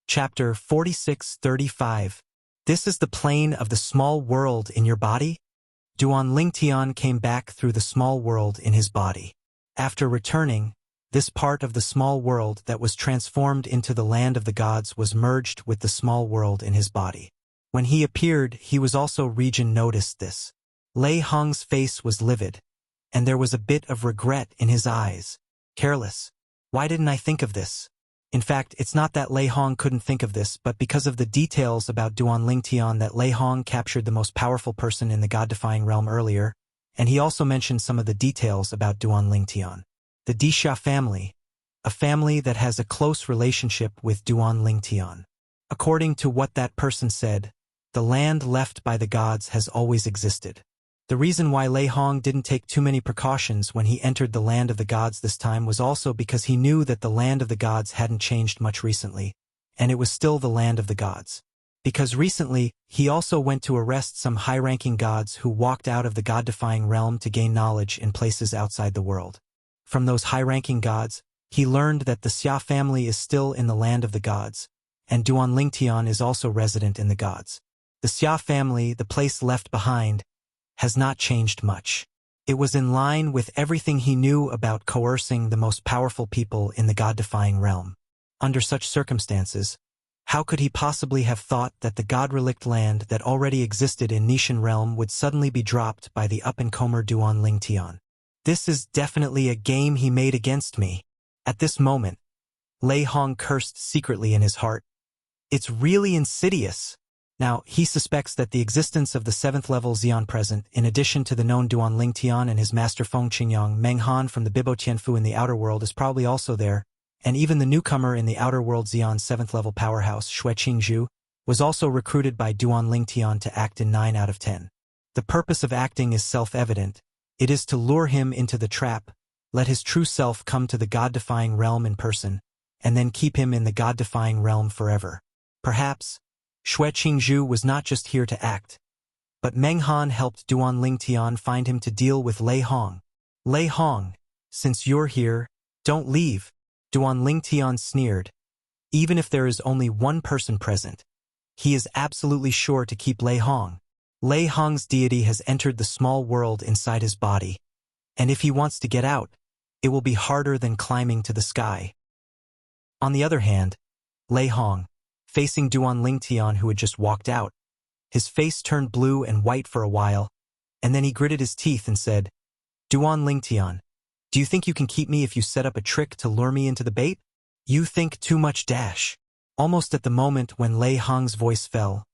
Chapter 46-35. This is the plane of the small world in your body? Duan Lingtian came back through the small world in his body. After returning, this part of the small world that was transformed into the land of the gods was merged with the small world in his body. When he appeared, he was also Region noticed this. Lei Hong's face was livid, and there was a bit of regret in his eyes. Careless. Why didn't I think of this? In fact, it's not that Lei Hong couldn't think of this, but because of the details about Duan Lingtian that Lei Hong captured the most powerful person in the god-defying realm earlier, and he also mentioned some of the details about Duan Lingtian. The Disha family, a family that has a close relationship with Duan Lingtian. According to what that person said, the land left by the gods has always existed. The reason why Lei Hong didn't take too many precautions when he entered the land of the gods this time was also because he knew that the land of the gods hadn't changed much recently, and it was still the land of the gods. Because recently, he also went to arrest some high-ranking gods who walked out of the god-defying realm to gain knowledge in places outside the world. From those high-ranking gods, he learned that the Xia family is still in the land of the gods, and Duan Lingtian is also resident in the gods. The Xia family, the place left behind, has not changed much. It was in line with everything he knew about coercing the most powerful people in the god-defying realm. Under such circumstances, how could he possibly have thought that the god-relict land that already existed in Nishan realm would suddenly be dropped by the up-and-comer Duan Lingtian? This is definitely a game he made against me. At this moment, Lei Hong cursed secretly in his heart. It's really insidious. Now, he suspects that the existence of the 7th-level Xian present, in addition to the known Duan Lingtian and his master Feng Qingyang Meng Han from the Bibo Tianfu in the outer world is probably also there, and even the newcomer in the outer world Xian 7th-level powerhouse, Shui Qingzhu, was also recruited by Duan Lingtian to act in 9 out of 10. The purpose of acting is self-evident. It is to lure him into the trap, let his true self come to the god-defying realm in person, and then keep him in the god-defying realm forever. Perhaps Shui Qingzhu was not just here to act, but Meng Han helped Duan Lingtian find him to deal with Lei Hong. Lei Hong, since you're here, don't leave, Duan Lingtian sneered. Even if there is only one person present, he is absolutely sure to keep Lei Hong. Lei Hong's deity has entered the small world inside his body, and if he wants to get out, it will be harder than climbing to the sky. On the other hand, Lei Hong, facing Duan Lingtian who had just walked out, his face turned blue and white for a while, and then he gritted his teeth and said, Duan Lingtian, do you think you can keep me if you set up a trick to lure me into the bait? You think too much dash. Almost at the moment when Lei Hong's voice fell,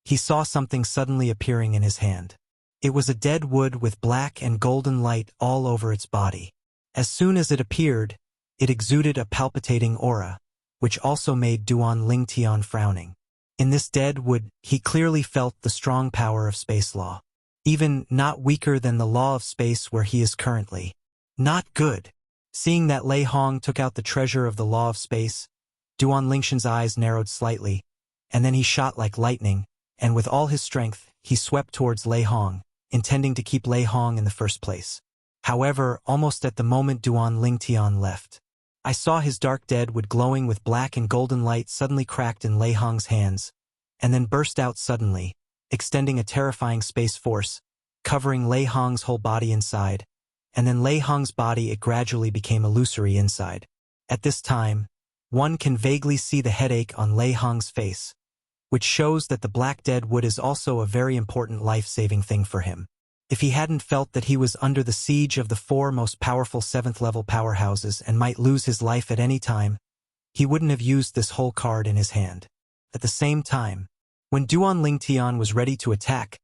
he saw something suddenly appearing in his hand. It was a dead wood with black and golden light all over its body. As soon as it appeared, it exuded a palpitating aura, which also made Duan Lingtian frowning. In this dead wood, he clearly felt the strong power of space law. Even not weaker than the law of space where he is currently. Not good. Seeing that Lei Hong took out the treasure of the law of space, Duan Lingtian's eyes narrowed slightly, and then he shot like lightning, and with all his strength, he swept towards Lei Hong, intending to keep Lei Hong in the first place. However, almost at the moment Duan Lingtian left, I saw his dark dead wood glowing with black and golden light suddenly cracked in Lei Hong's hands, and then burst out suddenly, extending a terrifying space force, covering Lei Hong's whole body inside, and then Lei Hong's body it gradually became illusory inside. At this time, one can vaguely see the headache on Lei Hong's face, which shows that the black dead wood is also a very important life-saving thing for him. If he hadn't felt that he was under the siege of the 4 most powerful 7th-level powerhouses and might lose his life at any time, he wouldn't have used this whole card in his hand. At the same time, when Duan Lingtian was ready to attack,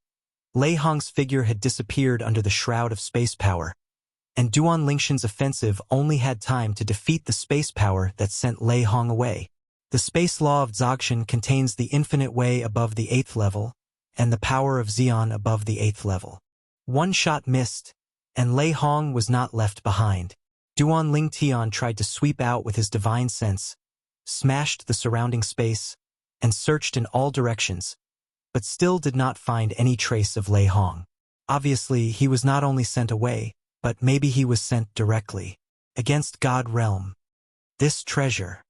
Lei Hong's figure had disappeared under the shroud of space power, and Duan Lingtian's offensive only had time to defeat the space power that sent Lei Hong away. The space law of Dzogchen contains the infinite way above the 8th level, and the power of Xian above the 8th level. One shot missed, and Lei Hong was not left behind. Duan Lingtian tried to sweep out with his divine sense, smashed the surrounding space, and searched in all directions, but still did not find any trace of Lei Hong. Obviously, he was not only sent away, but maybe he was sent directly. Against God realm. This treasure.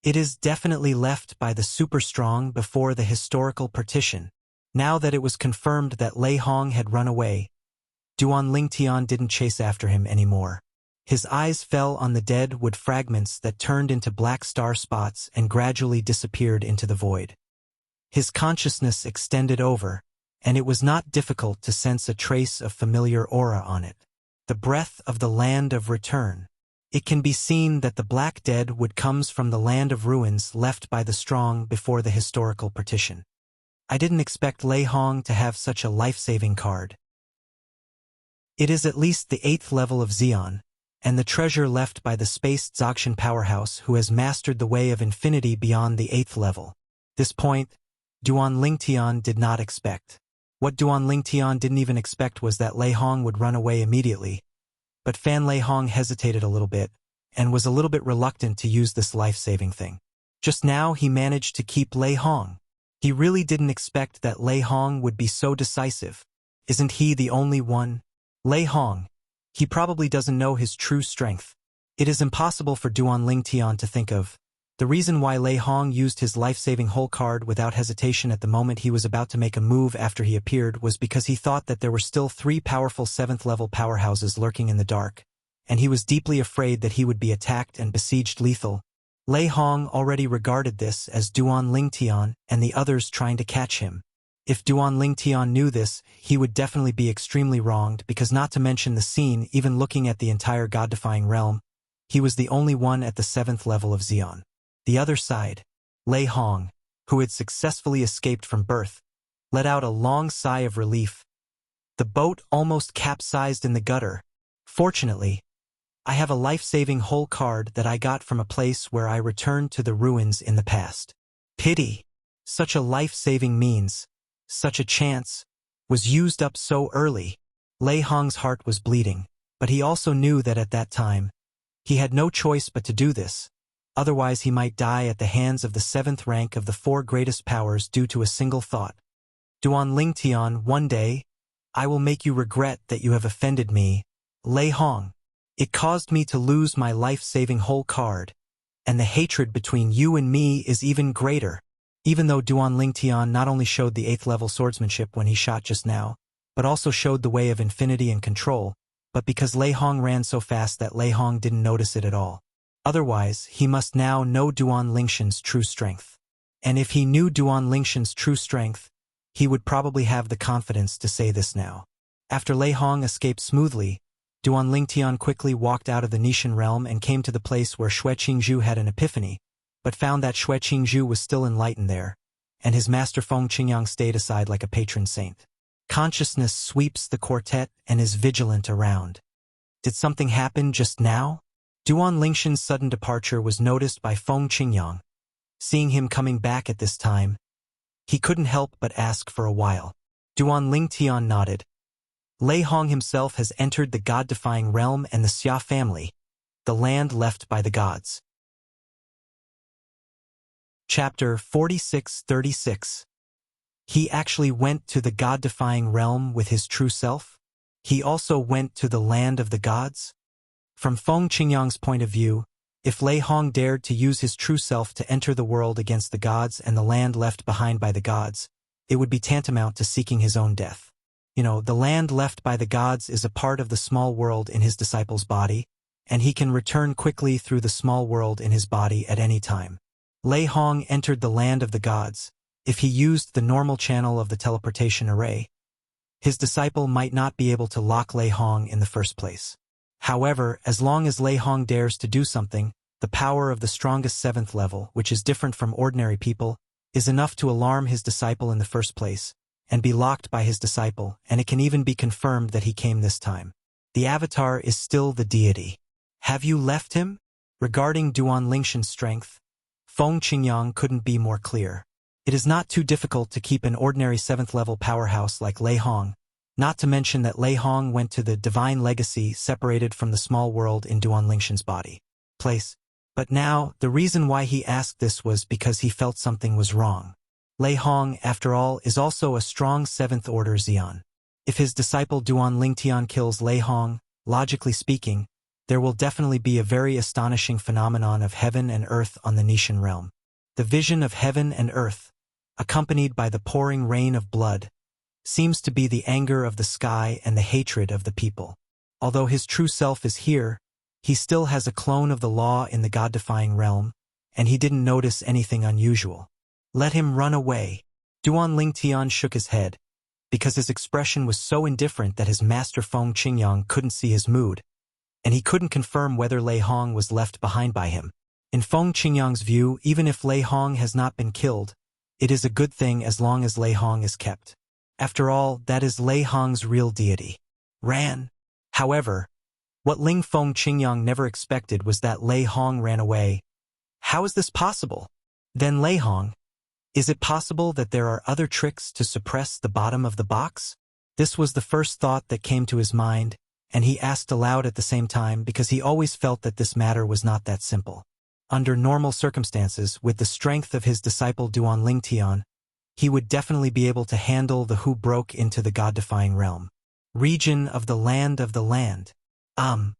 It is definitely left by the super strong before the historical partition. Now that it was confirmed that Lei Hong had run away, Duan Lingtian didn't chase after him anymore. His eyes fell on the dead wood fragments that turned into black star spots and gradually disappeared into the void. His consciousness extended over, and it was not difficult to sense a trace of familiar aura on it. The breath of the land of return. It can be seen that the black dead wood comes from the land of ruins left by the strong before the historical partition. I didn't expect Lei Hong to have such a life-saving card. It is at least the 8th level of Xion, and the treasure left by the spaced Zoxian powerhouse who has mastered the way of infinity beyond the 8th level. This point, Duan Lingtian did not expect. What Duan Lingtian didn't even expect was that Lei Hong would run away immediately. But Fan Lei Hong hesitated a little bit, and was a little bit reluctant to use this life-saving thing. Just now he managed to keep Lei Hong. He really didn't expect that Lei Hong would be so decisive. Isn't he the only one? Lei Hong. He probably doesn't know his true strength. It is impossible for Duan Lingtian to think of. The reason why Lei Hong used his life-saving hole card without hesitation at the moment he was about to make a move after he appeared was because he thought that there were still 3 powerful 7th-level powerhouses lurking in the dark, and he was deeply afraid that he would be attacked and besieged lethal. Lei Hong already regarded this as Duan Lingtian and the others trying to catch him. If Duan Lingtian knew this, he would definitely be extremely wronged because not to mention the scene, even looking at the entire god-defying realm, he was the only one at the 7th level of Xion. The other side, Lei Hong, who had successfully escaped from birth, let out a long sigh of relief. The boat almost capsized in the gutter. Fortunately, I have a life-saving hole card that I got from a place where I returned to the ruins in the past. Pity. Such a life-saving means, such a chance, was used up so early. Lei Hong's heart was bleeding, but he also knew that at that time, he had no choice but to do this. Otherwise he might die at the hands of the 7th rank of the 4 greatest powers due to a single thought. Duan Lingtian, one day, I will make you regret that you have offended me, Lei Hong. It caused me to lose my life-saving hole card, and the hatred between you and me is even greater. Even though Duan Lingtian not only showed the 8th level swordsmanship when he shot just now, but also showed the way of infinity and control, but because Lei Hong ran so fast that Lei Hong didn't notice it at all. Otherwise, he must now know Duan Lingshan's true strength. And if he knew Duan Lingshan's true strength, he would probably have the confidence to say this now. After Lei Hong escaped smoothly, Duan Lingtian quickly walked out of the Nishan realm and came to the place where Xue Qingzhu had an epiphany, but found that Xue Qingzhu was still enlightened there, and his master Feng Qingyang stayed aside like a patron saint. Consciousness sweeps the quartet and is vigilant around. Did something happen just now? Duan Lingshan's sudden departure was noticed by Feng Qingyang. Seeing him coming back at this time, he couldn't help but ask for a while. Duan Lingtian nodded. Lei Hong himself has entered the god-defying realm and the Xia family, the land left by the gods. Chapter 46-36. He actually went to the god-defying realm with his true self? He also went to the land of the gods? From Feng Qingyang's point of view, if Lei Hong dared to use his true self to enter the world against the gods and the land left behind by the gods, it would be tantamount to seeking his own death. The land left by the gods is a part of the small world in his disciple's body, and he can return quickly through the small world in his body at any time. Lei Hong entered the land of the gods. If he used the normal channel of the teleportation array, his disciple might not be able to lock Lei Hong in the first place. However, as long as Lei Hong dares to do something, the power of the strongest 7th level, which is different from ordinary people, is enough to alarm his disciple in the first place, and be locked by his disciple, and it can even be confirmed that he came this time. The avatar is still the deity. Have you left him? Regarding Duan Lingshan's strength, Feng Qingyang couldn't be more clear. It is not too difficult to keep an ordinary 7th level powerhouse like Lei Hong, not to mention that Lei Hong went to the divine legacy separated from the small world in Duan Lingshan's body. Place. But now, the reason why he asked this was because he felt something was wrong. Lei Hong, after all, is also a strong 7th order Xion. If his disciple Duan Lingtian kills Lei Hong, logically speaking, there will definitely be a very astonishing phenomenon of heaven and earth on the Nishan realm. The vision of heaven and earth, accompanied by the pouring rain of blood, seems to be the anger of the sky and the hatred of the people. Although his true self is here, he still has a clone of the law in the God-defying realm, and he didn't notice anything unusual. Let him run away. Duan Lingtian shook his head, because his expression was so indifferent that his master Feng Qingyang couldn't see his mood, and he couldn't confirm whether Lei Hong was left behind by him. In Feng Qingyang's view, even if Lei Hong has not been killed, it is a good thing as long as Lei Hong is kept. After all, that is Lei Hong's real deity. Ran. However, what Ling Feng Qingyang never expected was that Lei Hong ran away. How is this possible? Then Lei Hong, is it possible that there are other tricks to suppress the bottom of the box? This was the first thought that came to his mind, and he asked aloud at the same time because he always felt that this matter was not that simple. Under normal circumstances, with the strength of his disciple Duan Lingtian, he would definitely be able to handle the who broke into the God-defying realm. Region of the land of the land. Duan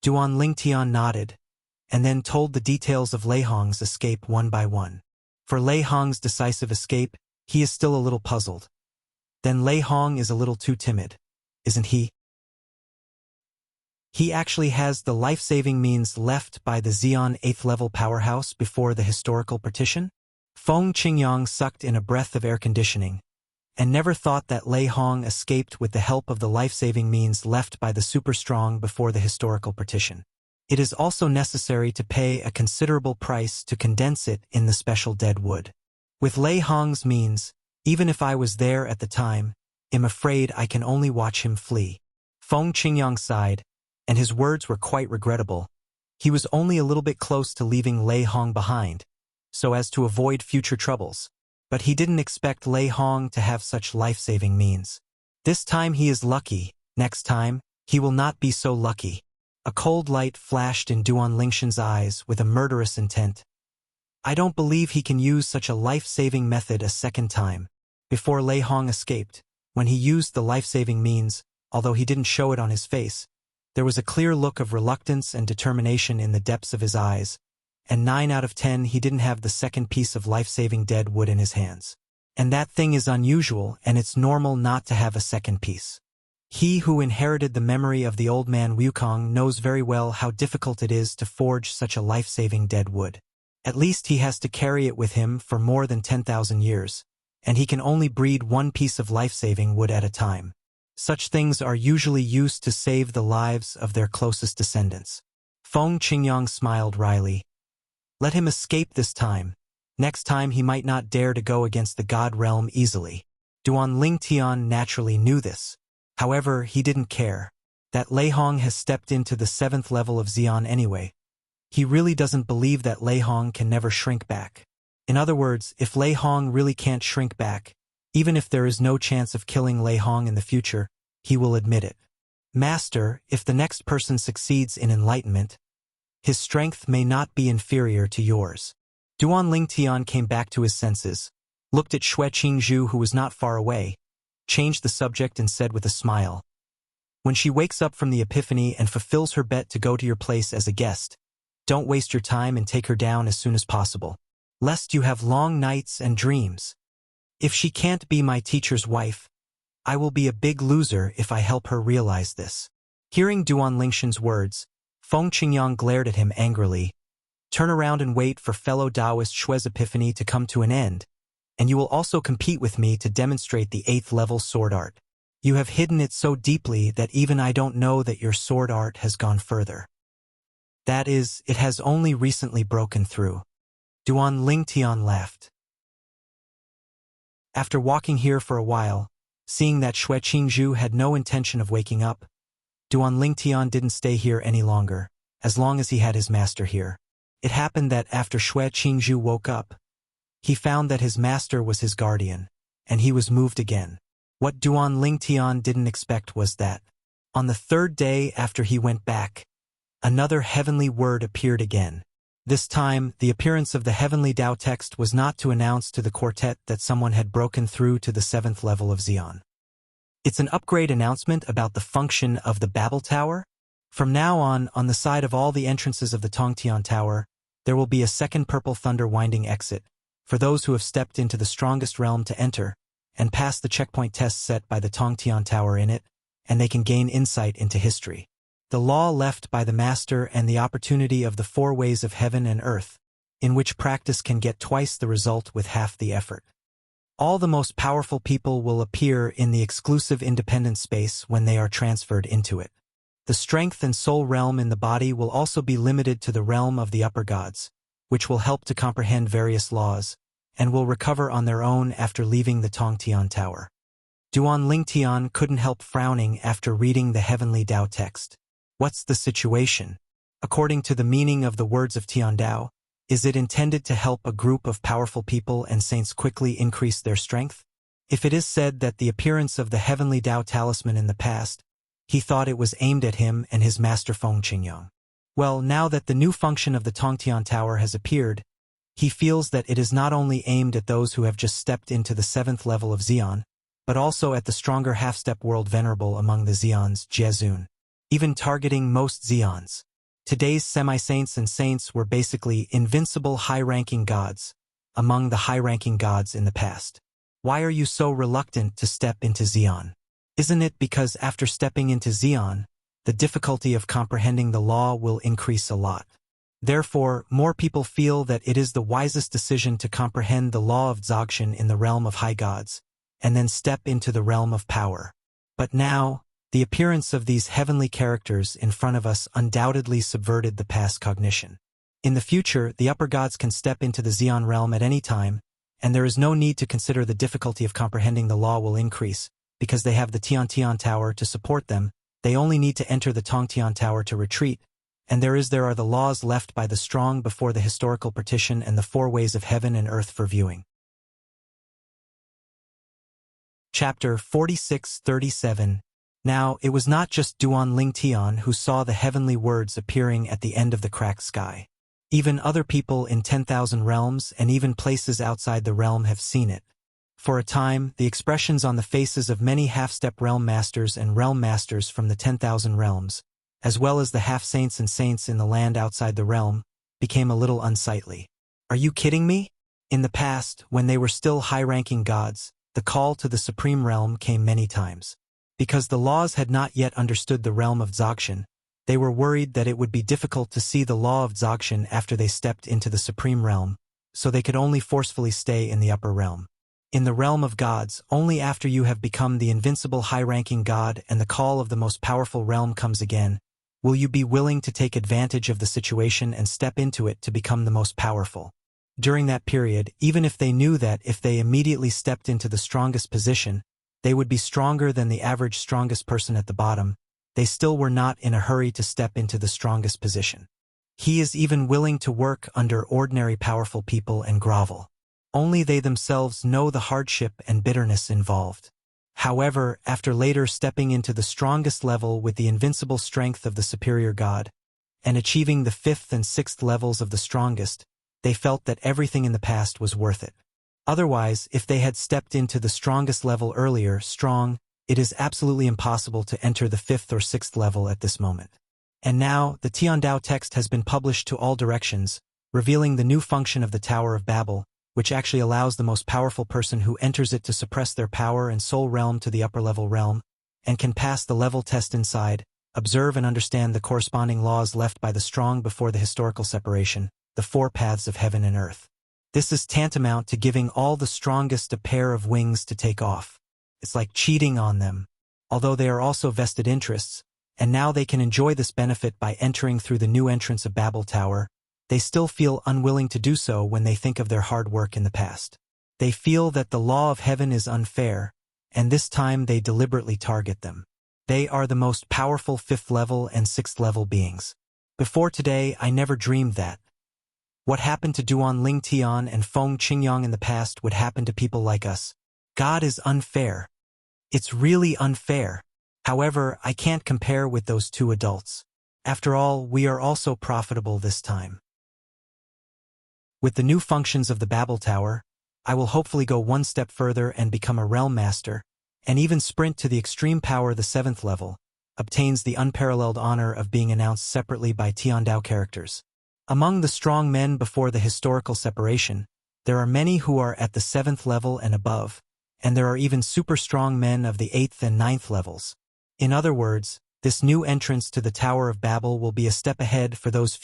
Lingtian nodded, and then told the details of Lei Hong's escape one by one. For Lei Hong's decisive escape, he is still a little puzzled. Then Lei Hong is a little too timid, isn't he? He actually has the life-saving means left by the Xi'an 8th level powerhouse before the historical partition? Feng Qingyang sucked in a breath of air conditioning, and never thought that Lei Hong escaped with the help of the life-saving means left by the super-strong before the historical partition. It is also necessary to pay a considerable price to condense it in the special dead wood. With Lei Hong's means, even if I was there at the time, I'm afraid I can only watch him flee. Feng Qingyang sighed, and his words were quite regrettable. He was only a little bit close to leaving Lei Hong behind, so as to avoid future troubles. But he didn't expect Lei Hong to have such life-saving means. This time he is lucky, next time, he will not be so lucky. A cold light flashed in Duan Lingshan's eyes with a murderous intent. I don't believe he can use such a life-saving method a second time. Before Lei Hong escaped, when he used the life-saving means, although he didn't show it on his face, there was a clear look of reluctance and determination in the depths of his eyes, and 9 out of 10 he didn't have the second piece of life-saving dead wood in his hands. And that thing is unusual, and it's normal not to have a second piece. He who inherited the memory of the old man Wukong knows very well how difficult it is to forge such a life-saving dead wood. At least he has to carry it with him for more than 10,000 years, and he can only breed one piece of life-saving wood at a time. Such things are usually used to save the lives of their closest descendants. Feng Qingyang smiled wryly. Let him escape this time. Next time he might not dare to go against the God realm easily. Duan Lingtian naturally knew this. However, he didn't care. That Lei Hong has stepped into the 7th level of Xi'an anyway. He really doesn't believe that Lei Hong can never shrink back. In other words, if Lei Hong really can't shrink back, even if there is no chance of killing Lei Hong in the future, he will admit it. Master, if the next person succeeds in enlightenment, his strength may not be inferior to yours. Duan Lingtian came back to his senses, looked at Xue Qingzhu who was not far away, changed the subject and said with a smile, when she wakes up from the epiphany and fulfills her bet to go to your place as a guest, don't waste your time and take her down as soon as possible, lest you have long nights and dreams. If she can't be my teacher's wife, I will be a big loser if I help her realize this. Hearing Duan Lingshan's words, Feng Qingyang glared at him angrily. Turn around and wait for fellow Taoist Xue's epiphany to come to an end, and you will also compete with me to demonstrate the 8th level sword art. You have hidden it so deeply that even I don't know that your sword art has gone further. That is, it has only recently broken through. Duan Lingtian laughed. After walking here for a while, seeing that Xue Qingzhu had no intention of waking up, Duan Lingtian didn't stay here any longer, as long as he had his master here. It happened that after Xue Qingzhu woke up, he found that his master was his guardian, and he was moved again. What Duan Lingtian didn't expect was that, on the 3rd day after he went back, another heavenly word appeared again. This time, the appearance of the heavenly Tao text was not to announce to the quartet that someone had broken through to the 7th level of Xi'an. It's an upgrade announcement about the function of the Babel Tower? From now on the side of all the entrances of the Tongtian Tower, there will be a second purple thunder winding exit, for those who have stepped into the strongest realm to enter, and pass the checkpoint test set by the Tongtian Tower in it, and they can gain insight into history. The law left by the Master and the opportunity of the four ways of heaven and earth, in which practice can get twice the result with half the effort. All the most powerful people will appear in the exclusive independent space when they are transferred into it. The strength and soul realm in the body will also be limited to the realm of the upper gods, which will help to comprehend various laws, and will recover on their own after leaving the Tongtian Tower. Duan Lingtian couldn't help frowning after reading the heavenly Tao text. What's the situation? According to the meaning of the words of Tian Dao, is it intended to help a group of powerful people and saints quickly increase their strength? If it is said that the appearance of the heavenly Tao talisman in the past, he thought it was aimed at him and his master Feng Qingyang. Well, now that the new function of the Tongtian Tower has appeared, he feels that it is not only aimed at those who have just stepped into the 7th level of Xian, but also at the stronger half-step world venerable among the Xians, Jiezun, even targeting most Xians. Today's semi-saints and saints were basically invincible high-ranking gods, among the high-ranking gods in the past. Why are you so reluctant to step into Xian? Isn't it because after stepping into Xian, the difficulty of comprehending the law will increase a lot? Therefore, more people feel that it is the wisest decision to comprehend the law of Dzogchen in the realm of high gods, and then step into the realm of power. But now, the appearance of these heavenly characters in front of us undoubtedly subverted the past cognition. In the future, the upper gods can step into the Xian realm at any time, and there is no need to consider the difficulty of comprehending the law will increase, because they have the Tiantian Tower to support them. They only need to enter the Tongtian Tower to retreat, and there are the laws left by the strong before the historical partition and the four ways of heaven and earth for viewing. Chapter 46-37. Now, it was not just Duan Lingtian who saw the heavenly words appearing at the end of the cracked sky. Even other people in 10,000 realms and even places outside the realm have seen it. For a time, the expressions on the faces of many half-step realm masters and realm masters from the 10,000 realms, as well as the half-saints and saints in the land outside the realm, became a little unsightly. Are you kidding me? In the past, when they were still high-ranking gods, the call to the supreme realm came many times. Because the laws had not yet understood the realm of Dzogchen, they were worried that it would be difficult to see the law of Dzogchen after they stepped into the supreme realm, so they could only forcefully stay in the upper realm. In the realm of gods, only after you have become the invincible high-ranking god and the call of the most powerful realm comes again, will you be willing to take advantage of the situation and step into it to become the most powerful. During that period, even if they knew that if they immediately stepped into the strongest position, they would be stronger than the average strongest person at the bottom, they still were not in a hurry to step into the strongest position. He is even willing to work under ordinary powerful people and grovel. Only they themselves know the hardship and bitterness involved. However, after later stepping into the strongest level with the invincible strength of the superior god, and achieving the 5th and 6th levels of the strongest, they felt that everything in the past was worth it. Otherwise, if they had stepped into the strongest level earlier, it is absolutely impossible to enter the 5th or 6th level at this moment. And now, the Tiandao text has been published to all directions, revealing the new function of the Tower of Babel, which actually allows the most powerful person who enters it to suppress their power and soul realm to the upper-level realm, and can pass the level test inside, observe and understand the corresponding laws left by the strong before the historical separation, the 4 paths of heaven and earth. This is tantamount to giving all the strongest a pair of wings to take off. It's like cheating on them. Although they are also vested interests, and now they can enjoy this benefit by entering through the new entrance of Babel Tower, they still feel unwilling to do so when they think of their hard work in the past. They feel that the law of heaven is unfair, and this time they deliberately target them. They are the most powerful 5th level and 6th level beings. Before today, I never dreamed that what happened to Duan Lingtian and Feng Qingyang in the past would happen to people like us. God is unfair. It's really unfair. However, I can't compare with those 2 adults. After all, we are also profitable this time. With the new functions of the Babel Tower, I will hopefully go one step further and become a realm master, and even sprint to the extreme power the 7th level, obtains the unparalleled honor of being announced separately by Tiandao characters. Among the strong men before the historical separation, there are many who are at the 7th level and above, and there are even super strong men of the 8th and 9th levels. In other words, this new entrance to the Tower of Babel will be a step ahead for those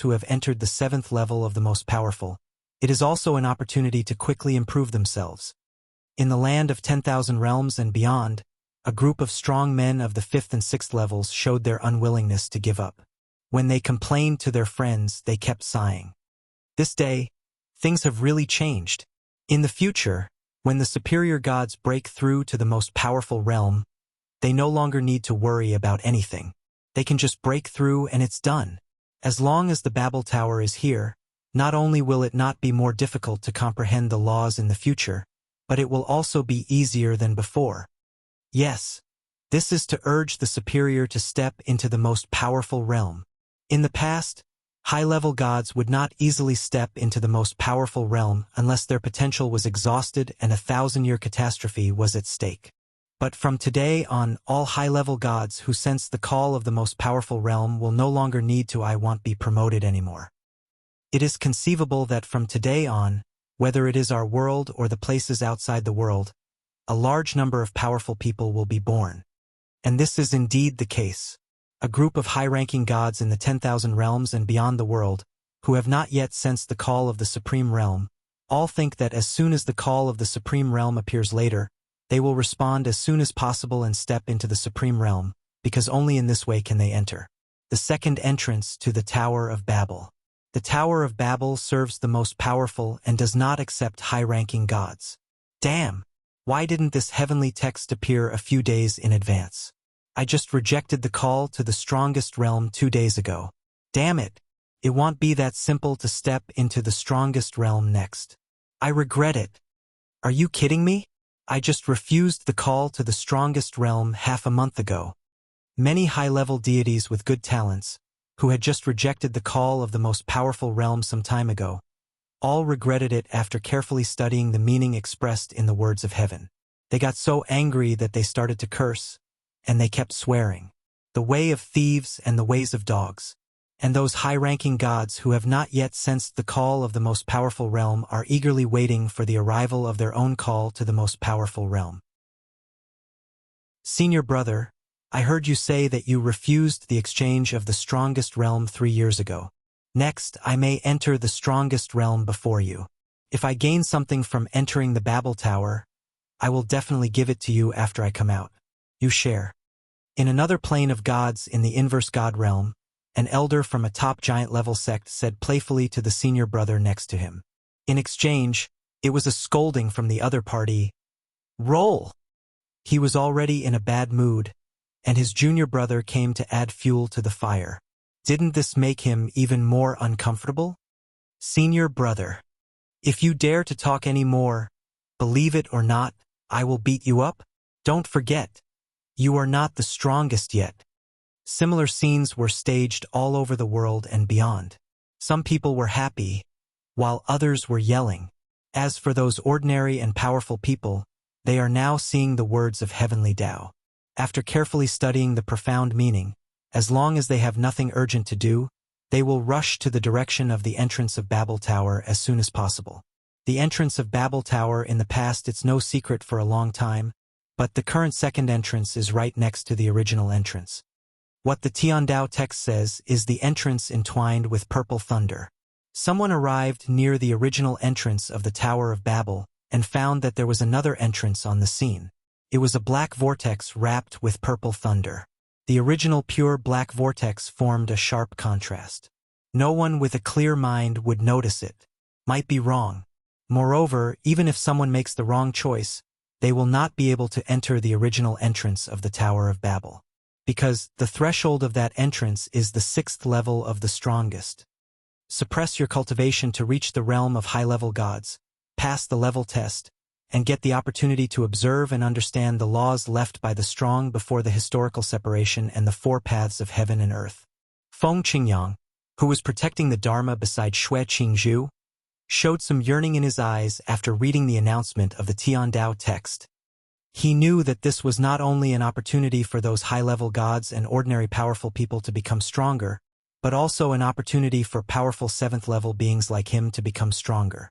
who have entered the 7th level of the most powerful. It is also an opportunity to quickly improve themselves. In the land of 10,000 realms and beyond, a group of strong men of the 5th and 6th levels showed their unwillingness to give up. When they complained to their friends, they kept sighing. This day, things have really changed. In the future, when the superior gods break through to the most powerful realm, they no longer need to worry about anything. They can just break through and it's done. As long as the Babel Tower is here, not only will it not be more difficult to comprehend the laws in the future, but it will also be easier than before. Yes, this is to urge the superior to step into the most powerful realm. In the past, high-level gods would not easily step into the most powerful realm unless their potential was exhausted and a 1,000-year catastrophe was at stake. But from today on, all high-level gods who sense the call of the most powerful realm will no longer need to be promoted anymore. It is conceivable that from today on, whether it is our world or the places outside the world, a large number of powerful people will be born. And this is indeed the case. A group of high-ranking gods in the 10,000 realms and beyond the world, who have not yet sensed the call of the Supreme Realm, all think that as soon as the call of the Supreme Realm appears later, they will respond as soon as possible and step into the Supreme Realm, because only in this way can they enter. The second entrance to the Tower of Babel. The Tower of Babel serves the most powerful and does not accept high-ranking gods. Damn! Why didn't this heavenly text appear a few days in advance? I just rejected the call to the strongest realm 2 days ago. Damn it! It won't be that simple to step into the strongest realm next. I regret it. Are you kidding me? I just refused the call to the strongest realm half a month ago. Many high-level deities with good talents, who had just rejected the call of the most powerful realm some time ago, all regretted it after carefully studying the meaning expressed in the words of heaven. They got so angry that they started to curse, and they kept swearing. The way of thieves and the ways of dogs. And those high-ranking gods who have not yet sensed the call of the most powerful realm are eagerly waiting for the arrival of their own call to the most powerful realm. Senior brother, I heard you say that you refused the exchange of the strongest realm 3 years ago. Next, I may enter the strongest realm before you. If I gain something from entering the Babel Tower, I will definitely give it to you after I come out. You share. In another plane of gods in the inverse god realm, an elder from a top giant-level sect said playfully to the senior brother next to him. In exchange, it was a scolding from the other party. Roll! He was already in a bad mood, and his junior brother came to add fuel to the fire. Didn't this make him even more uncomfortable? Senior brother, if you dare to talk any more, believe it or not, I will beat you up. Don't forget, you are not the strongest yet. Similar scenes were staged all over the world and beyond. Some people were happy, while others were yelling. As for those ordinary and powerful people, they are now seeing the words of heavenly Tao. After carefully studying the profound meaning, as long as they have nothing urgent to do, they will rush to the direction of the entrance of Babel Tower as soon as possible. The entrance of Babel Tower in the past, it's no secret for a long time, but the current second entrance is right next to the original entrance. What the Tiandao text says is the entrance entwined with purple thunder. Someone arrived near the original entrance of the Tower of Babel and found that there was another entrance on the scene. It was a black vortex wrapped with purple thunder. The original pure black vortex formed a sharp contrast. No one with a clear mind would notice it. Might be wrong. Moreover, even if someone makes the wrong choice, they will not be able to enter the original entrance of the Tower of Babel. Because the threshold of that entrance is the 6th level of the strongest. Suppress your cultivation to reach the realm of high-level gods, pass the level test, and get the opportunity to observe and understand the laws left by the strong before the historical separation and the 4 paths of heaven and earth. Feng Qingyang, who was protecting the Dharma beside Xue Qingzhu, showed some yearning in his eyes after reading the announcement of the Tiandao text. He knew that this was not only an opportunity for those high-level gods and ordinary powerful people to become stronger, but also an opportunity for powerful 7th-level beings like him to become stronger.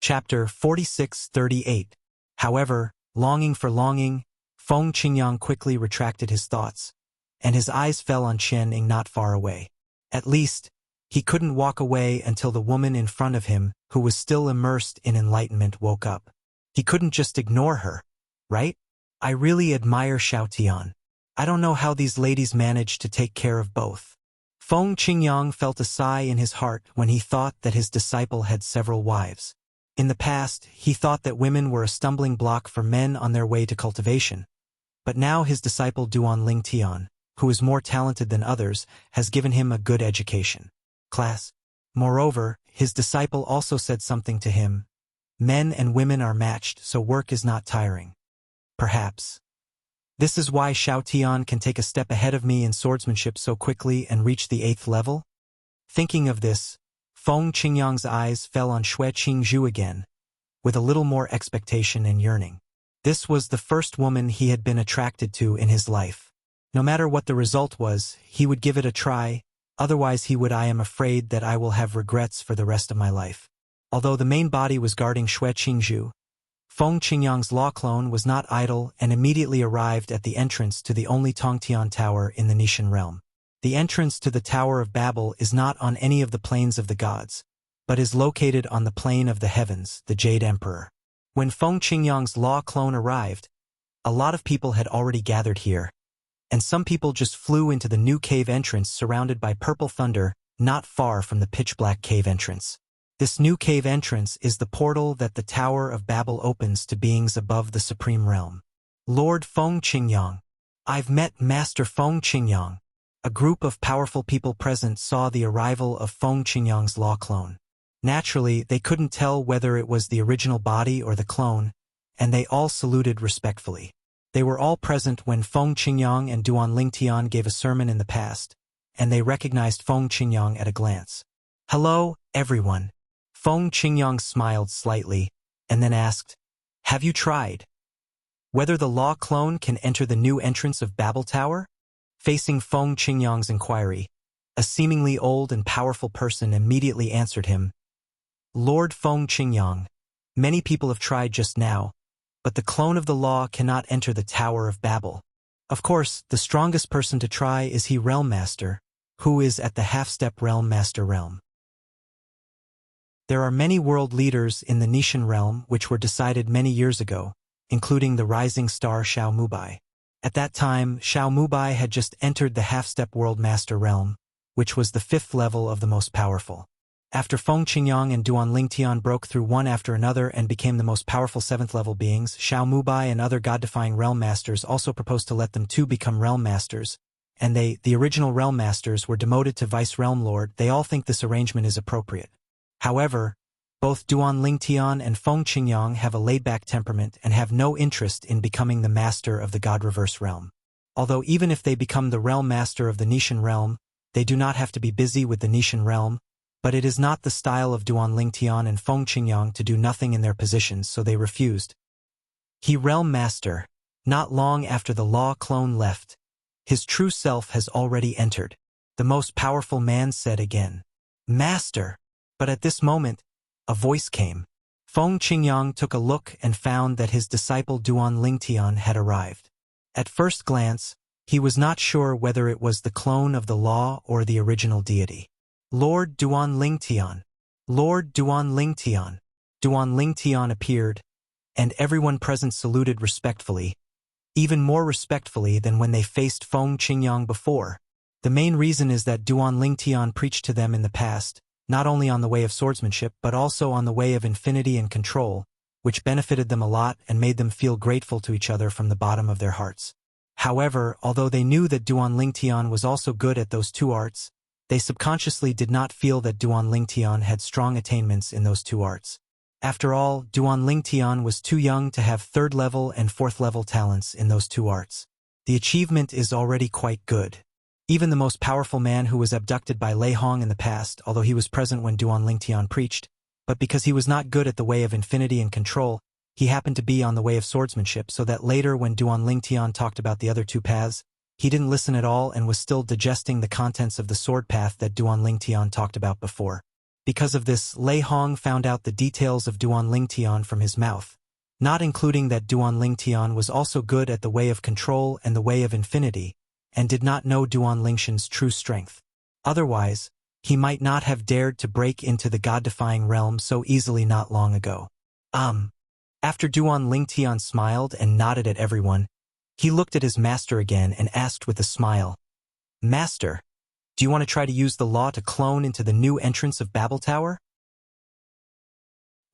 Chapter 46:38. However, longing for longing, Feng Qingyang quickly retracted his thoughts, and his eyes fell on Chen Ying not far away. At least, he couldn't walk away until the woman in front of him, who was still immersed in enlightenment, woke up. He couldn't just ignore her, right? I really admire Xiaotian. I don't know how these ladies manage to take care of both. Feng Qingyang felt a sigh in his heart when he thought that his disciple had several wives. In the past, he thought that women were a stumbling block for men on their way to cultivation. But now his disciple Duan Lingtian, who is more talented than others, has given him a good education. Class. Moreover, his disciple also said something to him. Men and women are matched, so work is not tiring. Perhaps. This is why Xiaotian can take a step ahead of me in swordsmanship so quickly and reach the 8th level? Thinking of this, Feng Qingyang's eyes fell on Xue Qingzhu again, with a little more expectation and yearning. This was the first woman he had been attracted to in his life. No matter what the result was, he would give it a try, otherwise I am afraid that I will have regrets for the rest of my life. Although the main body was guarding Xue Qingzhu, Feng Qingyang's law clone was not idle and immediately arrived at the entrance to the only Tongtian tower in the Nishan realm. The entrance to the Tower of Babel is not on any of the planes of the gods, but is located on the plane of the heavens, the Jade Emperor. When Feng Qingyang's law clone arrived, a lot of people had already gathered here, and some people just flew into the new cave entrance surrounded by purple thunder, not far from the pitch-black cave entrance. This new cave entrance is the portal that the Tower of Babel opens to beings above the Supreme Realm. Lord Feng Qingyang. I've met Master Feng Qingyang. A group of powerful people present saw the arrival of Feng Qingyang's law clone. Naturally, they couldn't tell whether it was the original body or the clone, and they all saluted respectfully. They were all present when Feng Qingyang and Duan Lingtian gave a sermon in the past, and they recognized Feng Qingyang at a glance. Hello, everyone. Feng Qingyang smiled slightly, and then asked, have you tried whether the law clone can enter the new entrance of Babel Tower? Facing Feng Qingyang's inquiry, a seemingly old and powerful person immediately answered him. Lord Feng Qingyang, many people have tried just now, but the clone of the law cannot enter the Tower of Babel. Of course, the strongest person to try is he Realm Master, who is at the half-step Realm Master realm. There are many world leaders in the Nishan realm which were decided many years ago, including the rising star Xiao Mubai. At that time, Xiao Mubai had just entered the half-step World Master realm, which was the 5th level of the most powerful. After Feng Qingyang and Duan Lingtian broke through one after another and became the most powerful 7th-level beings, Xiao Mubai and other god-defying Realm Masters also proposed to let them too become Realm Masters, and they, the original Realm Masters, were demoted to Vice-Realm Lord. They all think this arrangement is appropriate. However, both Duan Lingtian and Feng Qingyang have a laid-back temperament and have no interest in becoming the master of the God-Reverse realm. Although even if they become the Realm Master of the Nishan realm, they do not have to be busy with the Nishan realm, but it is not the style of Duan Lingtian and Feng Qingyang to do nothing in their positions, so they refused. He Realm Master. Not long after the law clone left, his true self has already entered. The most powerful man said again, Master! But at this moment, a voice came. Feng Qingyang took a look and found that his disciple Duan Lingtian had arrived. At first glance, he was not sure whether it was the clone of the law or the original deity. Lord Duan Lingtian. Lord Duan Lingtian. Duan Lingtian appeared, and everyone present saluted respectfully, even more respectfully than when they faced Feng Qingyang before. The main reason is that Duan Lingtian preached to them in the past, not only on the way of swordsmanship but also on the way of infinity and control, which benefited them a lot and made them feel grateful to each other from the bottom of their hearts. However, although they knew that Duan Lingtian was also good at those two arts, they subconsciously did not feel that Duan Lingtian had strong attainments in those two arts. After all, Duan Lingtian was too young to have 3rd-level and 4th-level talents in those two arts. The achievement is already quite good. Even the most powerful man who was abducted by Lei Hong in the past, although he was present when Duan Lingtian preached, but because he was not good at the way of infinity and control, he happened to be on the way of swordsmanship, so that later when Duan Lingtian talked about the other two paths, he didn't listen at all and was still digesting the contents of the sword path that Duan Lingtian talked about before. Because of this, Lei Hong found out the details of Duan Lingtian from his mouth, not including that Duan Lingtian was also good at the way of control and the way of infinity, and did not know Duan Lingtian's true strength. Otherwise, he might not have dared to break into the god-defying realm so easily not long ago. After Duan Lingtian smiled and nodded at everyone, he looked at his master again and asked with a smile, "Master, do you want to try to use the law to clone into the new entrance of Babel Tower?"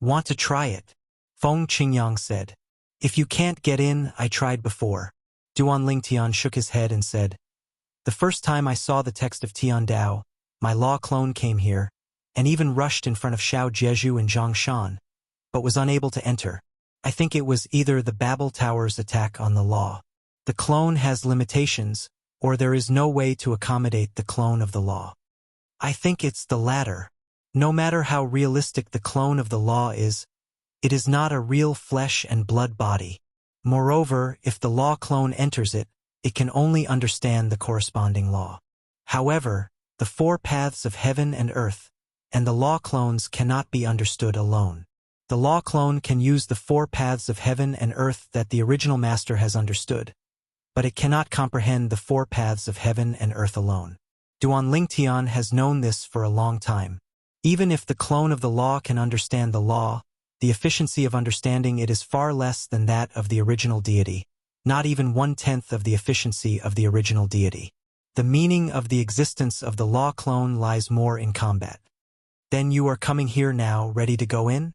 "Want to try it?" Feng Qingyang said. "If you can't get in, I tried before." Duan Lingtian shook his head and said, "The first time I saw the text of Tian Dao, my law clone came here, and even rushed in front of Xiao Jieju and Zhang Shan, but was unable to enter. I think it was either the Babel Tower's attack on the law. The clone has limitations, or there is no way to accommodate the clone of the law. I think it's the latter. No matter how realistic the clone of the law is, it is not a real flesh and blood body. Moreover, if the law clone enters it, it can only understand the corresponding law. However, the four paths of heaven and earth, and the law clones cannot be understood alone. The law clone can use the four paths of heaven and earth that the original master has understood, but it cannot comprehend the four paths of heaven and earth alone. Duan Lingtian has known this for a long time. Even if the clone of the law can understand the law, the efficiency of understanding it is far less than that of the original deity, not even 1/10 of the efficiency of the original deity. The meaning of the existence of the law clone lies more in combat. Then you are coming here now, ready to go in?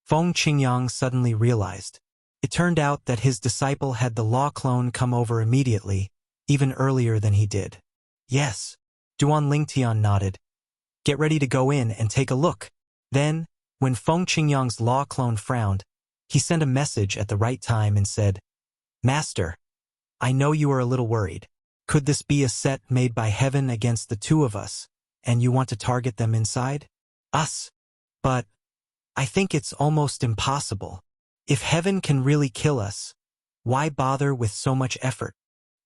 Feng Qingyang suddenly realized. It turned out that his disciple had the law clone come over immediately, even earlier than he did. Yes. Duan Lingtian nodded. Get ready to go in and take a look. Then, when Feng Qingyang's law clone frowned, he sent a message at the right time and said, "Master, I know you are a little worried. Could this be a set made by heaven against the two of us, and you want to target them inside? Us? But I think it's almost impossible. If heaven can really kill us, why bother with so much effort?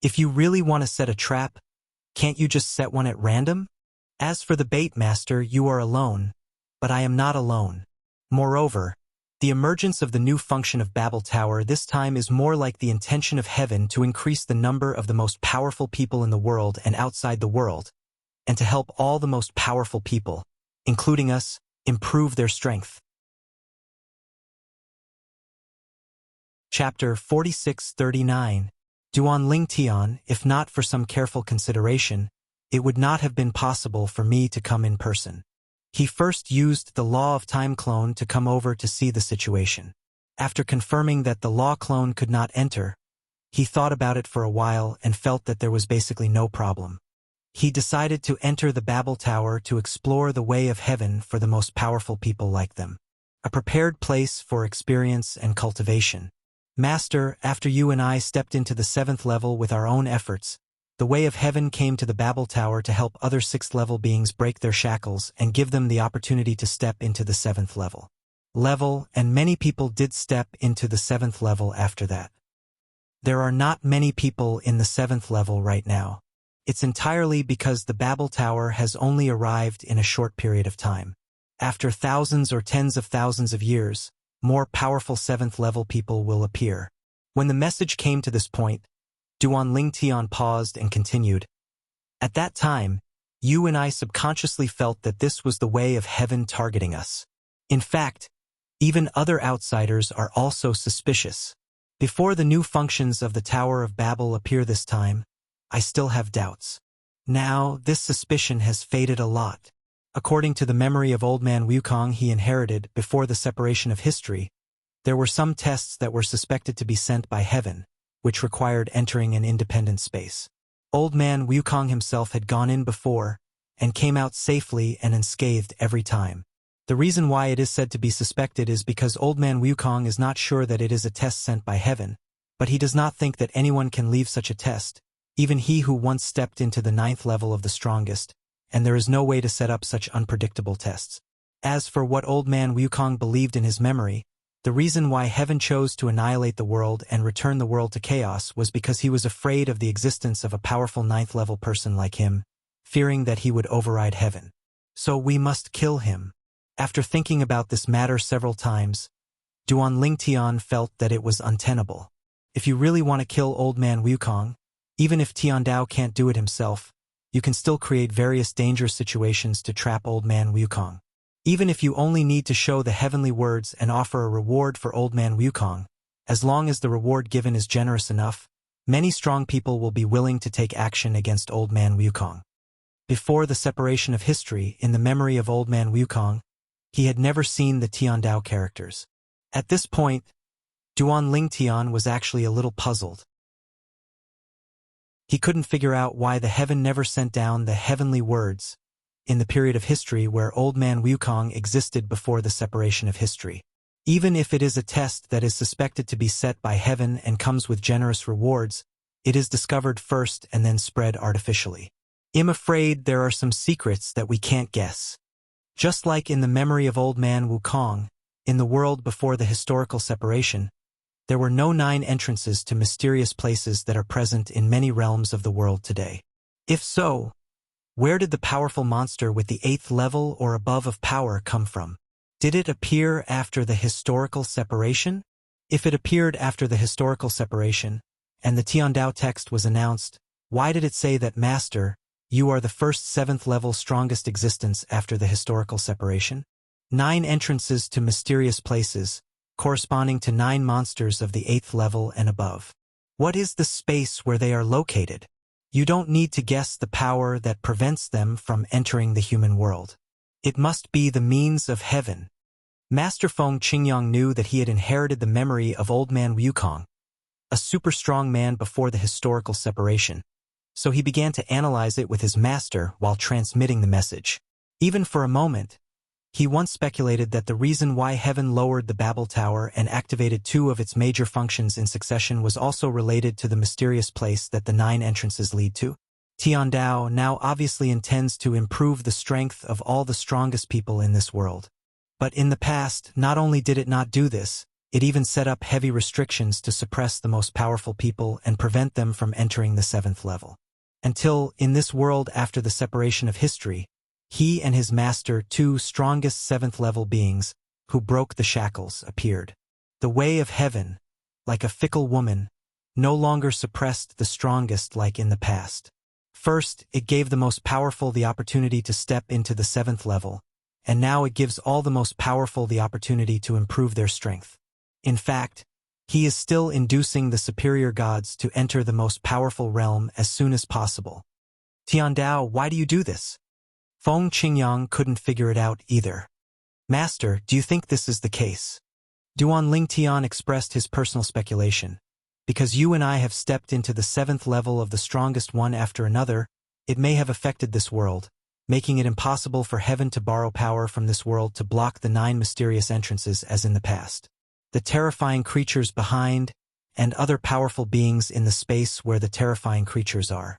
If you really want to set a trap, can't you just set one at random? As for the bait, Master, you are alone, but I am not alone. Moreover, the emergence of the new function of Babel Tower this time is more like the intention of heaven to increase the number of the most powerful people in the world and outside the world, and to help all the most powerful people, including us, improve their strength." Chapter 4639. Duan Lingtian, if not for some careful consideration, it would not have been possible for me to come in person. He first used the law of time clone to come over to see the situation. After confirming that the law clone could not enter, he thought about it for a while and felt that there was basically no problem. He decided to enter the Babel Tower to explore the way of heaven for the most powerful people like them. A prepared place for experience and cultivation. Master, after you and I stepped into the 7th level with our own efforts, the way of heaven came to the Babel Tower to help other 6th level beings break their shackles and give them the opportunity to step into the 7th level, and many people did step into the 7th level after that. There are not many people in the 7th level right now. It's entirely because the Babel Tower has only arrived in a short period of time. After thousands or tens of thousands of years, more powerful 7th level people will appear. When the message came to this point, Duan Lingtian paused and continued. At that time, you and I subconsciously felt that this was the way of heaven targeting us. In fact, even other outsiders are also suspicious. Before the new functions of the Tower of Babel appear this time, I still have doubts. Now, this suspicion has faded a lot. According to the memory of Old Man Wukong he inherited before the separation of history, there were some tests that were suspected to be sent by heaven, which required entering an independent space. Old Man Wukong himself had gone in before, and came out safely and unscathed every time. The reason why it is said to be suspected is because Old Man Wukong is not sure that it is a test sent by heaven, but he does not think that anyone can leave such a test, even he who once stepped into the 9th level of the strongest, and there is no way to set up such unpredictable tests. As for what old man Wukong believed in his memory, the reason why heaven chose to annihilate the world and return the world to chaos was because he was afraid of the existence of a powerful ninth-level person like him, fearing that he would override heaven. So we must kill him. After thinking about this matter several times, Duan Lingtian felt that it was untenable. If you really want to kill old man Wukong, even if Tiandao can't do it himself, you can still create various dangerous situations to trap old man Wukong. Even if you only need to show the heavenly words and offer a reward for old man Wukong, as long as the reward given is generous enough, many strong people will be willing to take action against old man Wukong. Before the separation of history, in the memory of old man Wukong, he had never seen the Tiandao characters. At this point, Duan Lingtian was actually a little puzzled. He couldn't figure out why the heaven never sent down the heavenly words in the period of history where old man Wukong existed before the separation of history. Even if it is a test that is suspected to be set by heaven and comes with generous rewards, it is discovered first and then spread artificially. I'm afraid there are some secrets that we can't guess. Just like in the memory of old man Wukong, in the world before the historical separation, there were no 9 entrances to mysterious places that are present in many realms of the world today. If so, where did the powerful monster with the 8th level or above of power come from? Did it appear after the historical separation? If it appeared after the historical separation, and the Tiandao text was announced, why did it say that Master, you are the first 7th level strongest existence after the historical separation? 9 entrances to mysterious places, corresponding to 9 monsters of the 8th level and above. What is the space where they are located? You don't need to guess the power that prevents them from entering the human world. It must be the means of heaven. Master Feng Qingyang knew that he had inherited the memory of old man Wukong, a super strong man before the historical separation, so he began to analyze it with his master while transmitting the message. Even for a moment, he once speculated that the reason why heaven lowered the Babel Tower and activated 2 of its major functions in succession was also related to the mysterious place that the 9 entrances lead to. Tiandao now obviously intends to improve the strength of all the strongest people in this world. But in the past, not only did it not do this, it even set up heavy restrictions to suppress the most powerful people and prevent them from entering the 7th level. Until, in this world after the separation of history, he and his master, 2 strongest 7th level beings, who broke the shackles, appeared. The way of heaven, like a fickle woman, no longer suppressed the strongest like in the past. First, it gave the most powerful the opportunity to step into the 7th level, and now it gives all the most powerful the opportunity to improve their strength. In fact, he is still inducing the superior gods to enter the most powerful realm as soon as possible. Tiandao, why do you do this? Feng Qingyang couldn't figure it out either. Master, do you think this is the case? Duan Lingtian expressed his personal speculation. Because you and I have stepped into the 7th level of the strongest one after another, it may have affected this world, making it impossible for heaven to borrow power from this world to block the 9 mysterious entrances as in the past. The terrifying creatures behind, and other powerful beings in the space where the terrifying creatures are.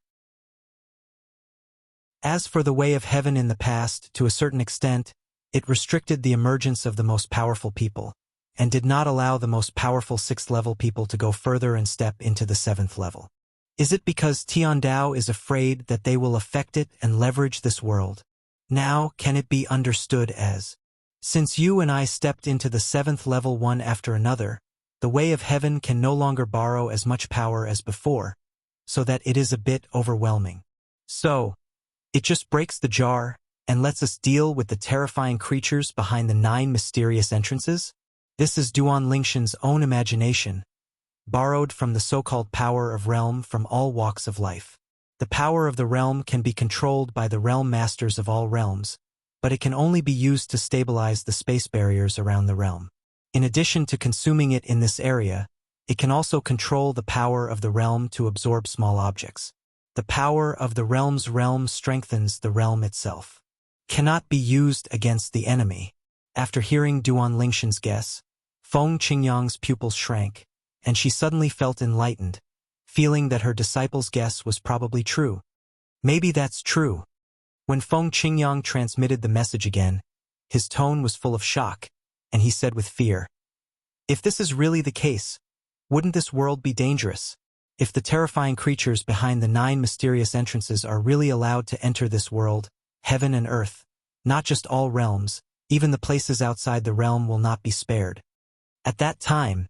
As for the way of heaven in the past, to a certain extent, it restricted the emergence of the most powerful people, and did not allow the most powerful 6th level people to go further and step into the 7th level. Is it because Tiandao is afraid that they will affect it and leverage this world? Now, can it be understood as, since you and I stepped into the 7th level one after another, the way of heaven can no longer borrow as much power as before, so that it is a bit overwhelming. So, it just breaks the jar and lets us deal with the terrifying creatures behind the 9 mysterious entrances? This is Duan Lingshan's own imagination, borrowed from the so-called power of realm from all walks of life. The power of the realm can be controlled by the realm masters of all realms, but it can only be used to stabilize the space barriers around the realm. In addition to consuming it in this area, it can also control the power of the realm to absorb small objects. The power of the realm's realm strengthens the realm itself. Cannot be used against the enemy. After hearing Duan Lingshan's guess, Feng Qingyang's pupils shrank, and she suddenly felt enlightened, feeling that her disciple's guess was probably true. Maybe that's true. When Feng Qingyang transmitted the message again, His tone was full of shock, and he said with fear, "If this is really the case, wouldn't this world be dangerous? If the terrifying creatures behind the 9 mysterious entrances are really allowed to enter this world, heaven and earth, not just all realms, even the places outside the realm will not be spared. At that time,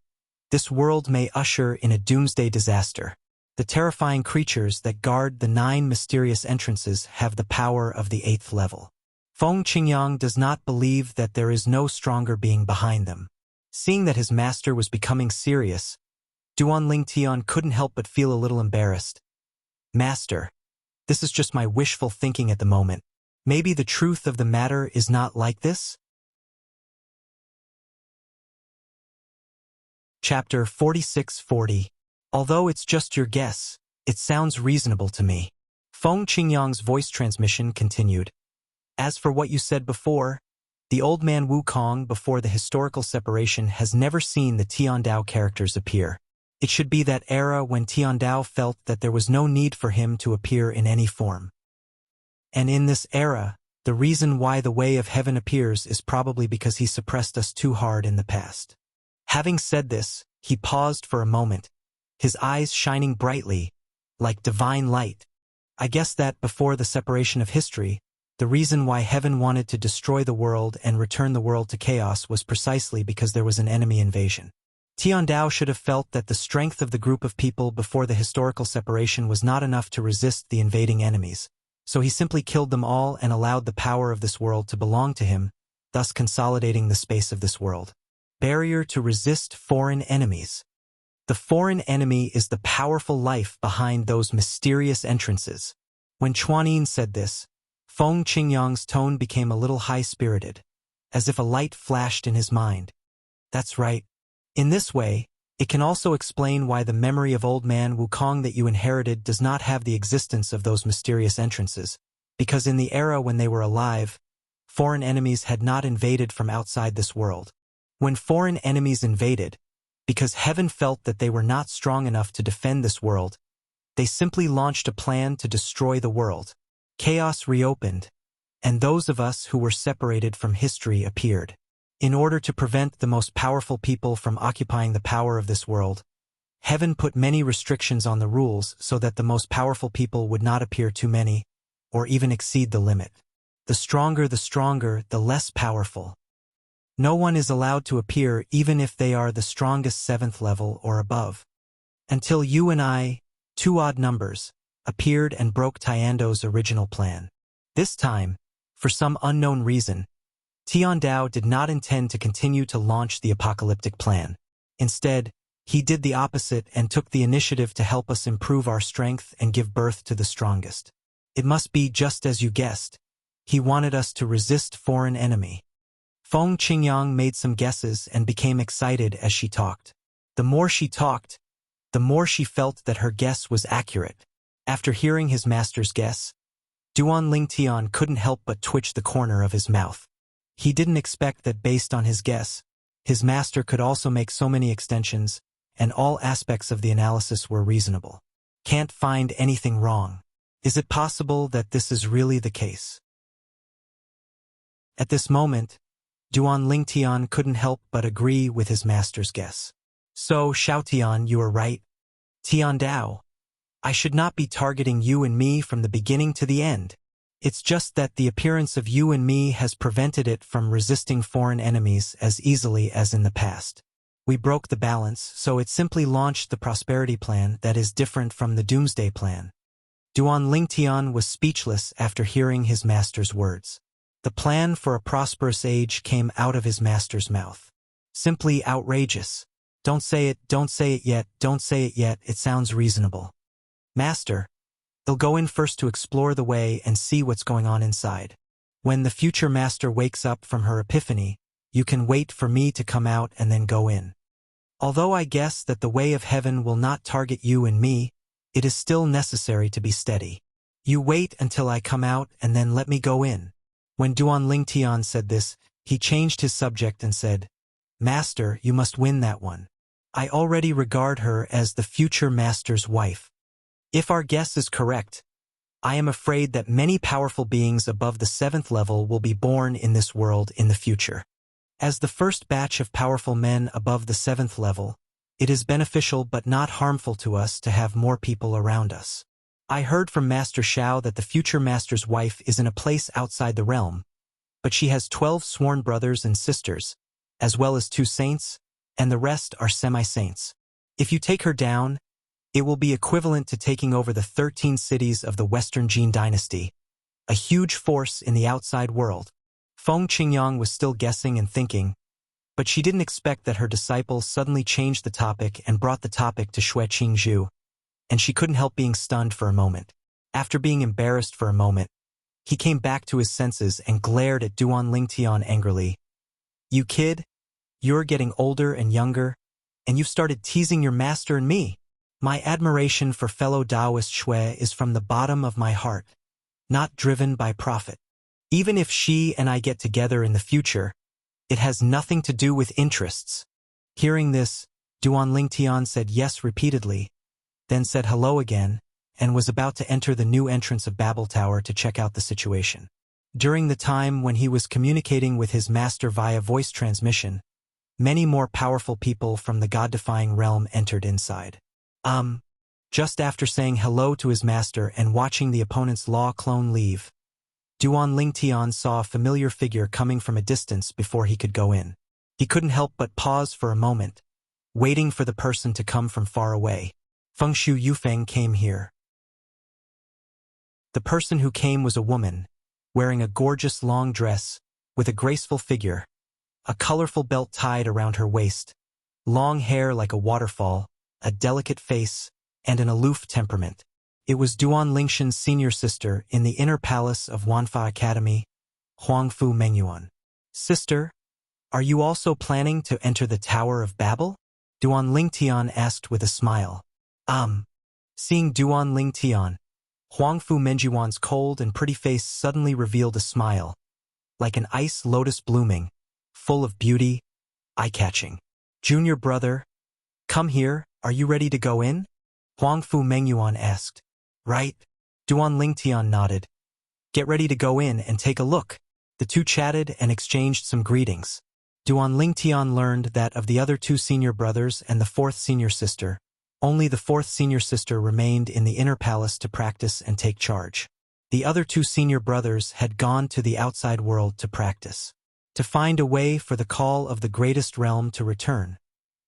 this world may usher in a doomsday disaster. The terrifying creatures that guard the 9 mysterious entrances have the power of the 8th level. Feng Qingyang does not believe that there is no stronger being behind them." Seeing that his master was becoming serious, Duan Lingtian couldn't help but feel a little embarrassed. "Master, this is just my wishful thinking at the moment. Maybe the truth of the matter is not like this?" Chapter 4640. Although it's just your guess, it sounds reasonable to me. Feng Qingyang's voice transmission continued. "As for what you said before, the old man Wukong before the historical separation has never seen the Tiandao characters appear. It should be that era when Tiandao felt that there was no need for him to appear in any form. And in this era, the reason why the way of heaven appears is probably because he suppressed us too hard in the past." Having said this, he paused for a moment, his eyes shining brightly, like divine light. "I guess that before the separation of history, the reason why heaven wanted to destroy the world and return the world to chaos was precisely because there was an enemy invasion. Tiandao should have felt that the strength of the group of people before the historical separation was not enough to resist the invading enemies, so he simply killed them all and allowed the power of this world to belong to him, thus consolidating the space of this world. Barrier to resist foreign enemies. The foreign enemy is the powerful life behind those mysterious entrances." When Chuanin said this, Feng Qingyang's tone became a little high-spirited, as if a light flashed in his mind. "That's right. In this way, it can also explain why the memory of old man Wukong that you inherited does not have the existence of those mysterious entrances, because in the era when they were alive, foreign enemies had not invaded from outside this world. When foreign enemies invaded, because heaven felt that they were not strong enough to defend this world, they simply launched a plan to destroy the world. Chaos reopened, and those of us who were separated from history appeared. In order to prevent the most powerful people from occupying the power of this world, heaven put many restrictions on the rules so that the most powerful people would not appear too many, or even exceed the limit. The stronger, the less powerful. No one is allowed to appear even if they are the strongest 7th level or above. Until you and I, 2 odd numbers, appeared and broke Tiando's original plan. This time, for some unknown reason, Tiandao did not intend to continue to launch the apocalyptic plan. Instead, he did the opposite and took the initiative to help us improve our strength and give birth to the strongest. It must be just as you guessed. He wanted us to resist foreign enemy." Feng Qingyang made some guesses and became excited as she talked. The more she talked, the more she felt that her guess was accurate. After hearing his master's guess, Duan Lingtian couldn't help but twitch the corner of his mouth. He didn't expect that based on his guess, his master could also make so many extensions, and all aspects of the analysis were reasonable. "Can't find anything wrong. Is it possible that this is really the case?" At this moment, Duan Lingtian couldn't help but agree with his master's guess. "So, Xiaotian, you are right. Tiandao, I should not be targeting you and me from the beginning to the end. It's just that the appearance of you and me has prevented it from resisting foreign enemies as easily as in the past. We broke the balance, so it simply launched the prosperity plan that is different from the doomsday plan." Duan Lingtian was speechless after hearing his master's words. The plan for a prosperous age came out of his master's mouth. Simply outrageous. Don't say it yet, it sounds reasonable." "Master, they'll go in first to explore the way and see what's going on inside. When the future master wakes up from her epiphany, you can wait for me to come out and then go in. Although I guess that the way of heaven will not target you and me, it is still necessary to be steady. You wait until I come out and then let me go in." When Duan Lingtian said this, he changed his subject and said, "Master, you must win that one. I already regard her as the future master's wife. If our guess is correct, I am afraid that many powerful beings above the 7th level will be born in this world in the future. As the first batch of powerful men above the 7th level, it is beneficial but not harmful to us to have more people around us. I heard from Master Shao that the future master's wife is in a place outside the realm, but she has 12 sworn brothers and sisters, as well as 2 saints, and the rest are semi-saints. If you take her down, it will be equivalent to taking over the 13 cities of the Western Jin dynasty, a huge force in the outside world. Feng Qingyang was still guessing and thinking, but she didn't expect that her disciple suddenly changed the topic and brought the topic to Xue Qingzhu, and she couldn't help being stunned for a moment. After being embarrassed for a moment, he came back to his senses and glared at Duan Lingtian angrily. "You kid, you're getting older and younger, and you've started teasing your master and me. My admiration for fellow Taoist Xue is from the bottom of my heart, not driven by profit. Even if she and I get together in the future, it has nothing to do with interests." Hearing this, Duan Lingtian said yes repeatedly, then said hello again, and was about to enter the new entrance of Babel Tower to check out the situation. During the time when he was communicating with his master via voice transmission, many more powerful people from the god-defying realm entered inside. Just after saying hello to his master and watching the opponent's law clone leave, Duan Lingtian saw a familiar figure coming from a distance before he could go in. He couldn't help but pause for a moment, waiting for the person to come from far away. Fengshu Yufeng came here. The person who came was a woman, wearing a gorgeous long dress, with a graceful figure, a colorful belt tied around her waist, long hair like a waterfall, a delicate face, and an aloof temperament. It was Duan Lingshan's senior sister in the inner palace of Wanfa Academy, Huangfu Mengyuan. "Sister, are you also planning to enter the Tower of Babel?" Duan Lingtian asked with a smile. Seeing Duan Lingtian, Huangfu Mengyuan's cold and pretty face suddenly revealed a smile, like an ice lotus blooming, full of beauty, eye-catching. "Junior brother, come here, are you ready to go in?" Huangfu Mengyuan asked. "Right." Duan Lingtian nodded. "Get ready to go in and take a look." The two chatted and exchanged some greetings. Duan Lingtian learned that of the other 2 senior brothers and the 4th senior sister, only the 4th senior sister remained in the inner palace to practice and take charge. The other 2 senior brothers had gone to the outside world to practice, to find a way for the call of the greatest realm to return,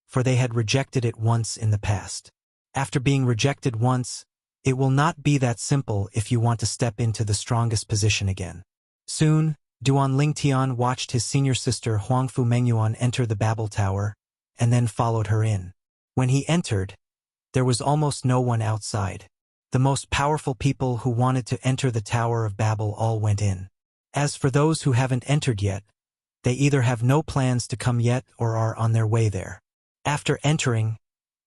for they had rejected it once in the past. After being rejected once, it will not be that simple if you want to step into the strongest position again. Soon, Duan Lingtian watched his senior sister Huangfu Mengyuan enter the Babel Tower, and then followed her in. When he entered, there was almost no one outside. The most powerful people who wanted to enter the Tower of Babel all went in. As for those who haven't entered yet, they either have no plans to come yet or are on their way there. After entering,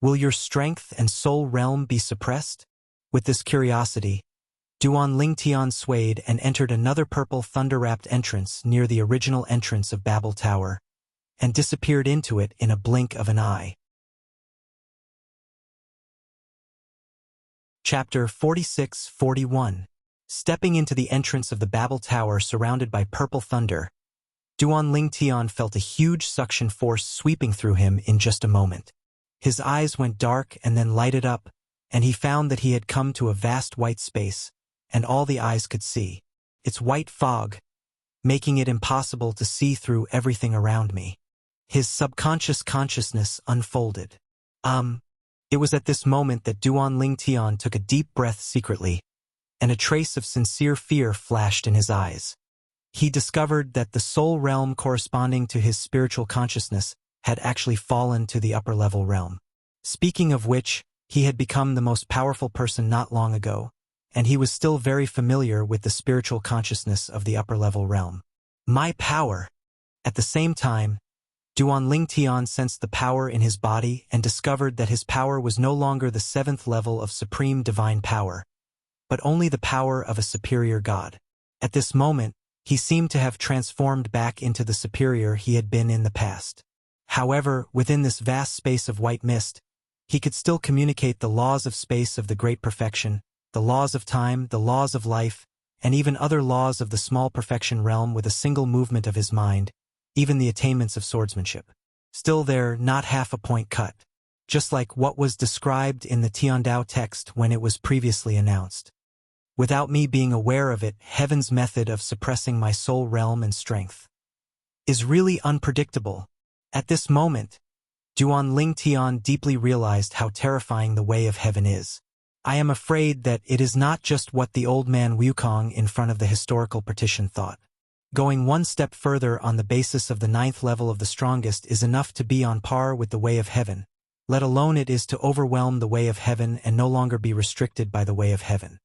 will your strength and soul realm be suppressed? With this curiosity, Duan Lingtian swayed and entered another purple thunder-wrapped entrance near the original entrance of Babel Tower, and disappeared into it in a blink of an eye. Chapter 46-41. Stepping into the entrance of the Babel Tower surrounded by purple thunder, Duan Lingtian felt a huge suction force sweeping through him in just a moment. His eyes went dark and then lighted up, and he found that he had come to a vast white space, and all the eyes could see. It's white fog, making it impossible to see through everything around me. His subconscious consciousness unfolded. It was at this moment that Duan Lingtian took a deep breath secretly, and a trace of sincere fear flashed in his eyes. He discovered that the soul realm corresponding to his spiritual consciousness had actually fallen to the upper-level realm. Speaking of which, he had become the most powerful person not long ago, and he was still very familiar with the spiritual consciousness of the upper-level realm. My power! At the same time, Duan Lingtian sensed the power in his body and discovered that his power was no longer the 7th level of supreme divine power, but only the power of a superior god. At this moment, he seemed to have transformed back into the superior he had been in the past. However, within this vast space of white mist, he could still communicate the laws of space of the great perfection, the laws of time, the laws of life, and even other laws of the small perfection realm with a single movement of his mind, even the attainments of swordsmanship. Still they're not half a point cut, just like what was described in the Tiandao text when it was previously announced. Without me being aware of it, heaven's method of suppressing my soul realm and strength is really unpredictable. At this moment, Duan Ling Tian deeply realized how terrifying the way of heaven is. I am afraid that it is not just what the old man Wukong in front of the historical partition thought. Going one step further on the basis of the 9th level of the strongest is enough to be on par with the way of heaven, let alone it is to overwhelm the way of heaven and no longer be restricted by the way of heaven.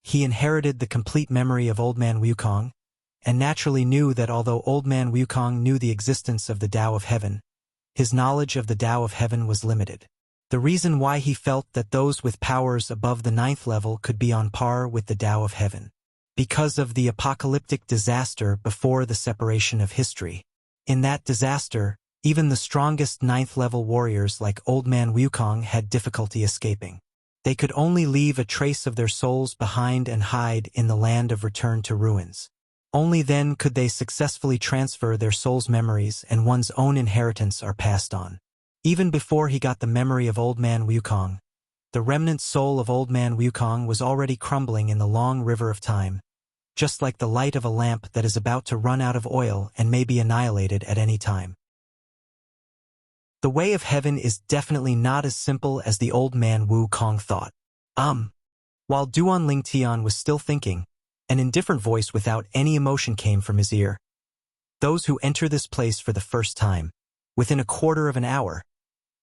He inherited the complete memory of old man Wukong, and naturally knew that although old man Wukong knew the existence of the Tao of heaven, his knowledge of the Tao of heaven was limited. The reason why he felt that those with powers above the 9th level could be on par with the Tao of heaven. Because of the apocalyptic disaster before the separation of history. In that disaster, even the strongest 9th level warriors like old man Wukong had difficulty escaping. They could only leave a trace of their souls behind and hide in the land of return to ruins. Only then could they successfully transfer their soul's memories and one's own inheritance are passed on. Even before he got the memory of old man Wukong, the remnant soul of old man Wukong was already crumbling in the long river of time, just like the light of a lamp that is about to run out of oil and may be annihilated at any time. The way of heaven is definitely not as simple as the old man Wukong thought. While Duan Ling Tian was still thinking, an indifferent voice without any emotion came from his ear. Those who enter this place for the first time, within a quarter of an hour,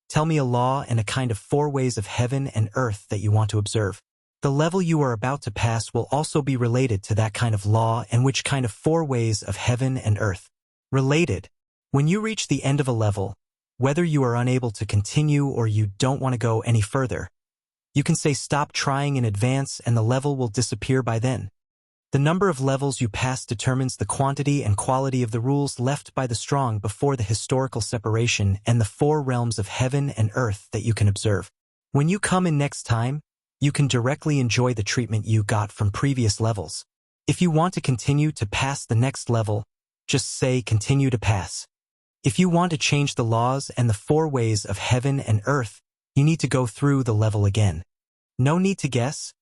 tell me a law and a kind of 4 ways of heaven and earth that you want to observe. The level you are about to pass will also be related to that kind of law and which kind of 4 ways of heaven and earth. Related. When you reach the end of a level, whether you are unable to continue or you don't want to go any further, you can say stop trying in advance and the level will disappear by then. The number of levels you pass determines the quantity and quality of the rules left by the strong before the historical separation and the 4 realms of heaven and earth that you can observe. When you come in next time, you can directly enjoy the treatment you got from previous levels. If you want to continue to pass the next level, just say continue to pass. If you want to change the laws and the 4 ways of heaven and earth, you need to go through the level again. No need to guess.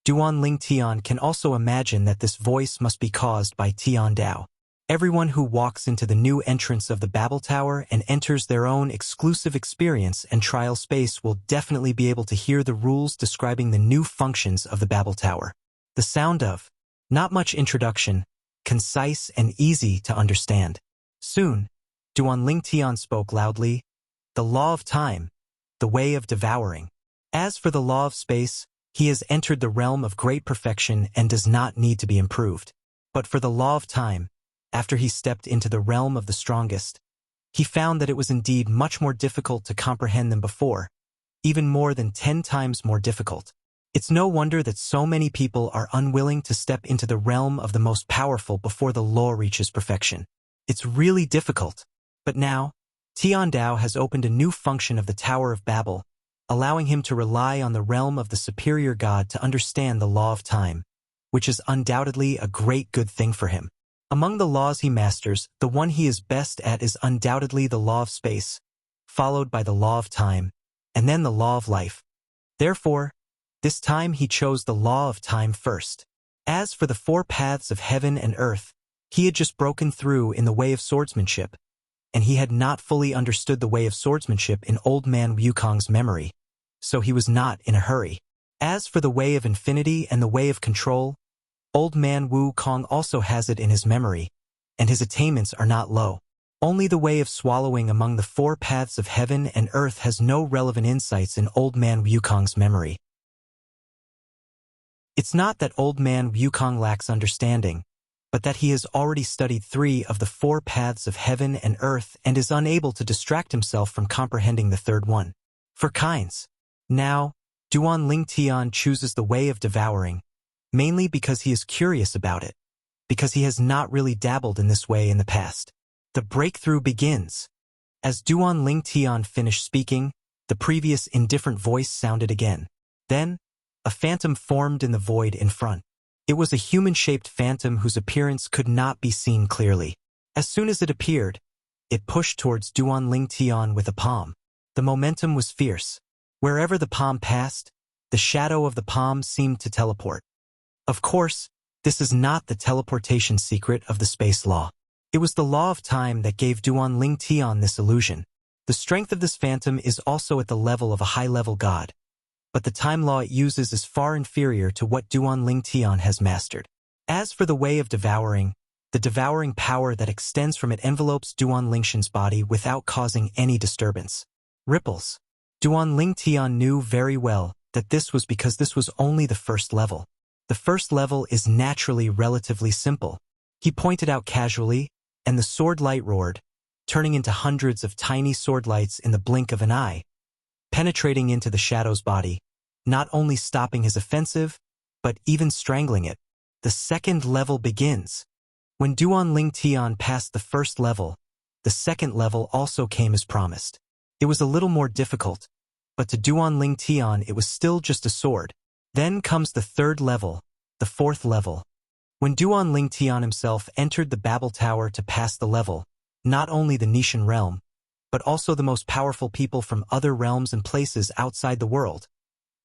Duan Ling Tian can also imagine that this voice must be caused by Tian Dao. Everyone who walks into the new entrance of the Babel Tower and enters their own exclusive experience and trial space will definitely be able to hear the rules describing the new functions of the Babel Tower. The sound of, not much introduction, concise and easy to understand. Soon, Duan Ling Tian spoke loudly, the law of time, the way of devouring. As for the law of space, he has entered the realm of great perfection and does not need to be improved. But for the law of time, after he stepped into the realm of the strongest, he found that it was indeed much more difficult to comprehend than before, even more than 10 times more difficult. It's no wonder that so many people are unwilling to step into the realm of the most powerful before the law reaches perfection. It's really difficult. But now, Tian Dao has opened a new function of the Tower of Babel, allowing him to rely on the realm of the superior God to understand the law of time, which is undoubtedly a great good thing for him. Among the laws he masters, the one he is best at is undoubtedly the law of space, followed by the law of time, and then the law of life. Therefore, this time he chose the law of time first. As for the 4 paths of heaven and earth, he had just broken through in the way of swordsmanship, and he had not fully understood the way of swordsmanship in old man Wukong's memory, so he was not in a hurry. As for the way of infinity and the way of control, old man Wukong also has it in his memory, and his attainments are not low. Only the way of swallowing among the 4 paths of heaven and earth has no relevant insights in old man Wukong's memory. It's not that old man Wukong lacks understanding, but that he has already studied 3 of the 4 paths of heaven and earth and is unable to distract himself from comprehending the 3rd one. For kinds. Now, Duan Ling Tian chooses the way of devouring, mainly because he is curious about it, because he has not really dabbled in this way in the past. The breakthrough begins. As Duan Ling Tian finished speaking, the previous indifferent voice sounded again. Then, A phantom formed in the void in front. It was a human-shaped phantom whose appearance could not be seen clearly. As soon as it appeared, it pushed towards Duan Ling Tian with a palm. The momentum was fierce. Wherever the palm passed, the shadow of the palm seemed to teleport. Of course, this is not the teleportation secret of the space law. It was the law of time that gave Duan Ling Tian this illusion. The strength of this phantom is also at the level of a high-level god, but the time law it uses is far inferior to what Duan Ling Tian has mastered. As for the way of devouring, the devouring power that extends from it envelopes Duan Lingshan's body without causing any disturbance. Ripples. Duan Ling Tian knew very well that this was because this was only the first level. The first level is naturally relatively simple. He pointed out casually, and the sword light roared, turning into hundreds of tiny sword lights in the blink of an eye, penetrating into the shadow's body, not only stopping his offensive, but even strangling it. The second level begins. When Duan Ling Tian passed the first level, the second level also came as promised. It was a little more difficult, but to Duan Ling Tian it was still just a sword. Then comes the third level, the fourth level. When Duan Ling Tian himself entered the Babel Tower to pass the level, not only the Nishan realm, but also the most powerful people from other realms and places outside the world.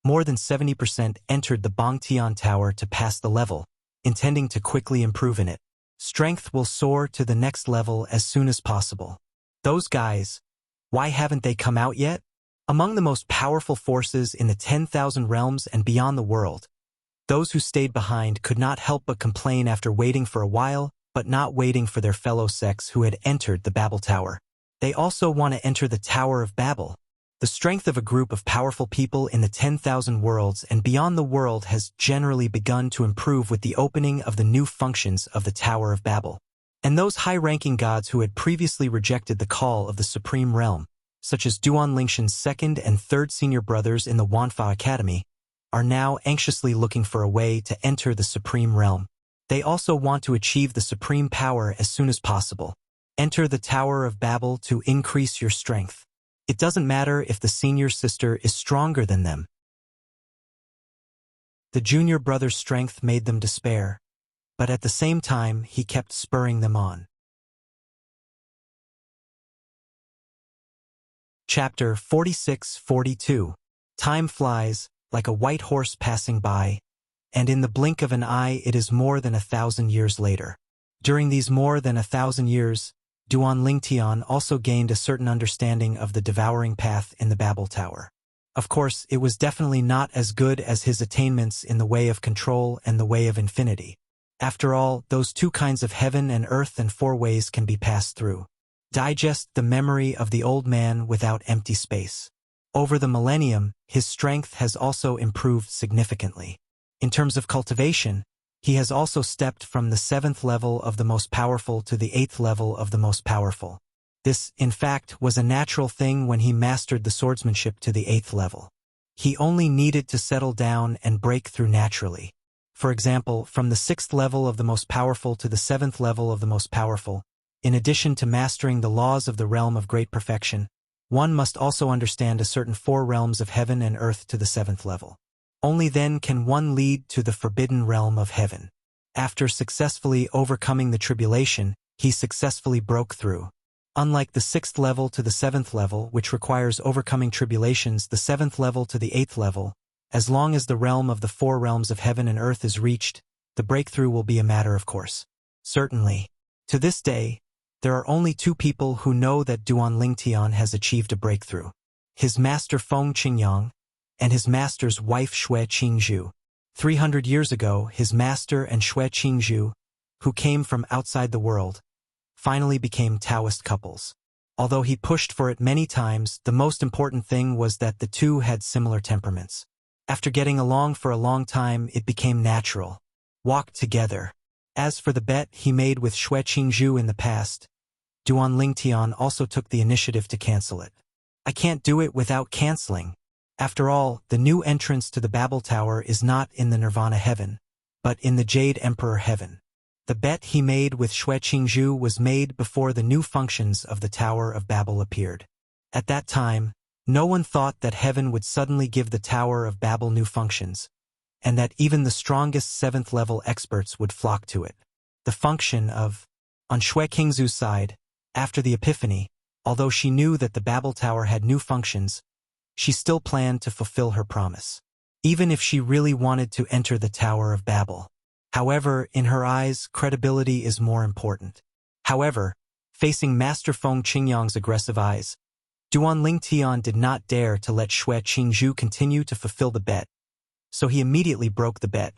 More than 70% entered the Bangtian Tower to pass the level, intending to quickly improve in it. Strength will soar to the next level as soon as possible. Those guys, why haven't they come out yet? Among the most powerful forces in the 10,000 realms and beyond the world, those who stayed behind could not help but complain after waiting for a while, but not waiting for their fellow sects who had entered the Babel Tower. They also want to enter the Tower of Babel. The strength of a group of powerful people in the 10,000 worlds and beyond the world has generally begun to improve with the opening of the new functions of the Tower of Babel. And those high-ranking gods who had previously rejected the call of the Supreme Realm, such as Duan Lingshan's second and third senior brothers in the Wanfa Academy, are now anxiously looking for a way to enter the Supreme Realm. They also want to achieve the supreme power as soon as possible. Enter the Tower of Babel to increase your strength. It doesn't matter if the senior sister is stronger than them. The junior brother's strength made them despair, but at the same time he kept spurring them on. Chapter 46-42. Time flies, like a white horse passing by, and in the blink of an eye it is more than 1,000 years later. During these more than 1,000 years, Duan Ling Tian also gained a certain understanding of the devouring path in the Babel Tower. Of course, it was definitely not as good as his attainments in the way of control and the way of infinity. After all, those two kinds of heaven and earth and four ways can be passed through. Digest the memory of the old man without empty space. Over the millennium, his strength has also improved significantly. In terms of cultivation, he has also stepped from the 7th level of the most powerful to the 8th level of the most powerful. This, in fact, was a natural thing when he mastered the swordsmanship to the 8th level. He only needed to settle down and break through naturally. For example, from the 6th level of the most powerful to the 7th level of the most powerful, in addition to mastering the laws of the realm of great perfection, one must also understand a certain 4 realms of heaven and earth to the 7th level. Only then can one lead to the forbidden realm of heaven. After successfully overcoming the tribulation, he successfully broke through. Unlike the 6th level to the 7th level, which requires overcoming tribulations, the 7th level to the 8th level, as long as the realm of the 4 realms of heaven and earth is reached, the breakthrough will be a matter of course. Certainly. To this day, there are only 2 people who know that Duan Ling Tian has achieved a breakthrough. His master Feng Qingyang, and his master's wife Xue Qingzhu. 300 years ago, his master and Xue Qingzhu, who came from outside the world, finally became Taoist couples. Although he pushed for it many times, the most important thing was that the two had similar temperaments. After getting along for a long time, it became natural. Walked together. As for the bet he made with Xue Qingzhu in the past, Duan Ling Tian also took the initiative to cancel it. I can't do it without canceling. After all, the new entrance to the Babel Tower is not in the Nirvana heaven, but in the Jade Emperor heaven. The bet he made with Xue Qingzhu was made before the new functions of the Tower of Babel appeared. At that time, no one thought that heaven would suddenly give the Tower of Babel new functions, and that even the strongest 7th-level experts would flock to it. The function of, on Shui Qingzu's side, after the Epiphany, although she knew that the Babel Tower had new functions, she still planned to fulfill her promise, even if she really wanted to enter the Tower of Babel. However, in her eyes, credibility is more important. However, facing Master Feng Qingyang's aggressive eyes, Duan Lingtian did not dare to let Shui Qingzhu continue to fulfill the bet, so he immediately broke the bet.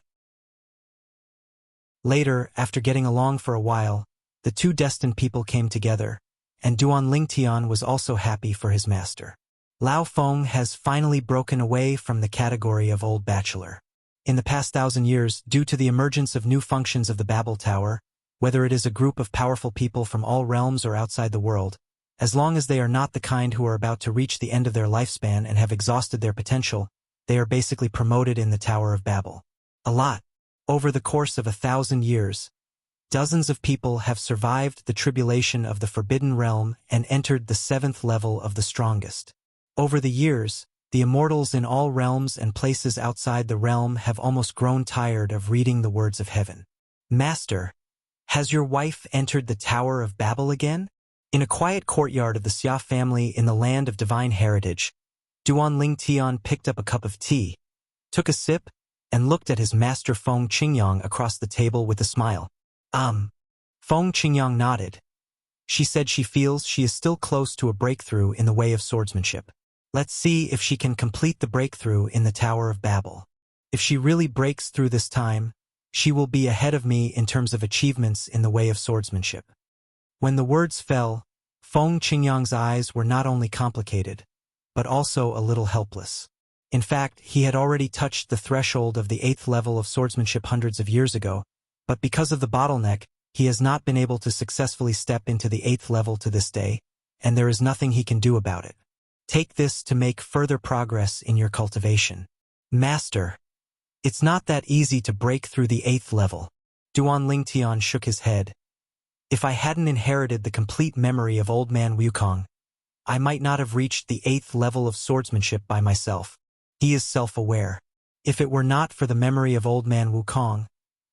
Later, after getting along for a while, the two destined people came together, and Duan Lingtian was also happy for his master. Lao Feng has finally broken away from the category of old bachelor. In the past 1,000 years, due to the emergence of new functions of the Babel Tower, whether it is a group of powerful people from all realms or outside the world, as long as they are not the kind who are about to reach the end of their lifespan and have exhausted their potential, they are basically promoted in the Tower of Babel. A lot. Over the course of 1,000 years, dozens of people have survived the tribulation of the Forbidden Realm and entered the 7th level of the strongest. Over the years, the immortals in all realms and places outside the realm have almost grown tired of reading the words of heaven. Master, has your wife entered the Tower of Babel again? In a quiet courtyard of the Xia family in the land of divine heritage, Duan Lingtian picked up a cup of tea, took a sip, and looked at his master Feng Qingyang across the table with a smile. Feng Qingyang nodded. She said she feels she is still close to a breakthrough in the way of swordsmanship. Let's see if she can complete the breakthrough in the Tower of Babel. If she really breaks through this time, she will be ahead of me in terms of achievements in the way of swordsmanship. When the words fell, Feng Qingyang's eyes were not only complicated, but also a little helpless. In fact, he had already touched the threshold of the 8th level of swordsmanship hundreds of years ago, but because of the bottleneck, he has not been able to successfully step into the 8th level to this day, and there is nothing he can do about it. Take this to make further progress in your cultivation. Master, it's not that easy to break through the 8th level. Duan Lingtian shook his head. If I hadn't inherited the complete memory of Old Man Wukong, I might not have reached the 8th level of swordsmanship by myself. He is self-aware. If it were not for the memory of Old Man Wukong,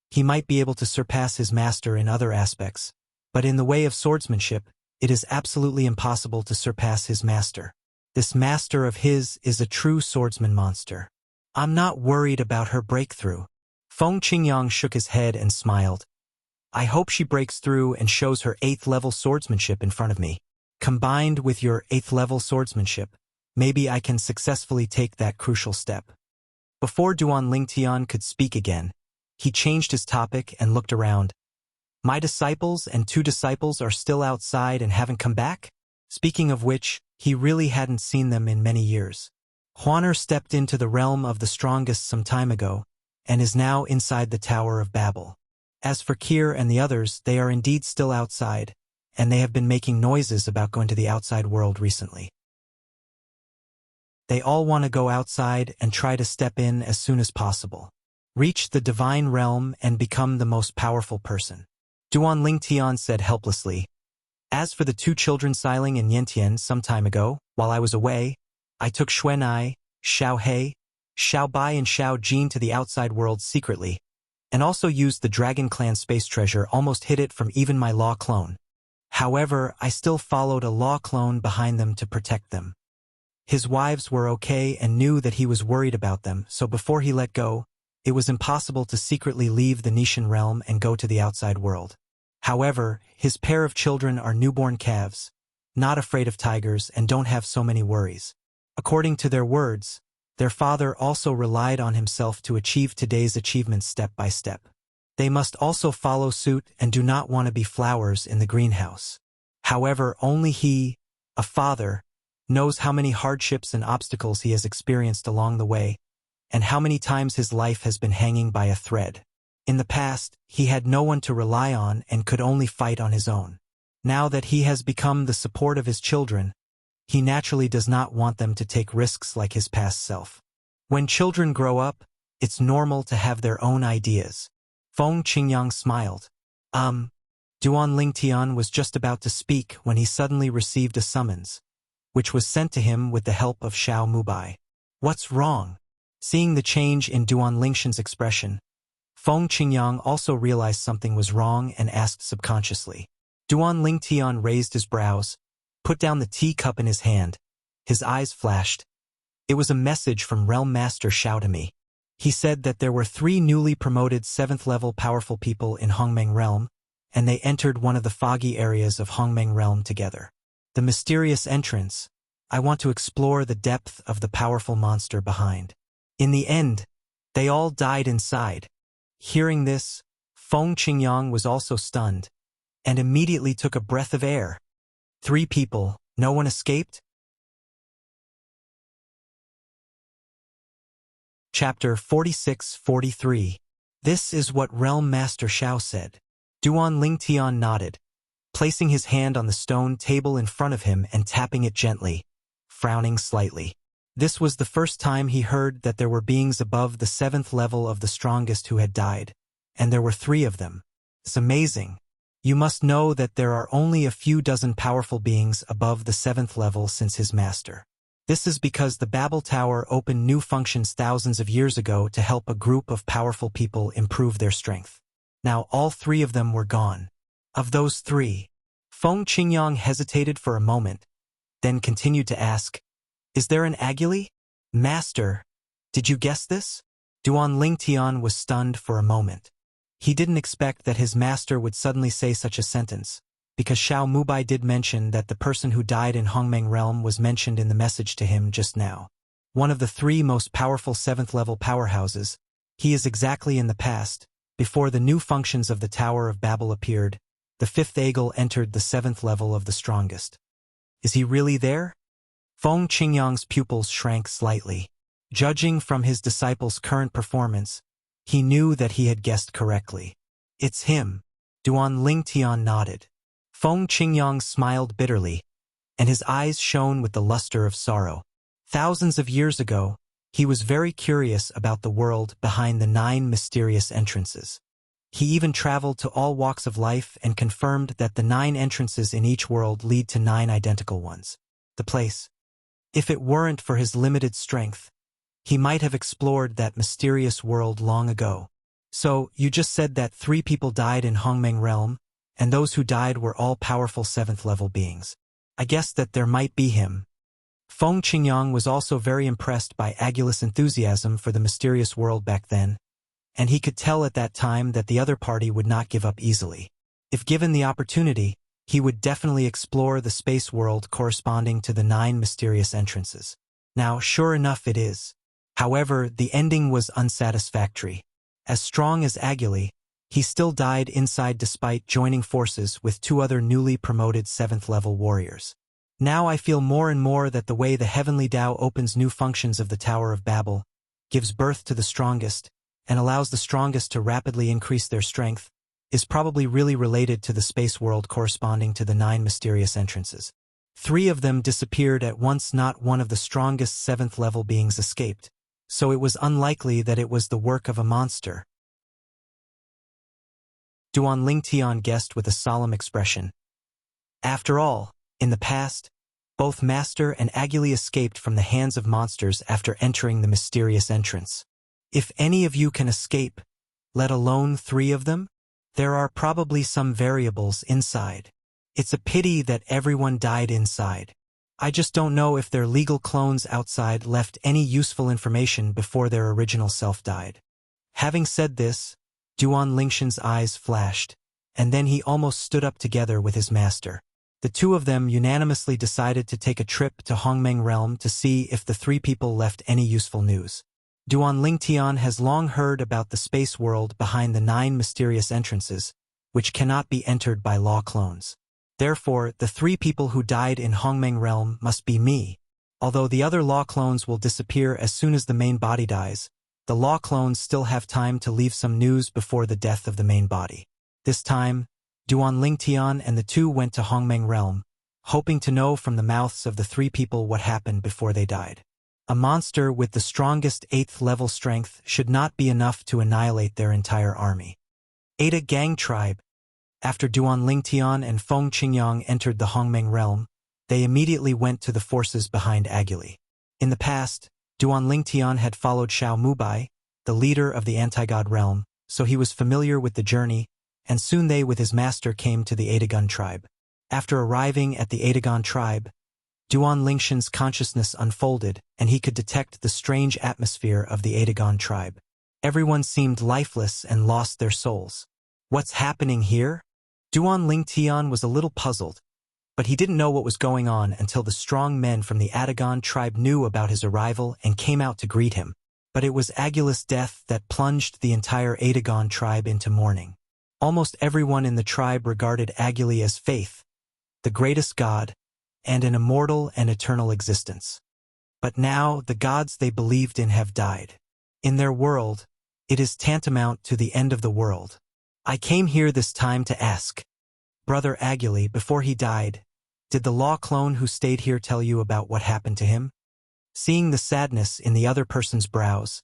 he might be able to surpass his master in other aspects, but in the way of swordsmanship, it is absolutely impossible to surpass his master. This master of his is a true swordsman monster. I'm not worried about her breakthrough. Feng Qingyang shook his head and smiled. I hope she breaks through and shows her 8th level swordsmanship in front of me. Combined with your 8th level swordsmanship, maybe I can successfully take that crucial step. Before Duan Lingtian could speak again, he changed his topic and looked around. My disciples and 2 disciples are still outside and haven't come back? Speaking of which, he really hadn't seen them in many years. Huaner stepped into the realm of the strongest some time ago, and is now inside the Tower of Babel. As for Kier and the others, they are indeed still outside, and they have been making noises about going to the outside world recently. They all want to go outside and try to step in as soon as possible. Reach the divine realm and become the most powerful person. Duan Lingtian said helplessly. As for the 2 children Xiling and Yentian some time ago, while I was away, I took Xuanai, Xiao He, Xiao Bai and Xiao Jin to the outside world secretly, and also used the Dragon Clan space treasure, almost hid it from even my law clone. However, I still followed a law clone behind them to protect them. His wives were okay and knew that he was worried about them, so before he let go, it was impossible to secretly leave the Nishan realm and go to the outside world. However, his pair of children are newborn calves, not afraid of tigers and don't have so many worries. According to their words, their father also relied on himself to achieve today's achievements step by step. They must also follow suit and do not want to be flowers in the greenhouse. However, only he, a father, knows how many hardships and obstacles he has experienced along the way, and how many times his life has been hanging by a thread. In the past, he had no one to rely on and could only fight on his own. Now that he has become the support of his children, he naturally does not want them to take risks like his past self. When children grow up, it's normal to have their own ideas. Feng Qingyang smiled. Duan Lingtian was just about to speak when he suddenly received a summons, which was sent to him with the help of Xiao Mubai. What's wrong? Seeing the change in Duan Lingshan's expression, Feng Qingyang also realized something was wrong and asked subconsciously. Duan Lingtian raised his brows, put down the teacup in his hand. His eyes flashed. It was a message from Realm Master Xiao to me. He said that there were 3 newly promoted 7th-level powerful people in Hongmeng Realm, and they entered one of the foggy areas of Hongmeng Realm together. The mysterious entrance. I want to explore the depth of the powerful monster behind. In the end, they all died inside. Hearing this, Feng Qingyang was also stunned, and immediately took a breath of air. 3 people, no one escaped? Chapter 46-43. This is what Realm Master Xiao said. Duan Lingtian nodded, placing his hand on the stone table in front of him and tapping it gently, frowning slightly. This was the first time he heard that there were beings above the 7th level of the strongest who had died, and there were 3 of them. It's amazing. You must know that there are only a few dozen powerful beings above the 7th level since his master. This is because the Babel Tower opened new functions thousands of years ago to help a group of powerful people improve their strength. Now all 3 of them were gone. Of those 3, Feng Qingyang hesitated for a moment, then continued to ask, "Is there an Aguli? Master, did you guess this?" Duan Lingtian was stunned for a moment. He didn't expect that his master would suddenly say such a sentence, because Xiao Mubai did mention that the person who died in Hongmeng Realm was mentioned in the message to him just now. One of the 3 most powerful 7th-level powerhouses, he is exactly in the past, before the new functions of the Tower of Babel appeared, the 5th Eagle entered the 7th level of the strongest. Is he really there? Feng Qingyang's pupils shrank slightly. Judging from his disciple's current performance, he knew that he had guessed correctly. It's him. Duan Lingtian nodded. Feng Qingyang smiled bitterly, and his eyes shone with the luster of sorrow. Thousands of years ago, he was very curious about the world behind the 9 mysterious entrances. He even traveled to all walks of life and confirmed that the 9 entrances in each world lead to 9 identical ones. The place. If it weren't for his limited strength, he might have explored that mysterious world long ago. So, you just said that 3 people died in Hongmeng Realm, and those who died were all powerful 7th-level beings. I guessed that there might be him. Feng Qingyang was also very impressed by Agul's enthusiasm for the mysterious world back then, and he could tell at that time that the other party would not give up easily. If given the opportunity, he would definitely explore the space world corresponding to the 9 mysterious entrances. Now, sure enough it is. However, the ending was unsatisfactory. As strong as Aguli, he still died inside despite joining forces with 2 other newly promoted 7th-level warriors. Now I feel more and more that the way the Heavenly Tao opens new functions of the Tower of Babel, gives birth to the strongest, and allows the strongest to rapidly increase their strength, is probably really related to the space world corresponding to the 9 mysterious entrances. 3 of them disappeared at once. Not one of the strongest 7th-level beings escaped, so it was unlikely that it was the work of a monster. Duan Lingtian guessed with a solemn expression. After all, in the past, both Master and Aguli escaped from the hands of monsters after entering the mysterious entrance. If any of you can escape, let alone 3 of them, there are probably some variables inside. It's a pity that everyone died inside. I just don't know if their legal clones outside left any useful information before their original self died. Having said this, Duan Lingshan's eyes flashed, and then he almost stood up together with his master. The 2 of them unanimously decided to take a trip to Hongmeng Realm to see if the 3 people left any useful news. Duan Lingtian has long heard about the space world behind the 9 mysterious entrances, which cannot be entered by law clones. Therefore, the 3 people who died in Hongmeng Realm must be me. Although the other law clones will disappear as soon as the main body dies, the law clones still have time to leave some news before the death of the main body. This time, Duan Lingtian and the 2 went to Hongmeng Realm, hoping to know from the mouths of the 3 people what happened before they died. A monster with the strongest 8th-level strength should not be enough to annihilate their entire army. Ada Gang Tribe. After Duan Lingtian and Feng Qingyang entered the Hongmeng Realm, they immediately went to the forces behind Aguli. In the past, Duan Lingtian had followed Xiao Mubai, the leader of the anti-god realm, so he was familiar with the journey, and soon they with his master came to the Adagon tribe. After arriving at the Adagon tribe, Duan Lingshan's consciousness unfolded, and he could detect the strange atmosphere of the Adagon tribe. Everyone seemed lifeless and lost their souls. What's happening here? Duan Lingtian was a little puzzled, but he didn't know what was going on until the strong men from the Adagon tribe knew about his arrival and came out to greet him. But it was Agulus' death that plunged the entire Adagon tribe into mourning. Almost everyone in the tribe regarded Aguli as faith, the greatest god, and an immortal and eternal existence. But now the gods they believed in have died. In their world, it is tantamount to the end of the world. I came here this time to ask, Brother Aguli, before he died, did the law clone who stayed here tell you about what happened to him? Seeing the sadness in the other person's brows,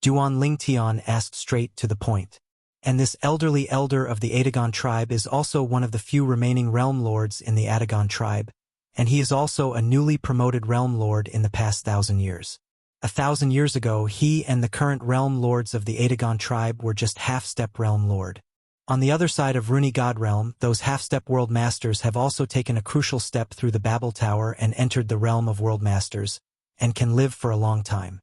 Duan Lingtian asked straight to the point. And this elderly elder of the Adagon tribe is also one of the few remaining realm lords in the Adagon tribe, and he is also a newly promoted realm lord in the past 1,000 years. 1,000 years ago, he and the current realm lords of the Adagon tribe were just half-step realm lord. On the other side of Runi God realm, those half-step world masters have also taken a crucial step through the Babel Tower and entered the realm of world masters, and can live for a long time.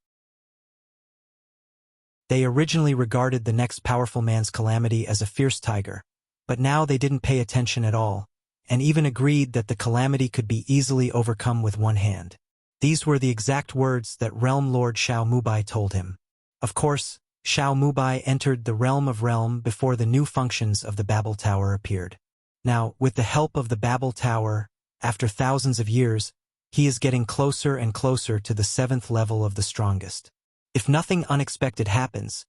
They originally regarded the next powerful man's calamity as a fierce tiger, but now they didn't pay attention at all, and even agreed that the calamity could be easily overcome with one hand. These were the exact words that Realm Lord Xiao Mubai told him. Of course, Xiao Mubai entered the realm of realm before the new functions of the Babel Tower appeared. Now, with the help of the Babel Tower, after thousands of years, he is getting closer and closer to the 7th level of the strongest. If nothing unexpected happens,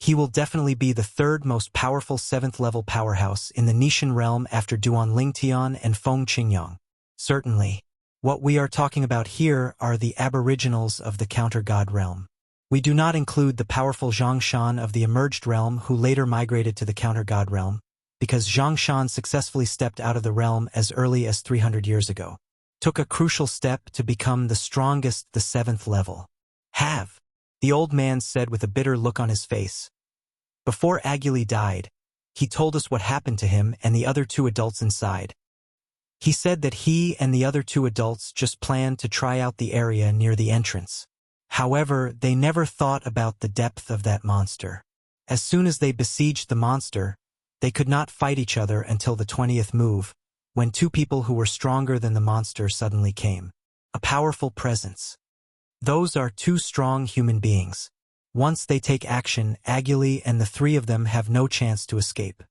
he will definitely be the 3rd most powerful 7th level powerhouse in the Nishan realm after Duan Lingtian and Feng Qingyang. Certainly, what we are talking about here are the aboriginals of the counter-god realm. We do not include the powerful Zhongshan of the emerged realm who later migrated to the counter-god realm, because Zhongshan successfully stepped out of the realm as early as 300 years ago. Took a crucial step to become the strongest, the 7th level. The old man said with a bitter look on his face. Before Aguli died, he told us what happened to him and the other 2 adults inside. He said that he and the other 2 adults just planned to try out the area near the entrance. However, they never thought about the depth of that monster. As soon as they besieged the monster, they could not fight each other until the 20th move, when 2 people who were stronger than the monster suddenly came. A powerful presence. Those are 2 strong human beings. Once they take action, Aguli and the 3 of them have no chance to escape.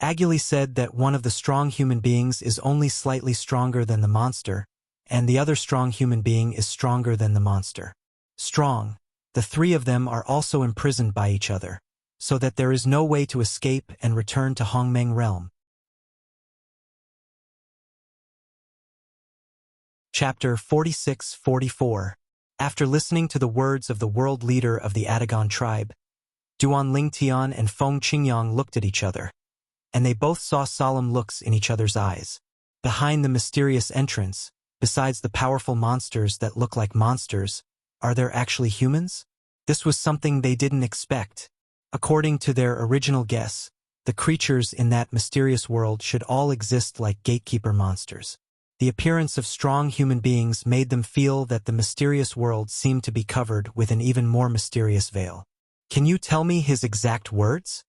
Aguli said that one of the strong human beings is only slightly stronger than the monster, and the other strong human being is stronger than the monster. Strong, the 3 of them are also imprisoned by each other, so that there is no way to escape and return to Hongmeng realm. Chapter 46-44. After listening to the words of the world leader of the Adagon tribe, Duan Lingtian and Feng Qingyang looked at each other, and they both saw solemn looks in each other's eyes. Behind the mysterious entrance, besides the powerful monsters that look like monsters, are there actually humans? This was something they didn't expect. According to their original guess, the creatures in that mysterious world should all exist like gatekeeper monsters. The appearance of strong human beings made them feel that the mysterious world seemed to be covered with an even more mysterious veil. Can you tell me his exact words?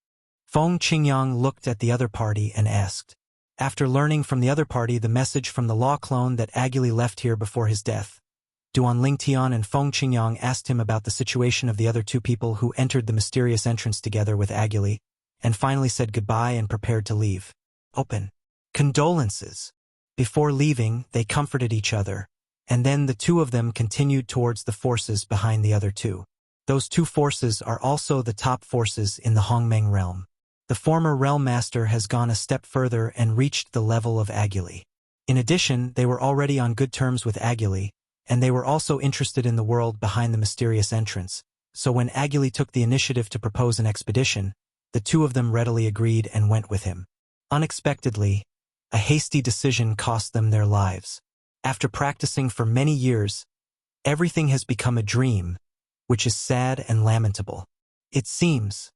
Feng Qingyang looked at the other party and asked. After learning from the other party the message from the law clone that Aguli left here before his death, Duan Lingtian and Feng Qingyang asked him about the situation of the other 2 people who entered the mysterious entrance together with Aguli, and finally said goodbye and prepared to leave. Open. Condolences. Before leaving, they comforted each other, and then the 2 of them continued towards the forces behind the other 2. Those 2 forces are also the top forces in the Hongmeng realm. The former realm master has gone a step further and reached the level of Aguli. In addition, they were already on good terms with Aguli, and they were also interested in the world behind the mysterious entrance, so when Aguli took the initiative to propose an expedition, the 2 of them readily agreed and went with him. Unexpectedly, a hasty decision cost them their lives. After practicing for many years, Everything has become a dream, which is sad and lamentable. It seems.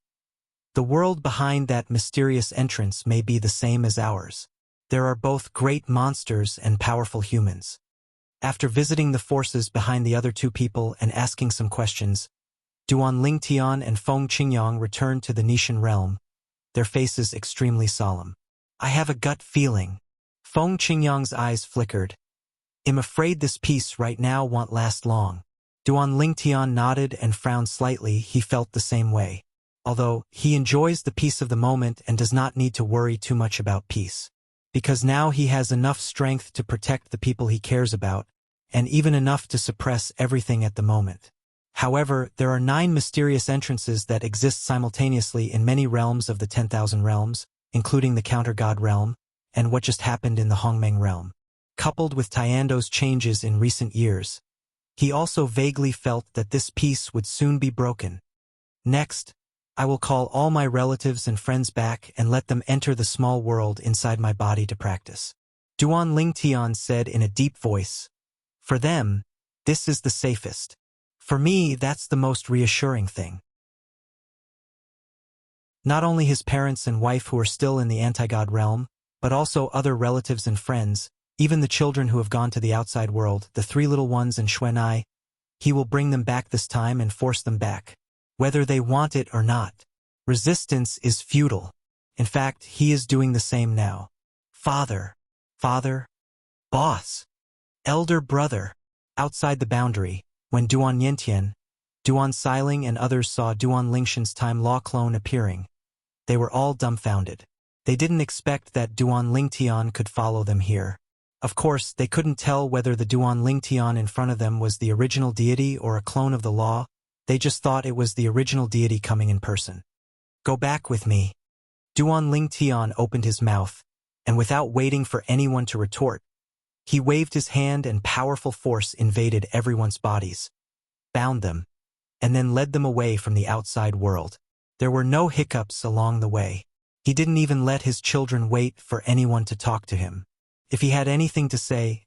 The world behind that mysterious entrance may be the same as ours. There are both great monsters and powerful humans. After visiting the forces behind the other two people and asking some questions, Duan Lingtian and Feng Qingyang returned to the Nishan realm, their faces extremely solemn. I have a gut feeling. Feng Qingyang's eyes flickered. I'm afraid this peace right now won't last long. Duan Lingtian nodded and frowned slightly. He felt the same way. Although, he enjoys the peace of the moment and does not need to worry too much about peace. Because now he has enough strength to protect the people he cares about, and even enough to suppress everything at the moment. However, there are 9 mysterious entrances that exist simultaneously in many realms of the 10,000 realms, including the counter-god realm, and what just happened in the Hongmeng realm. Coupled with Tiando's changes in recent years, he also vaguely felt that this peace would soon be broken. Next, I will call all my relatives and friends back and let them enter the small world inside my body to practice. Duan Lingtian said in a deep voice. For them, this is the safest. For me, that's the most reassuring thing. Not only his parents and wife who are still in the anti-god realm, but also other relatives and friends, even the children who have gone to the outside world, the 3 little ones and Xuanai, he will bring them back this time and force them back, whether they want it or not. Resistance is futile. In fact, he is doing the same now. Father, boss, elder brother. Outside the boundary, when Duan Yentian, Duan Siling and others saw Duan Lingshan's time law clone appearing, they were all dumbfounded. They didn't expect that Duan Lingtian could follow them here. Of course, they couldn't tell whether the Duan Lingtian in front of them was the original deity or a clone of the law. They just thought it was the original deity coming in person. Go back with me. Duan Lingtian opened his mouth, and without waiting for anyone to retort, he waved his hand and powerful force invaded everyone's bodies, bound them, and then led them away from the outside world. There were no hiccups along the way. He didn't even let his children wait for anyone to talk to him. If he had anything to say,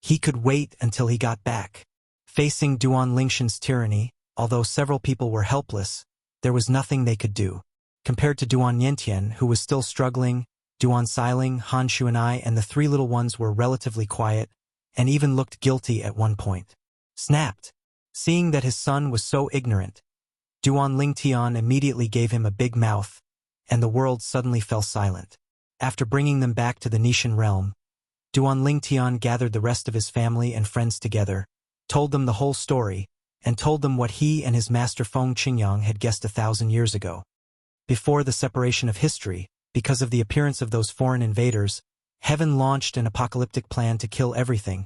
he could wait until he got back. Facing Duan Lingshan's tyranny, although several people were helpless, there was nothing they could do. Compared to Duan Yentian, who was still struggling, Duan Siling, Han Xuanai, and the 3 little ones were relatively quiet, and even looked guilty at one point. Snapped. Seeing that his son was so ignorant, Duan Lingtian immediately gave him a big mouth, and the world suddenly fell silent. After bringing them back to the Nishan realm, Duan Lingtian gathered the rest of his family and friends together, told them the whole story, and told them what he and his master Feng Qingyang had guessed 1,000 years ago. Before the separation of history, because of the appearance of those foreign invaders, heaven launched an apocalyptic plan to kill everything,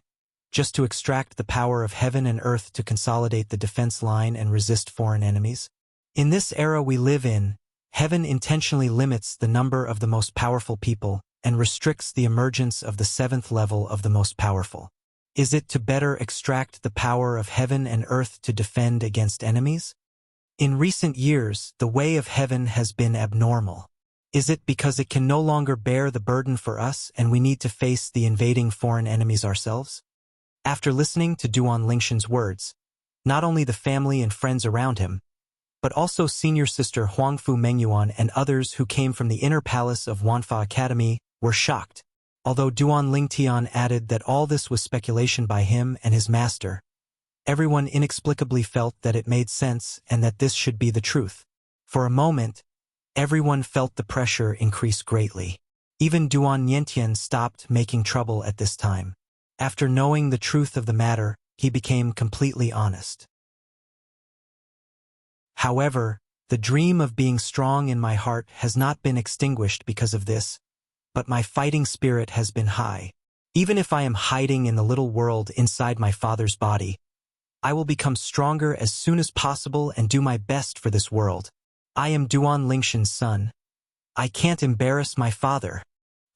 just to extract the power of heaven and earth to consolidate the defense line and resist foreign enemies. In this era we live in, heaven intentionally limits the number of the most powerful people and restricts the emergence of the 7th level of the most powerful. Is it to better extract the power of heaven and earth to defend against enemies? In recent years, the way of heaven has been abnormal. Is it because it can no longer bear the burden for us and we need to face the invading foreign enemies ourselves? After listening to Duan Lingshan's words, not only the family and friends around him, but also senior sister Huangfu Mengyuan and others who came from the inner palace of Wanfa Academy were shocked. Although Duan Lingtian added that all this was speculation by him and his master, everyone inexplicably felt that it made sense and that this should be the truth. For a moment, everyone felt the pressure increase greatly. Even Duan Yentian stopped making trouble at this time. After knowing the truth of the matter, he became completely honest. However, the dream of being strong in my heart has not been extinguished because of this, but my fighting spirit has been high. Even if I am hiding in the little world inside my father's body, I will become stronger as soon as possible and do my best for this world. I am Duan Lingshan's son. I can't embarrass my father.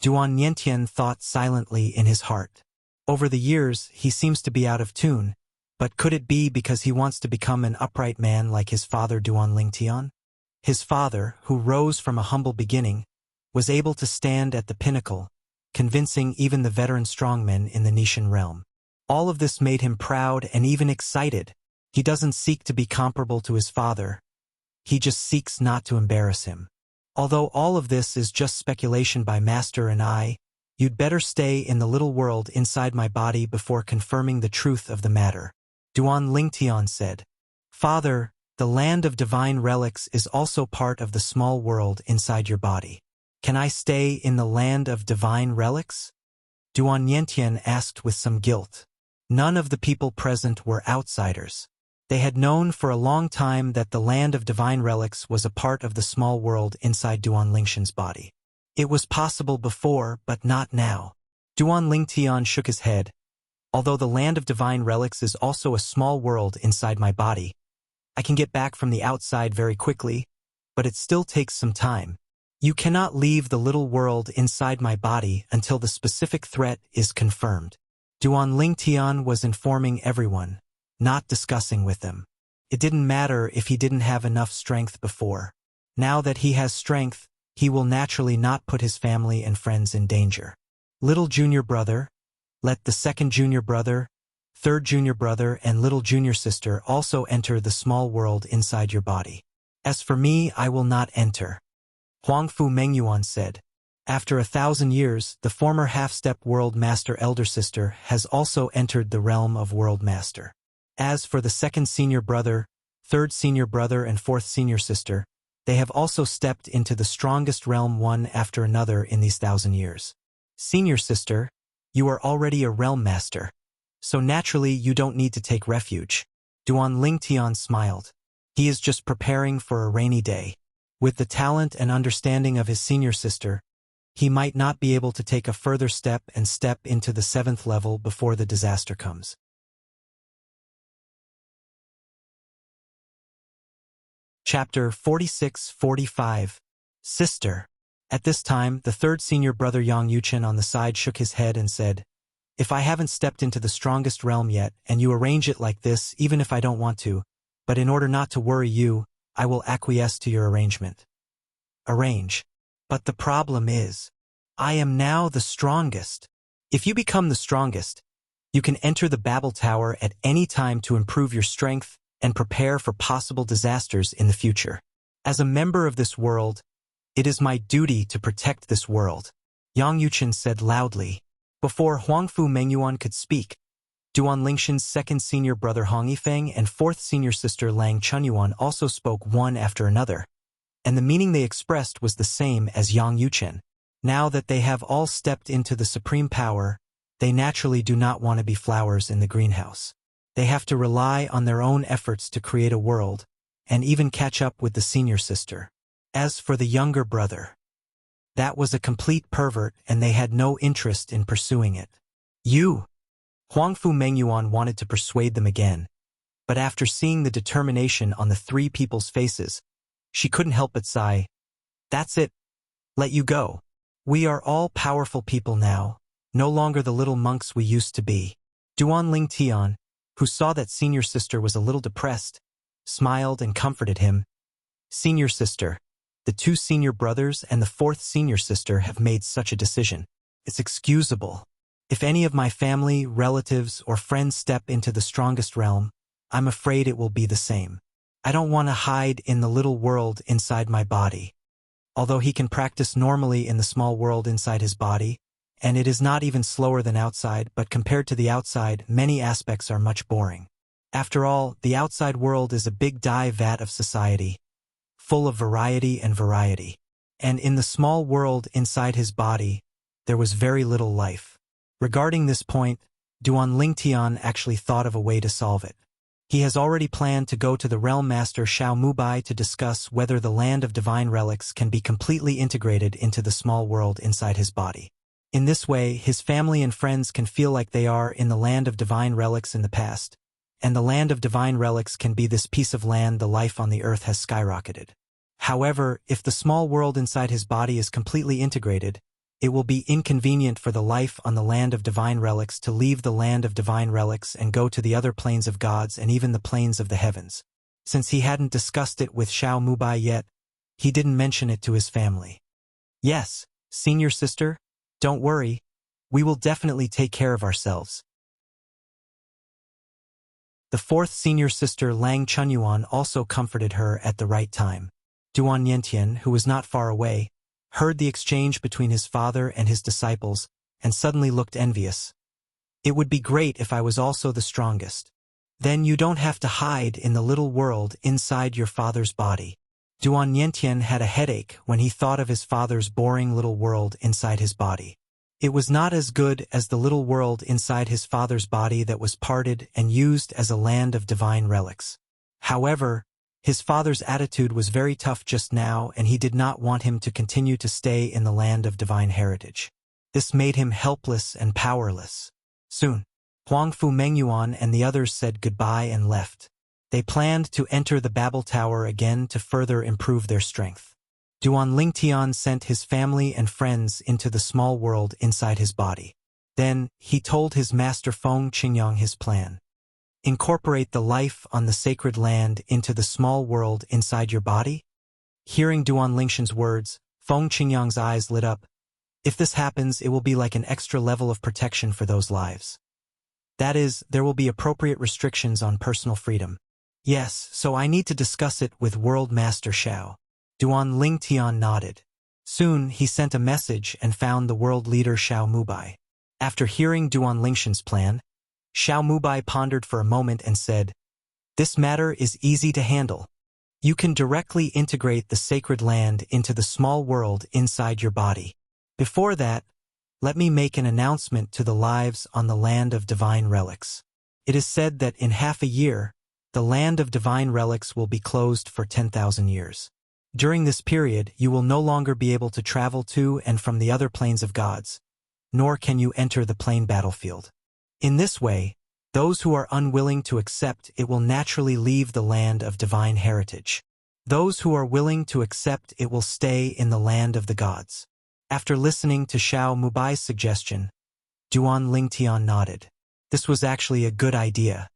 Duan Yentian thought silently in his heart. Over the years, he seems to be out of tune, but could it be because he wants to become an upright man like his father Duan Lingtian? His father, who rose from a humble beginning, was able to stand at the pinnacle, convincing even the veteran strongmen in the Nishan realm. All of this made him proud and even excited. He doesn't seek to be comparable to his father. He just seeks not to embarrass him. Although all of this is just speculation by Master and I, you'd better stay in the little world inside my body before confirming the truth of the matter. Duan Lingtian said, Father, the land of divine relics is also part of the small world inside your body. Can I stay in the land of divine relics? Duan Yentian asked with some guilt. None of the people present were outsiders. They had known for a long time that the land of divine relics was a part of the small world inside Duan Lingtian's body. It was possible before, but not now. Duan Lingtian shook his head. Although the land of divine relics is also a small world inside my body, I can get back from the outside very quickly, but it still takes some time. You cannot leave the little world inside my body until the specific threat is confirmed. Duan Lingtian was informing everyone, not discussing with them. It didn't matter if he didn't have enough strength before. Now that he has strength, he will naturally not put his family and friends in danger. Little junior brother, let the second junior brother, third junior brother and little junior sister also enter the small world inside your body. As for me, I will not enter. Huangfu Mengyuan said. After 1,000 years, the former half-step World Master elder sister has also entered the realm of World Master. As for the second senior brother, third senior brother and fourth senior sister, they have also stepped into the strongest realm one after another in these 1,000 years. Senior sister, you are already a realm master, so naturally you don't need to take refuge. Duan Lingtian smiled. He is just preparing for a rainy day. With the talent and understanding of his senior sister, he might not be able to take a further step and step into the 7th level before the disaster comes. Chapter 46-45. Sister. At this time, the third senior brother Yang Yuchen on the side shook his head and said, If I haven't stepped into the strongest realm yet, and you arrange it like this, even if I don't want to, but in order not to worry you, I will acquiesce to your arrangement. Arrange. But the problem is, I am now the strongest. If you become the strongest, you can enter the Babel Tower at any time to improve your strength and prepare for possible disasters in the future. As a member of this world, it is my duty to protect this world, Yang Yuchen said loudly. Before Huangfu Mengyuan could speak, Duan Lingtian's second senior brother Hong Yifeng and fourth senior sister Lang Chunyuan also spoke one after another, and the meaning they expressed was the same as Yang Yuchen. Now that they have all stepped into the supreme power, they naturally do not want to be flowers in the greenhouse. They have to rely on their own efforts to create a world, and even catch up with the senior sister. As for the younger brother, that was a complete pervert and they had no interest in pursuing it. Huangfu Mengyuan wanted to persuade them again, but after seeing the determination on the three people's faces, she couldn't help but sigh. That's it. Let you go. We are all powerful people now, no longer the little monks we used to be. Duan Lingtian, who saw that senior sister was a little depressed, smiled and comforted him. Senior sister, the two senior brothers and the fourth senior sister have made such a decision. It's excusable. If any of my family, relatives, or friends step into the strongest realm, I'm afraid it will be the same. I don't want to hide in the little world inside my body. Although he can practice normally in the small world inside his body, and it is not even slower than outside, but compared to the outside, many aspects are much boring. After all, the outside world is a big dye vat of society, full of variety. And in the small world inside his body, there was very little life. Regarding this point, Duan Lingtian actually thought of a way to solve it. He has already planned to go to the Realm Master Xiao Mubai to discuss whether the land of divine relics can be completely integrated into the small world inside his body. In this way, his family and friends can feel like they are in the land of divine relics in the past, and the land of divine relics can be this piece of land the life on the earth has skyrocketed. However, if the small world inside his body is completely integrated, it will be inconvenient for the life on the land of divine relics to leave the land of divine relics and go to the other planes of gods and even the planes of the heavens. Since he hadn't discussed it with Xiao Mubai yet, he didn't mention it to his family. Yes, senior sister, don't worry. We will definitely take care of ourselves. The fourth senior sister Lang Chunyuan also comforted her at the right time. Duan Yentian, who was not far away, heard the exchange between his father and his disciples and suddenly looked envious. It would be great if I was also the strongest. Then you don't have to hide in the little world inside your father's body. Duan Yentian had a headache when he thought of his father's boring little world inside his body. It was not as good as the little world inside his father's body that was parted and used as a land of divine relics. However, his father's attitude was very tough just now, and he did not want him to continue to stay in the land of divine heritage. This made him helpless and powerless. Soon, Huangfu Mengyuan and the others said goodbye and left. They planned to enter the Babel Tower again to further improve their strength. Duan Lingtian sent his family and friends into the small world inside his body. Then, he told his master Feng Qingyang his plan. Incorporate the life on the sacred land into the small world inside your body? Hearing Duan Lingshan's words, Feng Qingyang's eyes lit up. If this happens, it will be like an extra level of protection for those lives. That is, there will be appropriate restrictions on personal freedom. Yes, so I need to discuss it with World Master Xiao. Duan Lingtian nodded. Soon, he sent a message and found the world leader Xiao Mubai. After hearing Duan Lingshan's plan, Xiao Mubai pondered for a moment and said, "This matter is easy to handle. You can directly integrate the sacred land into the small world inside your body. Before that, let me make an announcement to the lives on the land of divine relics. It is said that in half a year, the land of divine relics will be closed for 10,000 years. During this period, you will no longer be able to travel to and from the other planes of gods, nor can you enter the plane battlefield. In this way, those who are unwilling to accept it will naturally leave the land of divine heritage. Those who are willing to accept it will stay in the land of the gods." After listening to Xiao Mubai's suggestion, Duan Lingtian nodded. This was actually a good idea.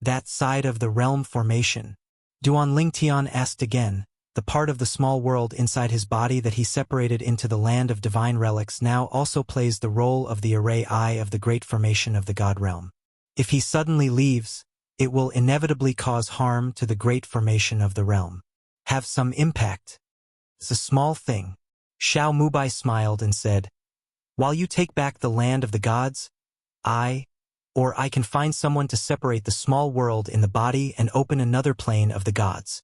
That side of the realm formation. Duan Lingtian asked again, the part of the small world inside his body that he separated into the land of divine relics now also plays the role of the array eye of the great formation of the god realm. If he suddenly leaves, it will inevitably cause harm to the great formation of the realm. Have some impact. It's a small thing. Xiao Mubai smiled and said, "While you take back the land of the gods, I can find someone to separate the small world in the body and open another plane of the gods.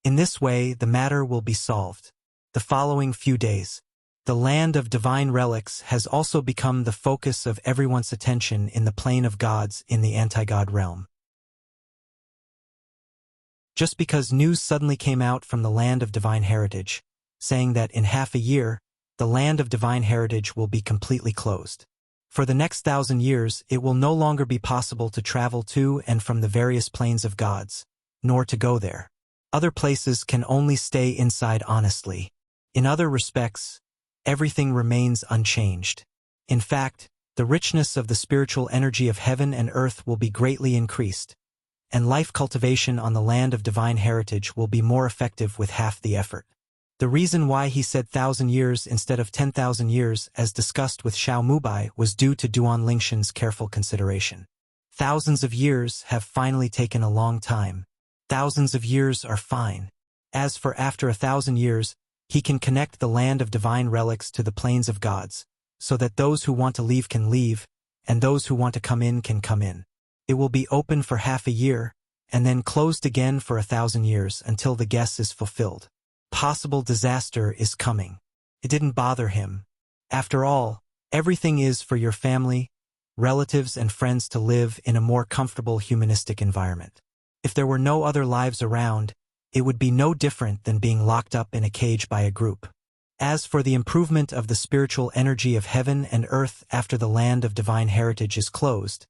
In this way, the matter will be solved." The following few days, the land of divine relics has also become the focus of everyone's attention in the plane of gods in the anti-god realm. Just because news suddenly came out from the land of divine heritage, saying that in half a year, the land of divine heritage will be completely closed. For the next 1,000 years, it will no longer be possible to travel to and from the various planes of gods, nor to go there. Other places can only stay inside honestly. In other respects, everything remains unchanged. In fact, the richness of the spiritual energy of heaven and earth will be greatly increased, and life cultivation on the land of divine heritage will be more effective with half the effort. The reason why he said 1,000 years instead of 10,000 years, as discussed with Xiao Mubai, was due to Duan Lingshan's careful consideration. Thousands of years have finally taken a long time. Thousands of years are fine. As for after 1,000 years, he can connect the land of divine relics to the planes of gods, so that those who want to leave can leave, and those who want to come in can come in. It will be open for half a year, and then closed again for 1,000 years until the guess is fulfilled. Possible disaster is coming. It didn't bother him. After all, everything is for your family, relatives and friends to live in a more comfortable humanistic environment. If there were no other lives around, it would be no different than being locked up in a cage by a group. As for the improvement of the spiritual energy of heaven and earth after the land of divine heritage is closed,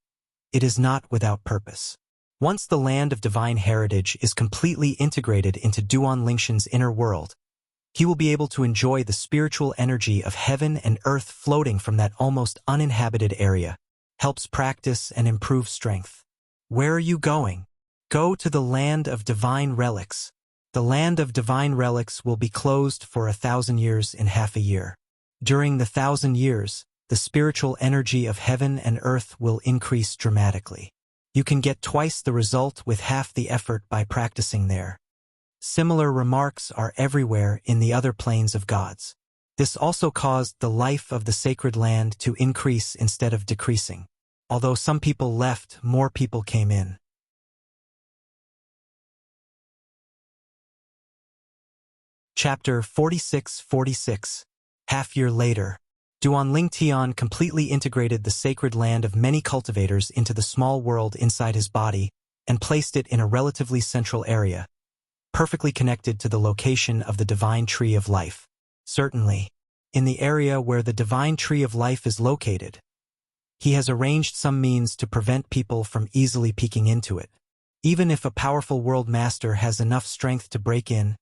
it is not without purpose. Once the land of divine heritage is completely integrated into Duan Lingshan's inner world, he will be able to enjoy the spiritual energy of heaven and earth floating from that almost uninhabited area, helps practice and improve strength. Where are you going? Go to the land of divine relics. The land of divine relics will be closed for 1,000 years in half a year. During the 1,000 years, the spiritual energy of heaven and earth will increase dramatically. You can get twice the result with half the effort by practicing there. Similar remarks are everywhere in the other planes of gods. This also caused the life of the sacred land to increase instead of decreasing. Although some people left, more people came in. Chapter 46-46. Half-year later, Duanling Tian completely integrated the sacred land of many cultivators into the small world inside his body and placed it in a relatively central area, perfectly connected to the location of the divine tree of life. Certainly, in the area where the divine tree of life is located, he has arranged some means to prevent people from easily peeking into it. Even if a powerful world master has enough strength to break in,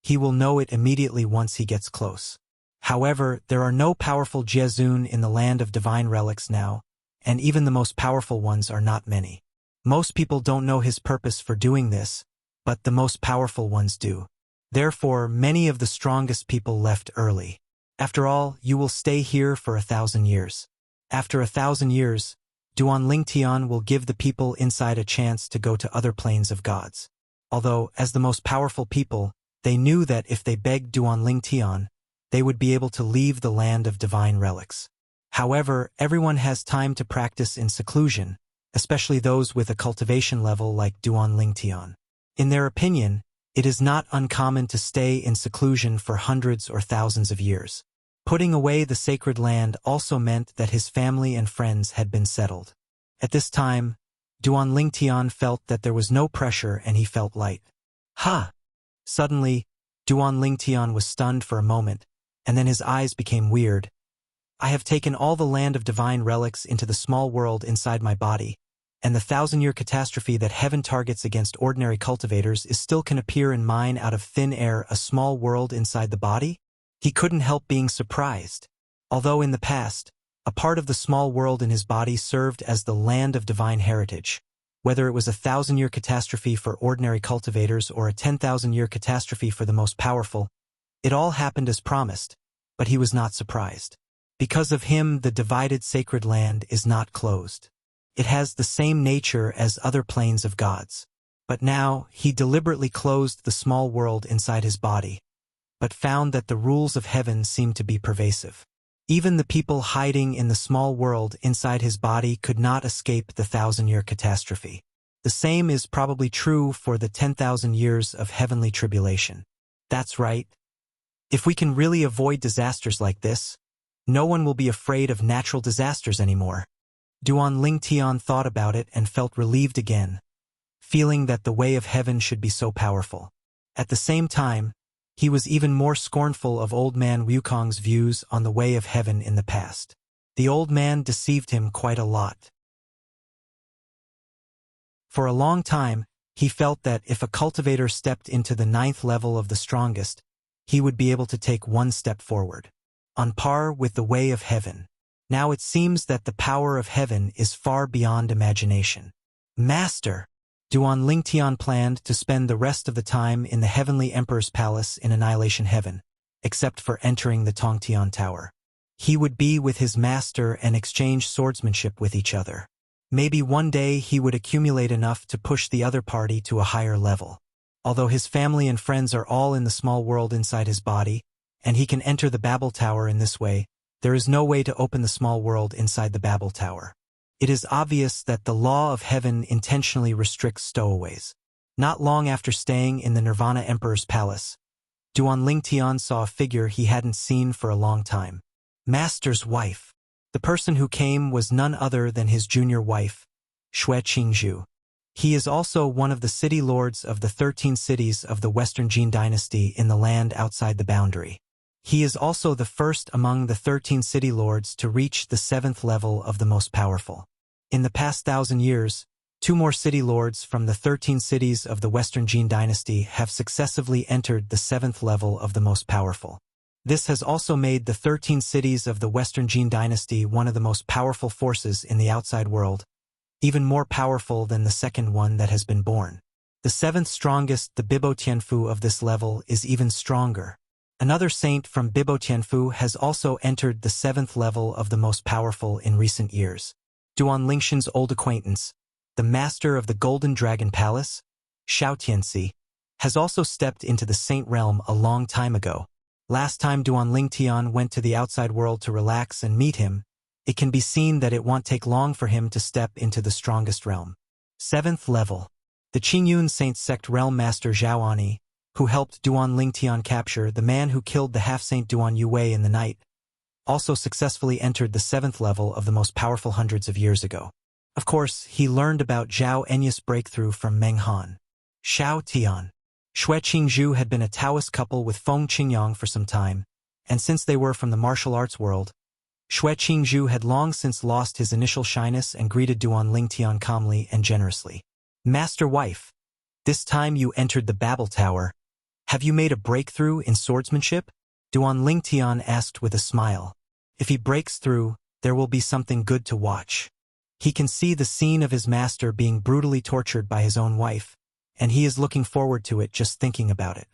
he will know it immediately once he gets close. However, there are no powerful Jiezun in the land of divine relics now, and even the most powerful ones are not many. Most people don't know his purpose for doing this, but the most powerful ones do. Therefore, many of the strongest people left early. After all, you will stay here for 1,000 years. After 1,000 years, Duanling Tian will give the people inside a chance to go to other planes of gods. Although, as the most powerful people, they knew that if they begged Duanling Tian, they would be able to leave the land of divine relics. However, everyone has time to practice in seclusion, especially those with a cultivation level like Duanling Tian. In their opinion, it is not uncommon to stay in seclusion for hundreds or thousands of years. Putting away the sacred land also meant that his family and friends had been settled. At this time, Duanling Tian felt that there was no pressure and he felt light. Ha! Suddenly, Duanling Tian was stunned for a moment, and then his eyes became weird. I have taken all the land of divine relics into the small world inside my body, and the 1,000-year catastrophe that heaven targets against ordinary cultivators still can appear in mine out of thin air, a small world inside the body? He couldn't help being surprised. Although in the past, a part of the small world in his body served as the land of divine heritage, whether it was a 1,000-year catastrophe for ordinary cultivators or a 10,000-year catastrophe for the most powerful, it all happened as promised, but he was not surprised. Because of him, the divided sacred land is not closed. It has the same nature as other planes of gods. But now, he deliberately closed the small world inside his body, but found that the rules of heaven seemed to be pervasive. Even the people hiding in the small world inside his body could not escape the 1,000-year catastrophe. The same is probably true for the 10,000 years of heavenly tribulation. That's right. If we can really avoid disasters like this, no one will be afraid of natural disasters anymore. Duanling Tian thought about it and felt relieved again, feeling that the way of heaven should be so powerful. At the same time, he was even more scornful of old man Wukong's views on the way of heaven in the past. The old man deceived him quite a lot. For a long time, he felt that if a cultivator stepped into the 9th level of the strongest, he would be able to take one step forward, on par with the way of heaven. Now it seems that the power of heaven is far beyond imagination. Master! Duanling Tian planned to spend the rest of the time in the Heavenly Emperor's Palace in Annihilation Heaven, except for entering the Tongtian Tower. He would be with his master and exchange swordsmanship with each other. Maybe one day he would accumulate enough to push the other party to a higher level. Although his family and friends are all in the small world inside his body, and he can enter the Babel Tower in this way, there is no way to open the small world inside the Babel Tower. It is obvious that the law of heaven intentionally restricts stowaways. Not long after staying in the Nirvana Emperor's Palace, Duanling Tian saw a figure he hadn't seen for a long time. Master's wife. The person who came was none other than his junior wife, Xue Qingzhu. He is also one of the city lords of the 13 cities of the Western Jin dynasty in the land outside the boundary. He is also the first among the 13 city lords to reach the 7th level of the most powerful. In the past 1,000 years, 2 more city lords from the 13 cities of the Western Jin dynasty have successively entered the 7th level of the most powerful. This has also made the 13 cities of the Western Jin dynasty one of the most powerful forces in the outside world, even more powerful than the second one that has been born. The 7th strongest, the Bibo Tianfu of this level, is even stronger. Another saint from Bibo Tianfu has also entered the 7th level of the most powerful in recent years. Duanlingshan's old acquaintance, the master of the Golden Dragon Palace, Xiao Tianxi, has also stepped into the Saint Realm a long time ago. Last time Duan Lingtian went to the outside world to relax and meet him, it can be seen that it won't take long for him to step into the strongest realm. 7th level. The Qingyun Saint Sect Realm Master Zhaoani, who helped Duan Lingtian capture the man who killed the half-saint Duan Yuwei in the night, also successfully entered the 7th level of the most powerful hundreds of years ago. Of course, he learned about Zhao Enya's breakthrough from Meng Han. Xiao Tian. Xue Qingzhu had been a Taoist couple with Feng Qingyang for some time, and since they were from the martial arts world, Xue Qingzhu had long since lost his initial shyness and greeted Duan Lingtian calmly and generously. Master wife, this time you entered the Babel Tower. Have you made a breakthrough in swordsmanship? Duan Lingtian asked with a smile. If he breaks through, there will be something good to watch. He can see the scene of his master being brutally tortured by his own wife, and he is looking forward to it just thinking about it.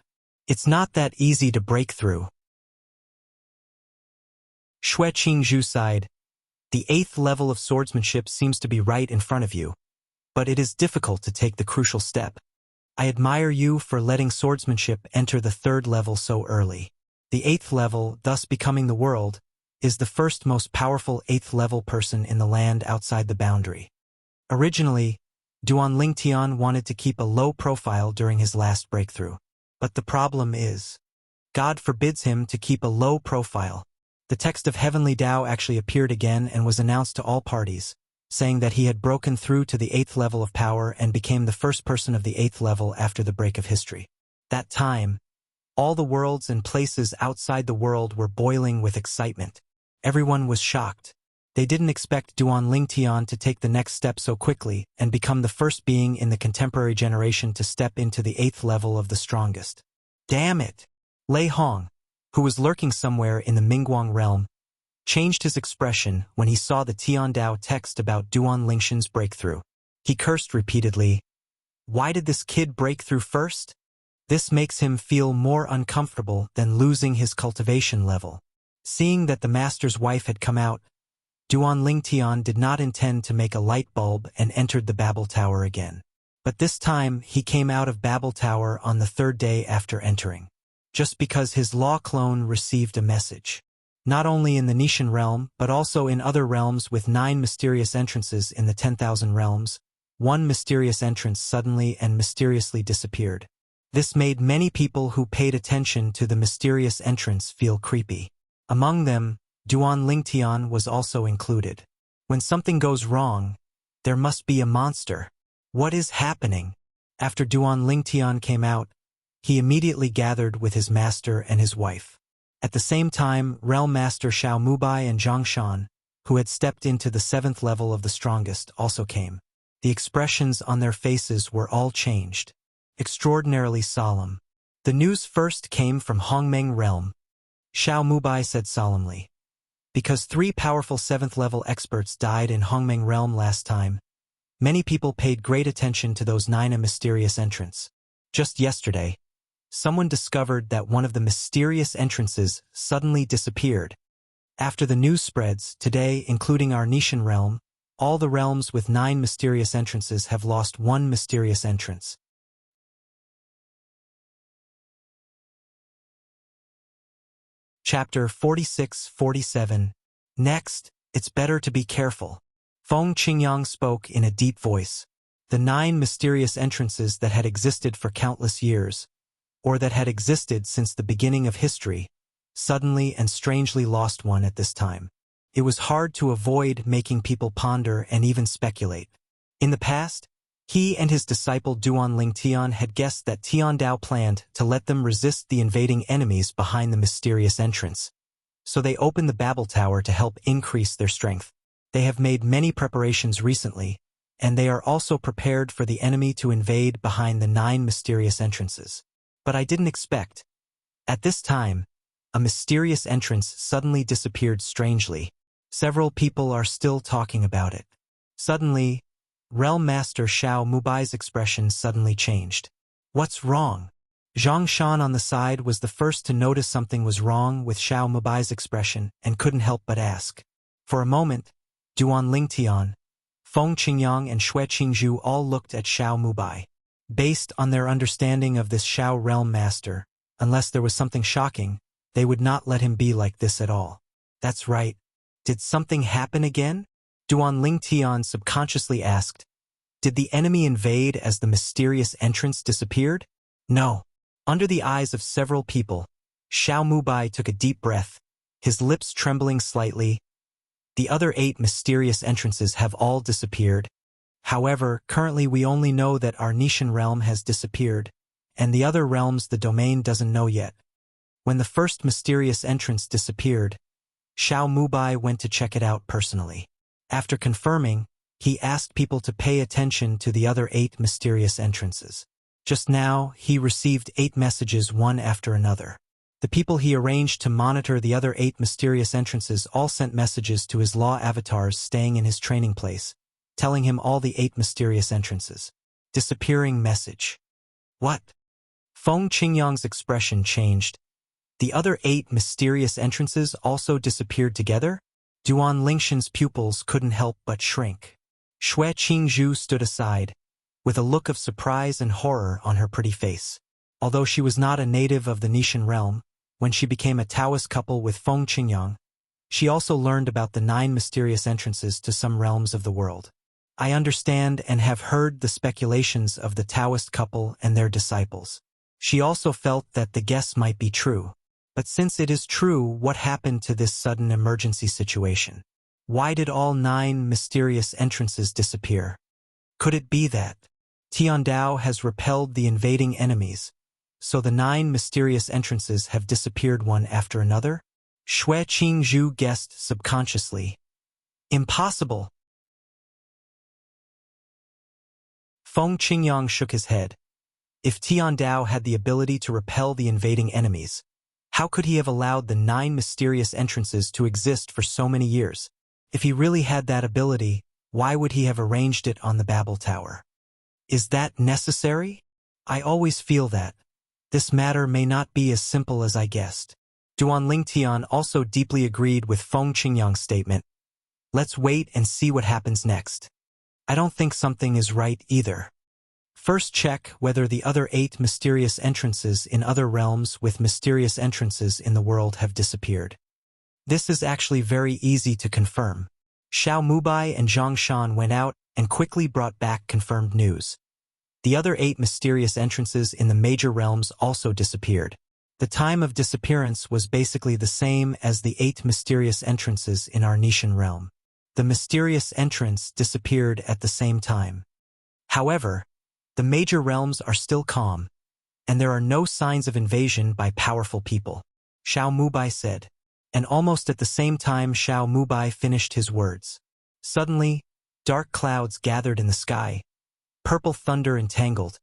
It's not that easy to break through. Xue Qingzhu sighed. The 8th level of swordsmanship seems to be right in front of you, but it is difficult to take the crucial step. I admire you for letting swordsmanship enter the 3rd level so early. The 8th level, thus becoming the world, is the first most powerful 8th level person in the land outside the boundary. Originally, Duan Lingtian wanted to keep a low profile during his last breakthrough. But the problem is, God forbids him to keep a low profile. The text of Heavenly Tao actually appeared again and was announced to all parties, saying that he had broken through to the 8th level of power and became the first person of the 8th level after the break of history. That time, all the worlds and places outside the world were boiling with excitement. Everyone was shocked. They didn't expect Duan Lingtian to take the next step so quickly and become the first being in the contemporary generation to step into the 8th level of the strongest. Damn it! Lei Hong, who was lurking somewhere in the Mingguang realm, changed his expression when he saw the Tiandao text about Duan Lingtian's breakthrough. He cursed repeatedly. Why did this kid break through first? This makes him feel more uncomfortable than losing his cultivation level. Seeing that the master's wife had come out, Duan Lingtian did not intend to make a light bulb and entered the Babel Tower again. But this time he came out of Babel Tower on the 3rd day after entering. Just because his law clone received a message. Not only in the Nishan realm, but also in other realms with 9 mysterious entrances in the 10,000 realms, one mysterious entrance suddenly and mysteriously disappeared. This made many people who paid attention to the mysterious entrance feel creepy. Among them, Duan Lingtian was also included. When something goes wrong, there must be a monster. What is happening? After Duan Lingtian came out, he immediately gathered with his master and his wife. At the same time, Realm Master Xiao Mubai and Zhang Shan, who had stepped into the 7th level of the strongest, also came. The expressions on their faces were all changed. Extraordinarily solemn. The news first came from Hongmeng Realm. Xiao Mubai said solemnly. Because 3 powerful 7th level experts died in Hongmeng Realm last time, many people paid great attention to those 9 mysterious entrants. Just yesterday, someone discovered that one of the mysterious entrances suddenly disappeared. After the news spreads, today, including our Nishan realm, all the realms with 9 mysterious entrances have lost 1 mysterious entrance. Chapter 46-47. Next, it's better to be careful. Feng Qingyang spoke in a deep voice. The 9 mysterious entrances that had existed for countless years, or that had existed since the beginning of history, suddenly and strangely lost one at this time. It was hard to avoid making people ponder and even speculate. In the past, he and his disciple Duan Lingtian had guessed that Tiandao planned to let them resist the invading enemies behind the mysterious entrance. So they opened the Babel Tower to help increase their strength. They have made many preparations recently, and they are also prepared for the enemy to invade behind the 9 mysterious entrances. But I didn't expect. At this time, a mysterious entrance suddenly disappeared strangely. Several people are still talking about it. Suddenly, Realm Master Xiao Mubai's expression suddenly changed. What's wrong? Zhang Shan on the side was the first to notice something was wrong with Xiao Mubai's expression and couldn't help but ask. For a moment, Duan Lingtian, Feng Qingyang and Xue Qingzhu all looked at Xiao Mubai. Based on their understanding of this Xiao realm master, unless there was something shocking, they would not let him be like this at all. That's right. Did something happen again? Duan Lingtian subconsciously asked. Did the enemy invade as the mysterious entrance disappeared? No. Under the eyes of several people, Xiao Mubai took a deep breath, his lips trembling slightly. The other 8 mysterious entrances have all disappeared. However, currently we only know that our Nishan realm has disappeared, and the other realms the domain doesn't know yet. When the first mysterious entrance disappeared, Xiao Mubai went to check it out personally. After confirming, he asked people to pay attention to the other 8 mysterious entrances. Just now, he received 8 messages one after another. The people he arranged to monitor the other 8 mysterious entrances all sent messages to his law avatars staying in his training place, telling him all the 8 mysterious entrances. Disappearing message. What? Feng Qingyang's expression changed. The other 8 mysterious entrances also disappeared together? Duan Lingshan's pupils couldn't help but shrink. Xue Qingzhu stood aside, with a look of surprise and horror on her pretty face. Although she was not a native of the Nishan realm, when she became a Taoist couple with Feng Qingyang, she also learned about the 9 mysterious entrances to some realms of the world. I understand and have heard the speculations of the Taoist couple and their disciples. She also felt that the guess might be true. But since it is true, what happened to this sudden emergency situation? Why did all 9 mysterious entrances disappear? Could it be that Tiandao has repelled the invading enemies, so the 9 mysterious entrances have disappeared one after another? Xue Qingzhu guessed subconsciously. Impossible. Feng Qingyang shook his head. If Tiandao had the ability to repel the invading enemies, how could he have allowed the 9 mysterious entrances to exist for so many years? If he really had that ability, why would he have arranged it on the Babel Tower? Is that necessary? I always feel that this matter may not be as simple as I guessed. Duan Lingtian also deeply agreed with Feng Qingyang's statement. Let's wait and see what happens next. I don't think something is right either. First check whether the other 8 mysterious entrances in other realms with mysterious entrances in the world have disappeared. This is actually very easy to confirm. Xiao Mubai and Zhang Shan went out and quickly brought back confirmed news. The other 8 mysterious entrances in the major realms also disappeared. The time of disappearance was basically the same as the 8 mysterious entrances in our Nishan realm. The mysterious entrance disappeared at the same time. However, the major realms are still calm, and there are no signs of invasion by powerful people, Xiao Mubai said. And almost at the same time Xiao Mubai finished his words. Suddenly, dark clouds gathered in the sky, purple thunder entangled,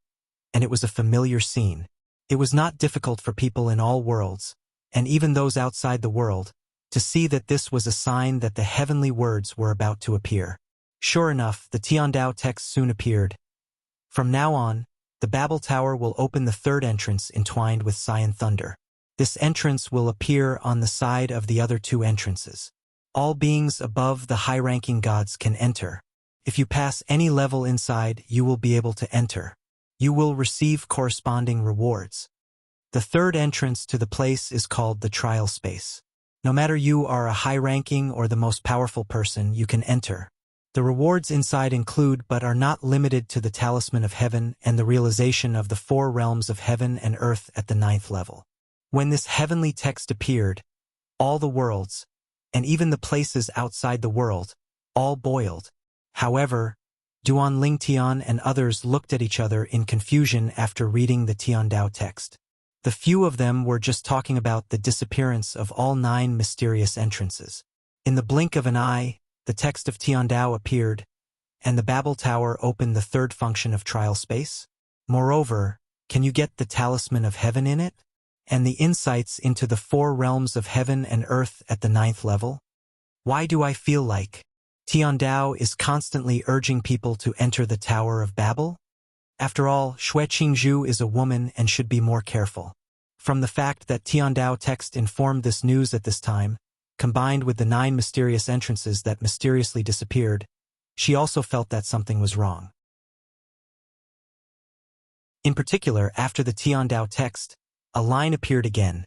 and it was a familiar scene. It was not difficult for people in all worlds, and even those outside the world, to see that this was a sign that the heavenly words were about to appear. Sure enough, the Tiandao text soon appeared. From now on, the Babel Tower will open the 3rd entrance entwined with Cyan thunder. This entrance will appear on the side of the other 2 entrances. All beings above the high-ranking gods can enter. If you pass any level inside, you will be able to enter. You will receive corresponding rewards. The 3rd entrance to the place is called the trial space. No matter you are a high-ranking or the most powerful person, you can enter. The rewards inside include but are not limited to the Talisman of Heaven and the realization of the 4 realms of heaven and earth at the 9th level. When this heavenly text appeared, all the worlds, and even the places outside the world, all boiled. However, Duan Lingtian and others looked at each other in confusion after reading the Tiandao text. The few of them were just talking about the disappearance of all 9 mysterious entrances. In the blink of an eye, the text of Tiandao appeared, and the Babel Tower opened the 3rd function of trial space. Moreover, can you get the Talisman of Heaven in it? And the insights into the 4 realms of heaven and earth at the 9th level? Why do I feel like Tiandao is constantly urging people to enter the Tower of Babel? After all, Xue Qingzhu is a woman and should be more careful. From the fact that Tiandao text informed this news at this time, combined with the 9 mysterious entrances that mysteriously disappeared, she also felt that something was wrong. In particular, after the Tiandao text, a line appeared again.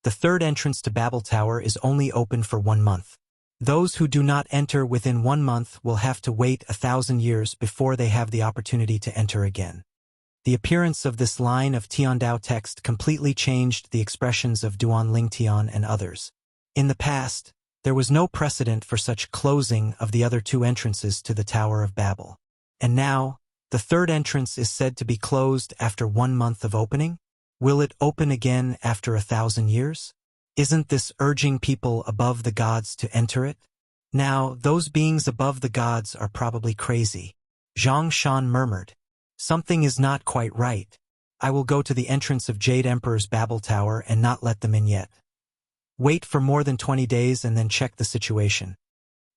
The third entrance to Babel Tower is only open for 1 month. Those who do not enter within 1 month will have to wait 1,000 years before they have the opportunity to enter again. The appearance of this line of Tiandao text completely changed the expressions of Duan Lingtian and others. In the past, there was no precedent for such closing of the other 2 entrances to the Tower of Babel. And now, the third entrance is said to be closed after 1 month of opening? Will it open again after 1,000 years? Isn't this urging people above the gods to enter it? Now, those beings above the gods are probably crazy. Zhang Shan murmured. Something is not quite right. I will go to the entrance of Jade Emperor's Babel Tower and not let them in yet. Wait for more than 20 days and then check the situation.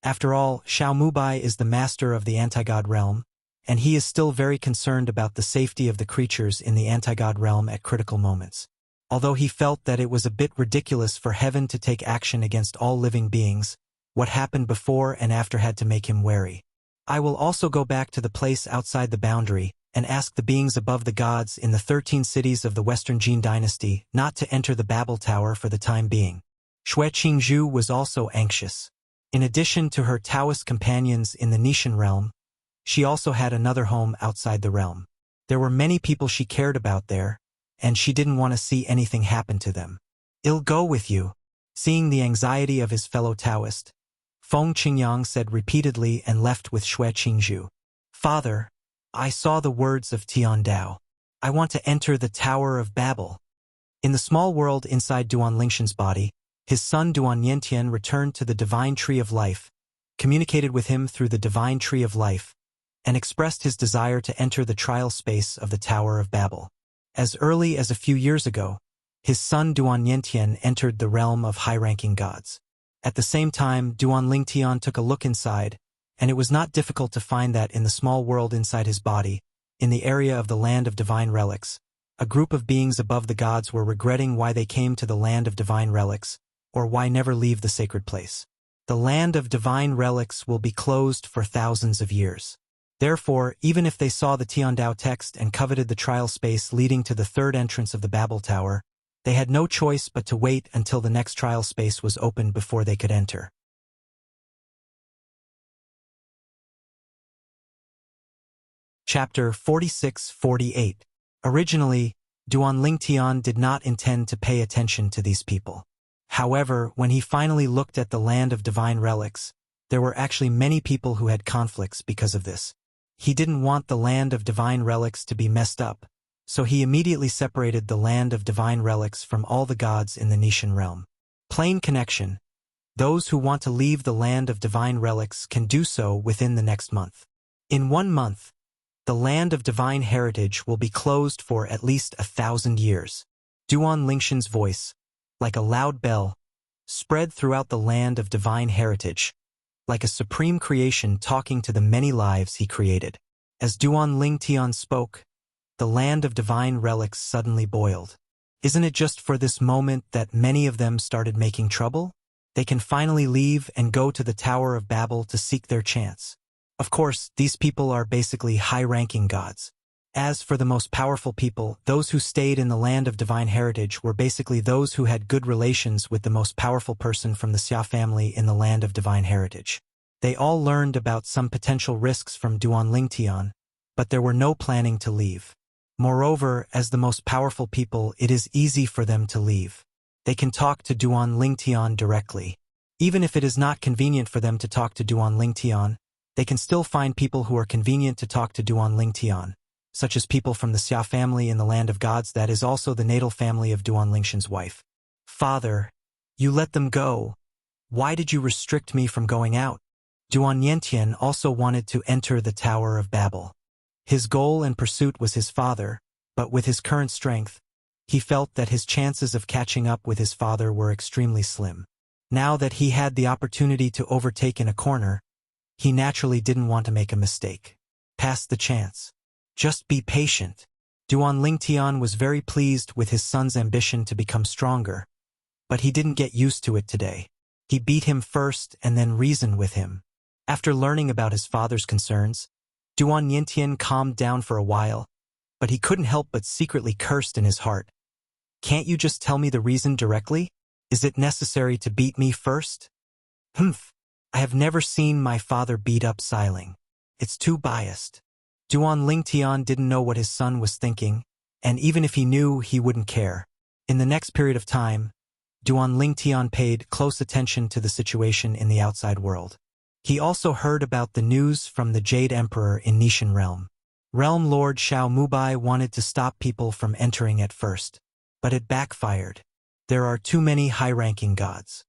After all, Xiao Mubai is the master of the anti-god realm, and he is still very concerned about the safety of the creatures in the anti-god realm at critical moments. Although he felt that it was a bit ridiculous for heaven to take action against all living beings, what happened before and after had to make him wary. I will also go back to the place outside the boundary and ask the beings above the gods in the 13 cities of the Western Jin dynasty not to enter the Babel Tower for the time being. Xue Qingzhu was also anxious. In addition to her Taoist companions in the Nishan realm, she also had another home outside the realm. There were many people she cared about there, and she didn't want to see anything happen to them. "I'll go with you." Seeing the anxiety of his fellow Taoist, Feng Qingyang said repeatedly and left with Xue Qingzhu. "Father, I saw the words of Tiandao. I want to enter the Tower of Babel." In the small world inside Duan Lingshan's body, his son Duan Yentian returned to the Divine Tree of Life, communicated with him through the Divine Tree of Life, and expressed his desire to enter the trial space of the Tower of Babel. As early as a few years ago, his son Duan Yentian entered the realm of high-ranking gods. At the same time, Duan Lingtian took a look inside, and it was not difficult to find that in the small world inside his body, in the area of the Land of Divine Relics, a group of beings above the gods were regretting why they came to the Land of Divine Relics, or why never leave the sacred place. The Land of Divine Relics will be closed for thousands of years. Therefore, even if they saw the Tiandao text and coveted the trial space leading to the third entrance of the Babel Tower, they had no choice but to wait until the next trial space was opened before they could enter. Chapter 46-48. Originally, Duan Lingtian did not intend to pay attention to these people. However, when he finally looked at the Land of Divine Relics, there were actually many people who had conflicts because of this. He didn't want the Land of Divine Relics to be messed up, so he immediately separated the Land of Divine Relics from all the gods in the Nishan realm. Plain connection. Those who want to leave the Land of Divine Relics can do so within the next month. In 1 month, the Land of Divine Heritage will be closed for at least 1,000 years. Duan Lingshan's voice, like a loud bell, spread throughout the Land of Divine Heritage, like a supreme creation talking to the many lives he created. As Duan Lingtian spoke, the Land of Divine Relics suddenly boiled. Isn't it just for this moment that many of them started making trouble? They can finally leave and go to the Tower of Babel to seek their chance. Of course, these people are basically high-ranking gods. As for the most powerful people, those who stayed in the Land of Divine Heritage were basically those who had good relations with the most powerful person from the Xia family in the Land of Divine Heritage. They all learned about some potential risks from Duan Lingtian, but there were no planning to leave. Moreover, as the most powerful people, it is easy for them to leave. They can talk to Duan Lingtian directly. Even if it is not convenient for them to talk to Duan Lingtian, they can still find people who are convenient to talk to Duan Lingtian, such as people from the Xia family in the Land of Gods that is also the natal family of Duan Lingshan's wife. "Father, you let them go. Why did you restrict me from going out?" Duan Yentian also wanted to enter the Tower of Babel. His goal and pursuit was his father, but with his current strength, he felt that his chances of catching up with his father were extremely slim. Now that he had the opportunity to overtake in a corner, he naturally didn't want to make a mistake. Pass the chance. Just be patient. Duan Lingtian was very pleased with his son's ambition to become stronger, but he didn't get used to it today. He beat him first and then reasoned with him. After learning about his father's concerns, Duan Yintian calmed down for a while, but he couldn't help but secretly cursed in his heart. Can't you just tell me the reason directly? Is it necessary to beat me first? Humph. I have never seen my father beat up Soaring. It's too biased. Duan Lingtian didn't know what his son was thinking, and even if he knew, he wouldn't care. In the next period of time, Duan Lingtian paid close attention to the situation in the outside world. He also heard about the news from the Jade Emperor in Nishan Realm. Realm Lord Xiao Mubai wanted to stop people from entering at first, but it backfired. There are too many high-ranking gods.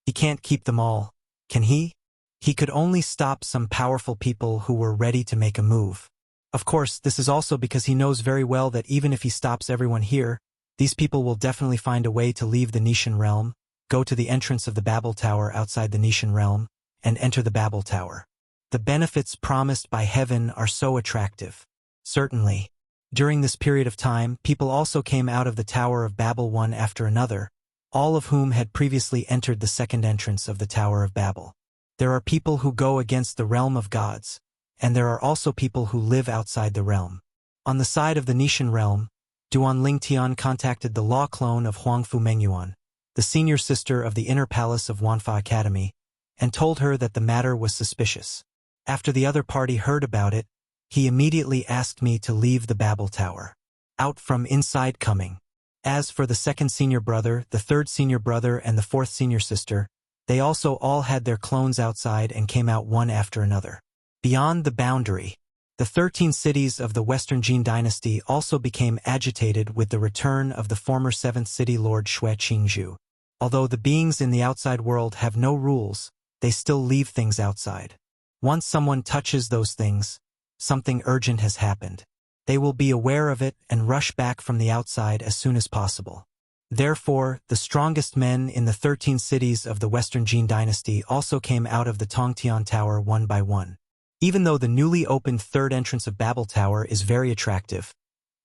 He can't keep them all, can he? He could only stop some powerful people who were ready to make a move. Of course, this is also because he knows very well that even if he stops everyone here, these people will definitely find a way to leave the Nishan Realm, go to the entrance of the Babel Tower outside the Nishan Realm, and enter the Babel Tower. The benefits promised by heaven are so attractive. Certainly. During this period of time, people also came out of the Tower of Babel one after another, all of whom had previously entered the second entrance of the Tower of Babel. There are people who go against the realm of gods, and there are also people who live outside the realm. On the side of the Nishan Realm, Duan Lingtian contacted the law clone of Huangfu Mengyuan, the senior sister of the inner palace of Wanfa Academy, and told her that the matter was suspicious. After the other party heard about it, he immediately asked me to leave the Babel Tower. Out from inside coming. As for the second senior brother, the third senior brother, and the fourth senior sister, they also all had their clones outside and came out one after another. Beyond the boundary, the 13 cities of the Western Jin dynasty also became agitated with the return of the former 7th city lord Xue Qingzhu. Although the beings in the outside world have no rules, they still leave things outside. Once someone touches those things, something urgent has happened. They will be aware of it and rush back from the outside as soon as possible. Therefore, the strongest men in the 13 cities of the Western Jin dynasty also came out of the Tongtian Tower one by one. Even though the newly opened third entrance of Babel Tower is very attractive,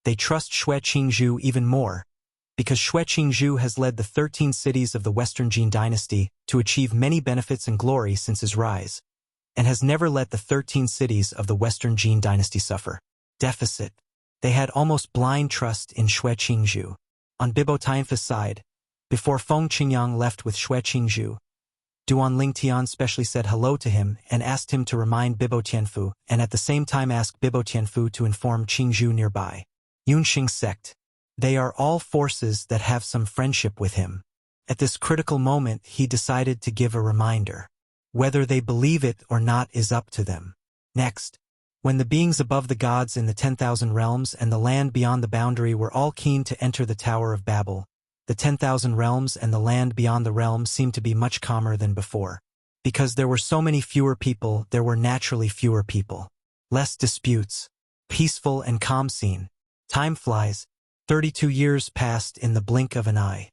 they trust Xue Qingzhu even more, because Xue Qingzhu has led the 13 cities of the Western Jin dynasty to achieve many benefits and glory since his rise, and has never let the 13 cities of the Western Jin dynasty suffer. Deficit. They had almost blind trust in Xue Qingzhu. On Bibo Tianfa's side, before Feng Qingyang left with Xue Qingzhu, Duan Lingtian specially said hello to him and asked him to remind Bibo Tianfu, and at the same time asked Bibo Tianfu to inform Qingzhu nearby. Yunxing sect. They are all forces that have some friendship with him. At this critical moment, he decided to give a reminder. Whether they believe it or not is up to them. Next, when the beings above the gods in the 10,000 realms and the land beyond the boundary were all keen to enter the Tower of Babel, the 10,000 realms and the land beyond the realm seemed to be much calmer than before. Because there were so many fewer people, there were naturally fewer people. Less disputes. Peaceful and calm scene. Time flies. 32 years passed in the blink of an eye.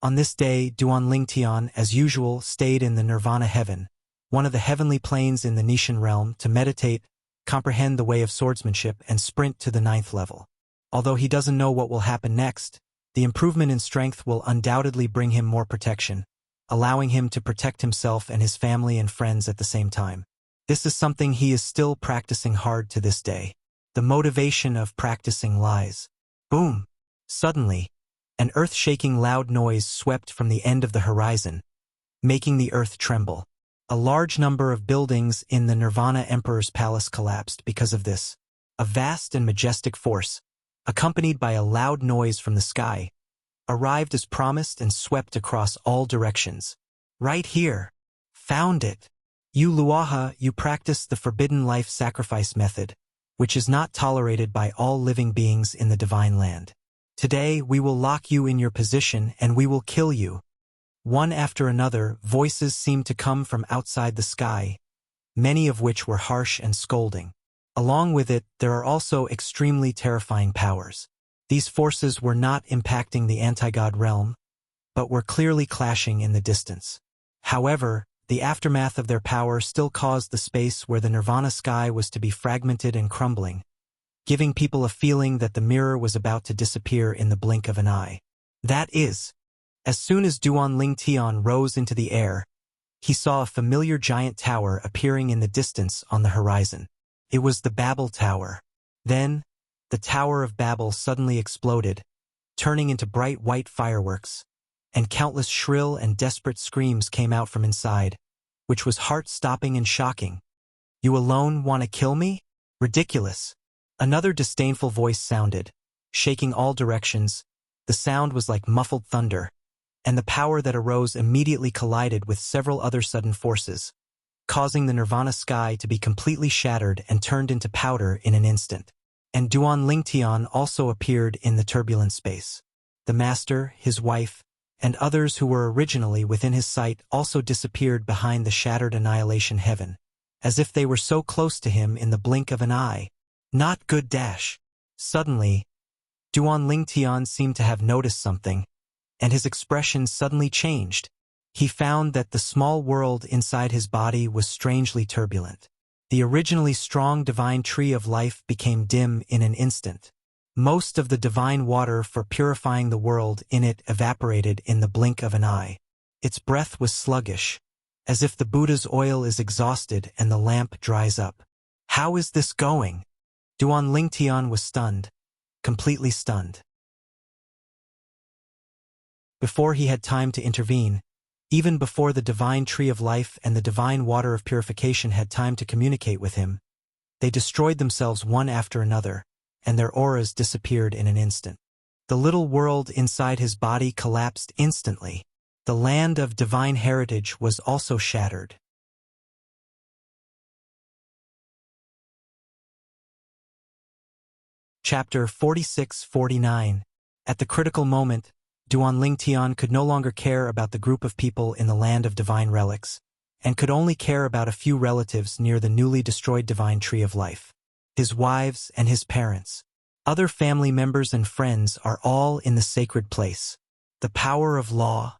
On this day, Duan Lingtian, as usual, stayed in the Nirvana heaven, one of the heavenly planes in the Nishan realm, to meditate, comprehend the way of swordsmanship, and sprint to the 9th level. Although he doesn't know what will happen next, the improvement in strength will undoubtedly bring him more protection, allowing him to protect himself and his family and friends at the same time. This is something he is still practicing hard to this day. The motivation of practicing lies. Boom! Suddenly, an earth-shaking loud noise swept from the end of the horizon, making the earth tremble. A large number of buildings in the Nirvana Emperor's palace collapsed because of this. A vast and majestic force, accompanied by a loud noise from the sky, arrived as promised and swept across all directions. Right here. Found it. You Luaha, you practice the forbidden life sacrifice method, which is not tolerated by all living beings in the divine land. Today we will lock you in your position and we will kill you. One after another, voices seemed to come from outside the sky, many of which were harsh and scolding. Along with it, there are also extremely terrifying powers. These forces were not impacting the anti-god realm, but were clearly clashing in the distance. However, the aftermath of their power still caused the space where the Nirvana sky was to be fragmented and crumbling, giving people a feeling that the mirror was about to disappear in the blink of an eye. That is, As soon as Duan Ling Tian rose into the air, he saw a familiar giant tower appearing in the distance on the horizon. It was the Babel Tower. Then, the Tower of Babel suddenly exploded, turning into bright white fireworks, and countless shrill and desperate screams came out from inside, which was heart-stopping and shocking. "You alone want to kill me? Ridiculous." Another disdainful voice sounded, shaking all directions. The sound was like muffled thunder, and the power that arose immediately collided with several other sudden forces, causing the Nirvana sky to be completely shattered and turned into powder in an instant. And Duan Lingtian also appeared in the turbulent space. The master, his wife, and others who were originally within his sight also disappeared behind the shattered annihilation heaven, as if they were so close to him in the blink of an eye. Not good. Suddenly, Duan Lingtian seemed to have noticed something, and his expression suddenly changed. He found that the small world inside his body was strangely turbulent. The originally strong divine tree of life became dim in an instant. Most of the divine water for purifying the world in it evaporated in the blink of an eye. Its breath was sluggish, as if the Buddha's oil is exhausted and the lamp dries up. How is this going? Duan Lingtian was stunned, completely stunned. Before he had time to intervene, even before the divine tree of life and the divine water of purification had time to communicate with him, they destroyed themselves one after another, and their auras disappeared in an instant. The little world inside his body collapsed instantly. The land of divine heritage was also shattered. Chapter 46-49. At the critical moment, Duan Lingtian could no longer care about the group of people in the land of divine relics, and could only care about a few relatives near the newly destroyed divine tree of life. His wives and his parents. Other family members and friends are all in the sacred place. The power of law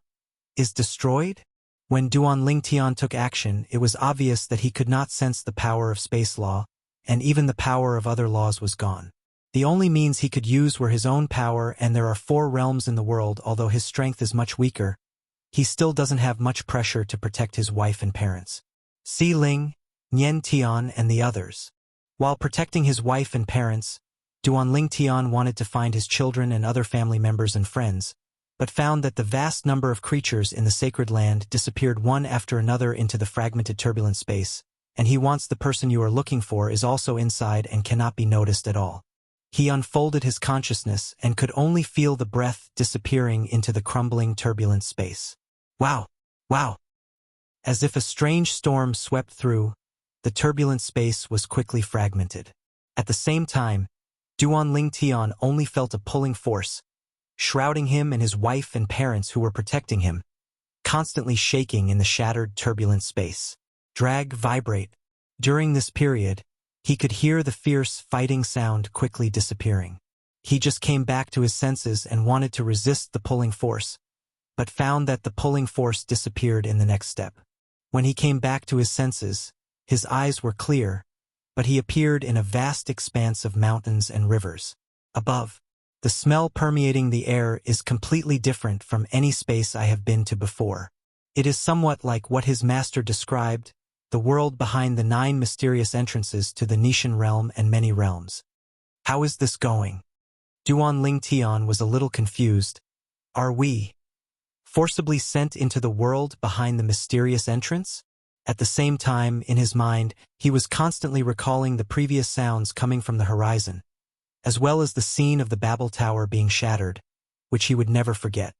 is destroyed? When Duan Lingtian took action, it was obvious that he could not sense the power of space law, and even the power of other laws was gone. The only means he could use were his own power, and there are 4 realms in the world. Although his strength is much weaker, he still doesn't have much pressure to protect his wife and parents. Si Ling, Nian Tian, and the others. While protecting his wife and parents, Duan Lingtian wanted to find his children and other family members and friends, but found that the vast number of creatures in the sacred land disappeared one after another into the fragmented turbulent space, and he wants the person you are looking for is also inside and cannot be noticed at all. He unfolded his consciousness and could only feel the breath disappearing into the crumbling turbulent space. Wow! Wow! As if a strange storm swept through, the turbulent space was quickly fragmented. At the same time, Duan Lingtian only felt a pulling force, shrouding him and his wife and parents who were protecting him, constantly shaking in the shattered turbulent space. Drag, vibrate. During this period, he could hear the fierce fighting sound quickly disappearing. He just came back to his senses and wanted to resist the pulling force, but found that the pulling force disappeared in the next step. When he came back to his senses, his eyes were clear, but he appeared in a vast expanse of mountains and rivers. Above, the smell permeating the air is completely different from any space I have been to before. It is somewhat like what his master described, the world behind the 9 mysterious entrances to the Nishan realm and many realms. How is this going? Duan Lingtian was a little confused. Are we forcibly sent into the world behind the mysterious entrance? At the same time, in his mind, he was constantly recalling the previous sounds coming from the horizon, as well as the scene of the Babel Tower being shattered, which he would never forget.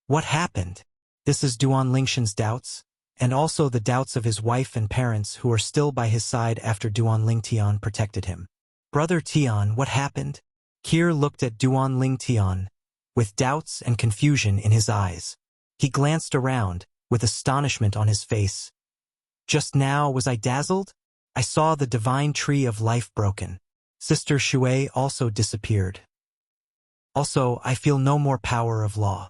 What happened? This is Duan Lingtian's doubts, and also the doubts of his wife and parents who are still by his side after Duan Lingtian protected him. Brother Tian, what happened? Kier looked at Duan Lingtian, with doubts and confusion in his eyes. He glanced around, with astonishment on his face. Just now was I dazzled? I saw the divine tree of life broken. Sister Shui also disappeared. Also, I feel no more power of law.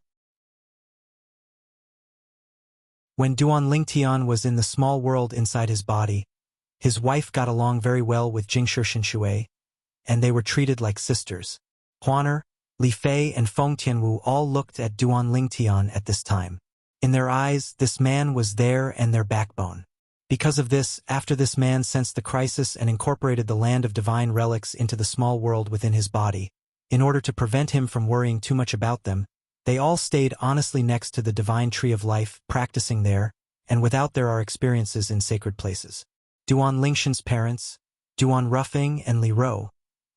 When Duan Lingtian was in the small world inside his body, his wife got along very well with Jingshi Shui, and they were treated like sisters. Huaner, Li Fei and Feng Tianwu all looked at Duan Lingtian at this time. In their eyes, this man was there and their backbone. Because of this, after this man sensed the crisis and incorporated the land of divine relics into the small world within his body, in order to prevent him from worrying too much about them, they all stayed honestly next to the divine tree of life, practicing there, and without there are experiences in sacred places. Duan Lingshan's parents, Duan Ruffing and Li Ro,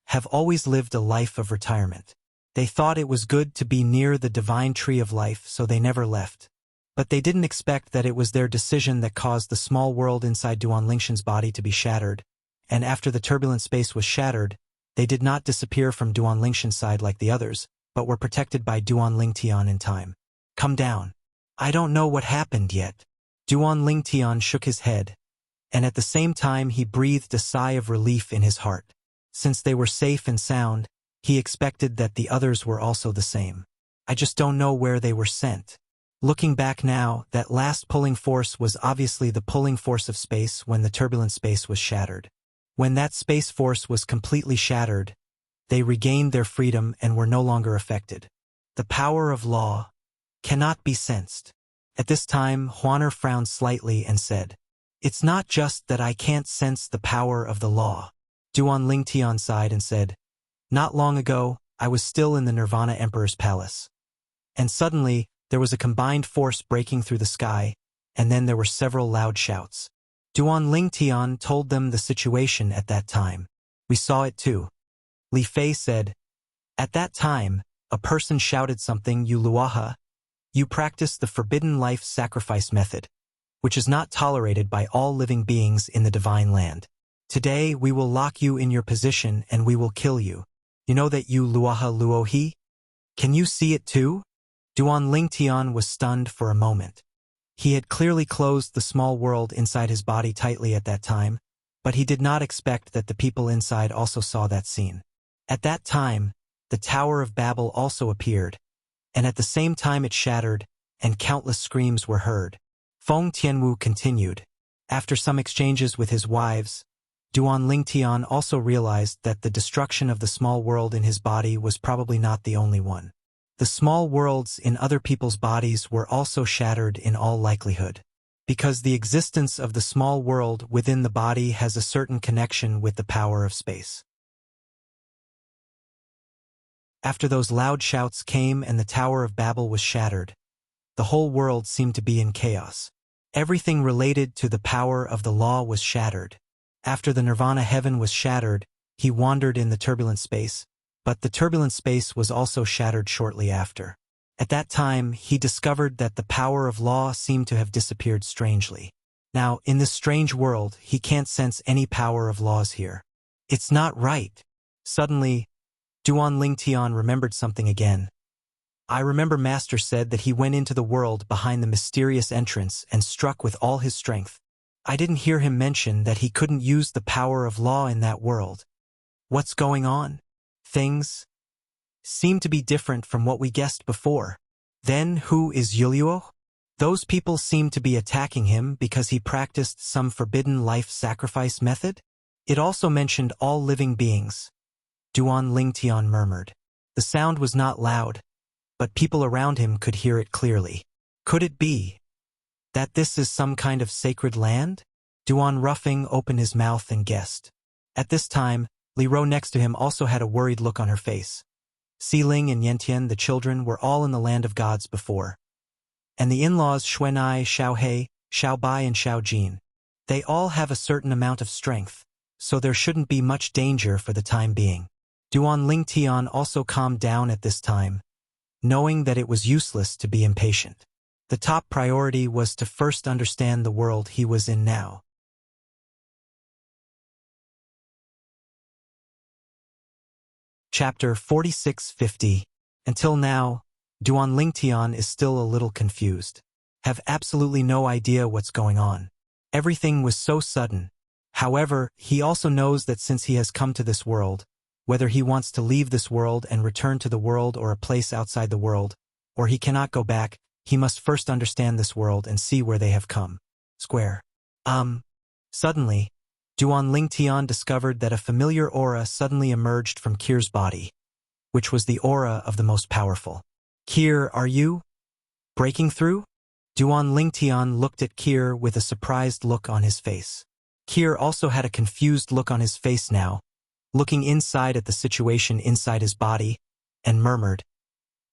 have always lived a life of retirement. They thought it was good to be near the divine tree of life, so they never left. But they didn't expect that it was their decision that caused the small world inside Duan Lingshan's body to be shattered, and after the turbulent space was shattered, they did not disappear from Duan Lingshan's side like the others, but were protected by Duan Lingtian in time. Come down. I don't know what happened yet. Duan Lingtian shook his head, and at the same time he breathed a sigh of relief in his heart. Since they were safe and sound, he expected that the others were also the same. I just don't know where they were sent. Looking back now, that last pulling force was obviously the pulling force of space when the turbulent space was shattered. When that space force was completely shattered, they regained their freedom and were no longer affected. The power of law cannot be sensed. At this time, Huaner frowned slightly and said, "It's not just that I can't sense the power of the law." Duan Lingtian sighed and said, "Not long ago, I was still in the Nirvana Emperor's palace. And suddenly, there was a combined force breaking through the sky, and then there were several loud shouts. Duan Lingtian told them the situation at that time. We saw it too." Li Fei said, "At that time, a person shouted something, 'You Luaha, you practice the forbidden life sacrifice method, which is not tolerated by all living beings in the divine land. Today we will lock you in your position and we will kill you. You know that you Luaha Luohi? Can you see it too?" Duan Lingtian was stunned for a moment. He had clearly closed the small world inside his body tightly at that time, but he did not expect that the people inside also saw that scene. At that time, the Tower of Babel also appeared, and at the same time it shattered, and countless screams were heard. Feng Tianwu continued. After some exchanges with his wives, Duan Lingtian also realized that the destruction of the small world in his body was probably not the only one. The small worlds in other people's bodies were also shattered in all likelihood, because the existence of the small world within the body has a certain connection with the power of space. After those loud shouts came and the Tower of Babel was shattered, the whole world seemed to be in chaos. Everything related to the power of the law was shattered. After the Nirvana heaven was shattered, he wandered in the turbulent space, but the turbulent space was also shattered shortly after. At that time, he discovered that the power of law seemed to have disappeared strangely. Now, in this strange world, he can't sense any power of laws here. It's not right. Suddenly, Duan Lingtian remembered something again. I remember Master said that he went into the world behind the mysterious entrance and struck with all his strength. I didn't hear him mention that he couldn't use the power of law in that world. What's going on? Things seem to be different from what we guessed before. Then who is Yuluo? Those people seem to be attacking him because he practiced some forbidden life sacrifice method? It also mentioned all living beings. Duan Lingtian murmured. The sound was not loud, but people around him could hear it clearly. Could it be that this is some kind of sacred land? Duan Ruffing opened his mouth and guessed. At this time, Li Ro next to him also had a worried look on her face. Xiling and Yentian, the children, were all in the land of gods before. And the in-laws Xuanai, Xiaohei, Xiaobai and Xiaojin. They all have a certain amount of strength, so there shouldn't be much danger for the time being. Duan Lingtian also calmed down at this time, knowing that it was useless to be impatient. The top priority was to first understand the world he was in now. Chapter 4650. Until now, Duan Lingtian is still a little confused. Have absolutely no idea what's going on. Everything was so sudden. However, he also knows that since he has come to this world, whether he wants to leave this world and return to the world or a place outside the world, or he cannot go back, he must first understand this world and see where they have come. Square. Suddenly, Duan Lingtian discovered that a familiar aura suddenly emerged from Kir's body. which was the aura of the most powerful. Kier, are you breaking through? Duan Lingtian looked at Kier with a surprised look on his face. Kier also had a confused look on his face now, looking inside at the situation inside his body, and murmured,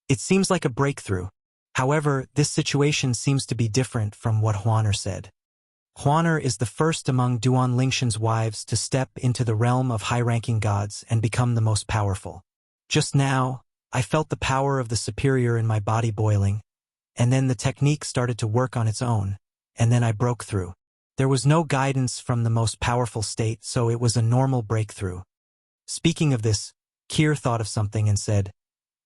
"It seems like a breakthrough. However, this situation seems to be different from what Huaner said." Huaner is the first among Duan Lingshan's wives to step into the realm of high-ranking gods and become the most powerful. Just now, I felt the power of the superior in my body boiling, and then the technique started to work on its own, and then I broke through. There was no guidance from the most powerful state, so it was a normal breakthrough. Speaking of this, Kier thought of something and said,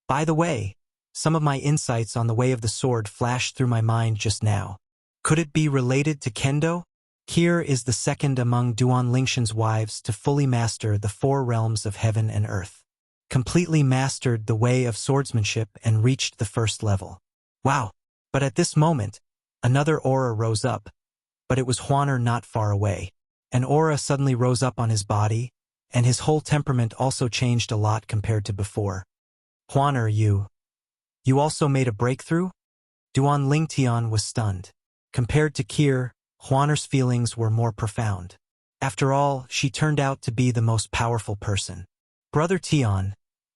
"By the way, some of my insights on the way of the sword flashed through my mind just now. Could it be related to Kendo?" Kier is the second among Duan Lingshan's wives to fully master the 4 realms of heaven and earth. Completely mastered the way of swordsmanship and reached the 1st level. Wow! But at this moment, another aura rose up, but it was Huaner not far away. An aura suddenly rose up on his body, and his whole temperament also changed a lot compared to before. "Huaner, you also made a breakthrough?" Duan Lingtian was stunned. Compared to Kier, Huaner's feelings were more profound. After all, she turned out to be the most powerful person. "Brother Tian,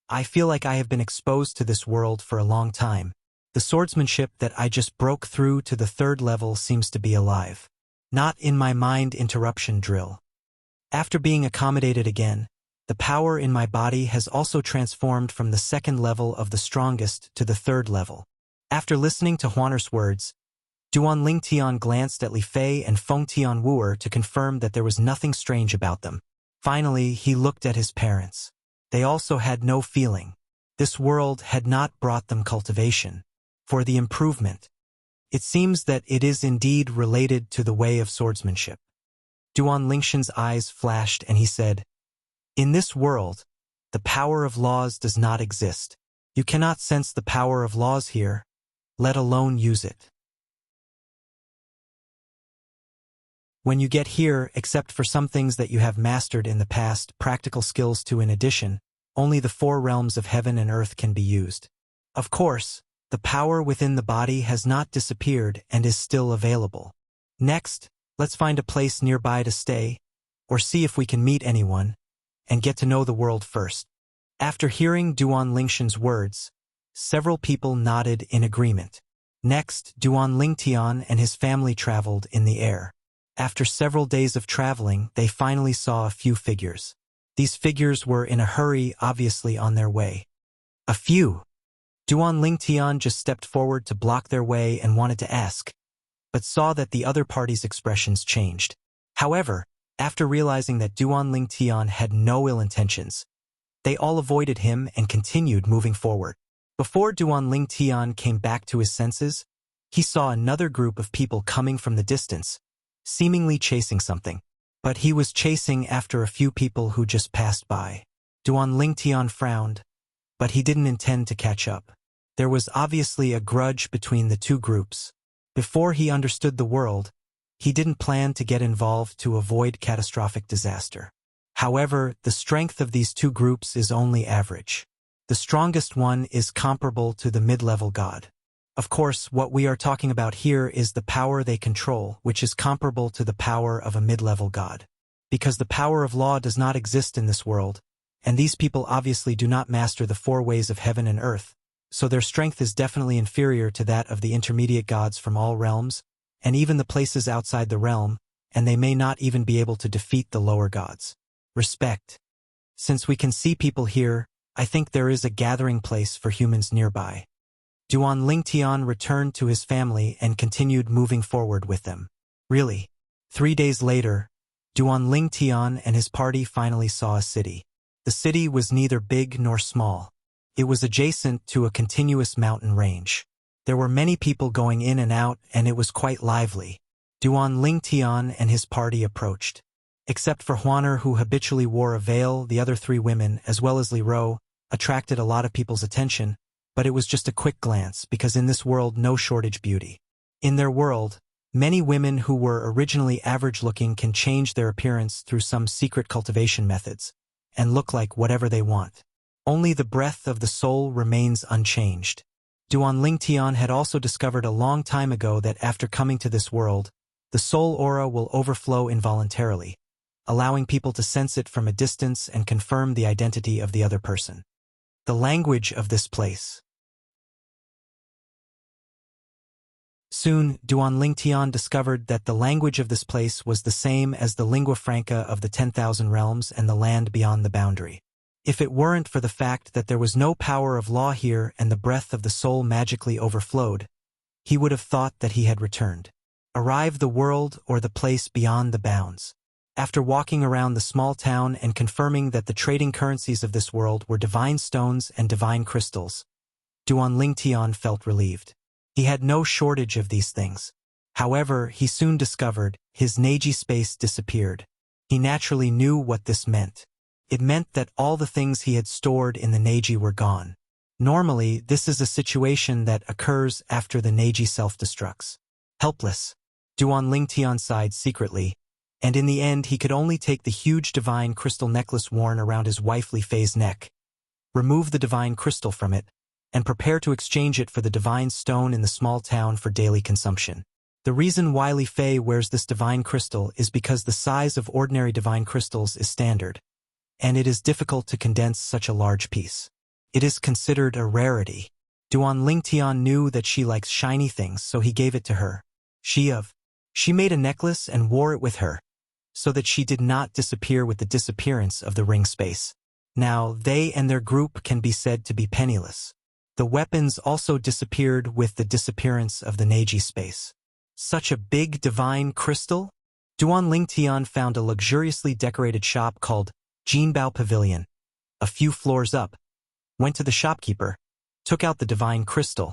I feel like I have been exposed to this world for a long time. The swordsmanship that I just broke through to the 3rd level seems to be alive. Not in my mind interruption drill. After being accommodated again, the power in my body has also transformed from the 2nd level of the strongest to the 3rd level." After listening to Huaner's words, Duan Lingtian glanced at Li Fei and Feng Tianwuer to confirm that there was nothing strange about them. Finally, he looked at his parents. They also had no feeling. This world had not brought them cultivation for the improvement. It seems that it is indeed related to the way of swordsmanship. Duan Lingshan's eyes flashed and he said, "In this world, the power of laws does not exist. You cannot sense the power of laws here, let alone use it. When you get here, except for some things that you have mastered in the past, practical skills too in addition, only the 4 realms of heaven and earth can be used. Of course, the power within the body has not disappeared and is still available. Next, let's find a place nearby to stay, or see if we can meet anyone, and get to know the world first." After hearing Duan Lingshan's words, several people nodded in agreement. Next, Duan Lingtian and his family traveled in the air. After several days of traveling, they finally saw a few figures. These figures were in a hurry, obviously on their way. "A few." Duan Lingtian just stepped forward to block their way and wanted to ask, but saw that the other party's expressions changed. However, after realizing that Duan Lingtian had no ill intentions, they all avoided him and continued moving forward. Before Duan Lingtian came back to his senses, he saw another group of people coming from the distance, seemingly chasing something. But he was chasing after a few people who just passed by. Duan Lingtian frowned, but he didn't intend to catch up. There was obviously a grudge between the 2 groups. Before he understood the world, he didn't plan to get involved to avoid catastrophic disaster. However, the strength of these 2 groups is only average. The strongest one is comparable to the mid-level god. Of course, what we are talking about here is the power they control, which is comparable to the power of a mid-level god. Because the power of law does not exist in this world, and these people obviously do not master the 4 ways of heaven and earth, so their strength is definitely inferior to that of the intermediate gods from all realms, and even the places outside the realm, and they may not even be able to defeat the lower gods. Respect. Since we can see people here, I think there is a gathering place for humans nearby. Duan Lingtian returned to his family and continued moving forward with them. Really. 3 days later, Duan Lingtian and his party finally saw a city. The city was neither big nor small. It was adjacent to a continuous mountain range. There were many people going in and out, and it was quite lively. Duan Lingtian and his party approached. Except for Huaner, who habitually wore a veil, the other 3 women, as well as Li Ro, attracted a lot of people's attention, but it was just a quick glance, because in this world no shortage beauty. In their world, many women who were originally average-looking can change their appearance through some secret cultivation methods, and look like whatever they want. Only the breath of the soul remains unchanged. Duan Lingtian had also discovered a long time ago that after coming to this world, the soul aura will overflow involuntarily, allowing people to sense it from a distance and confirm the identity of the other person. The language of this place. Soon, Duan Lingtian discovered that the language of this place was the same as the lingua franca of the 10,000 realms and the land beyond the boundary. If it weren't for the fact that there was no power of law here and the breath of the soul magically overflowed, he would have thought that he had returned. Arrive the world or the place beyond the bounds. After walking around the small town and confirming that the trading currencies of this world were divine stones and divine crystals, Duan Lingtian felt relieved. He had no shortage of these things. However, he soon discovered his Neji space disappeared. He naturally knew what this meant. It meant that all the things he had stored in the Neji were gone. Normally, this is a situation that occurs after the Neji self-destructs. Helpless, Duan Lingtian sighed secretly, and in the end he could only take the huge divine crystal necklace worn around his wifely Fei's neck, remove the divine crystal from it, and prepare to exchange it for the divine stone in the small town for daily consumption. The reason why Li Fei wears this divine crystal is because the size of ordinary divine crystals is standard, and it is difficult to condense such a large piece. It is considered a rarity. Duan Lingtian knew that she likes shiny things, so he gave it to her. She made a necklace and wore it with her, so that she did not disappear with the disappearance of the ring space. Now, they and their group can be said to be penniless. The weapons also disappeared with the disappearance of the Neji space. Such a big divine crystal? Duan Lingtian found a luxuriously decorated shop called Jinbao Pavilion, a few floors up, went to the shopkeeper, took out the divine crystal,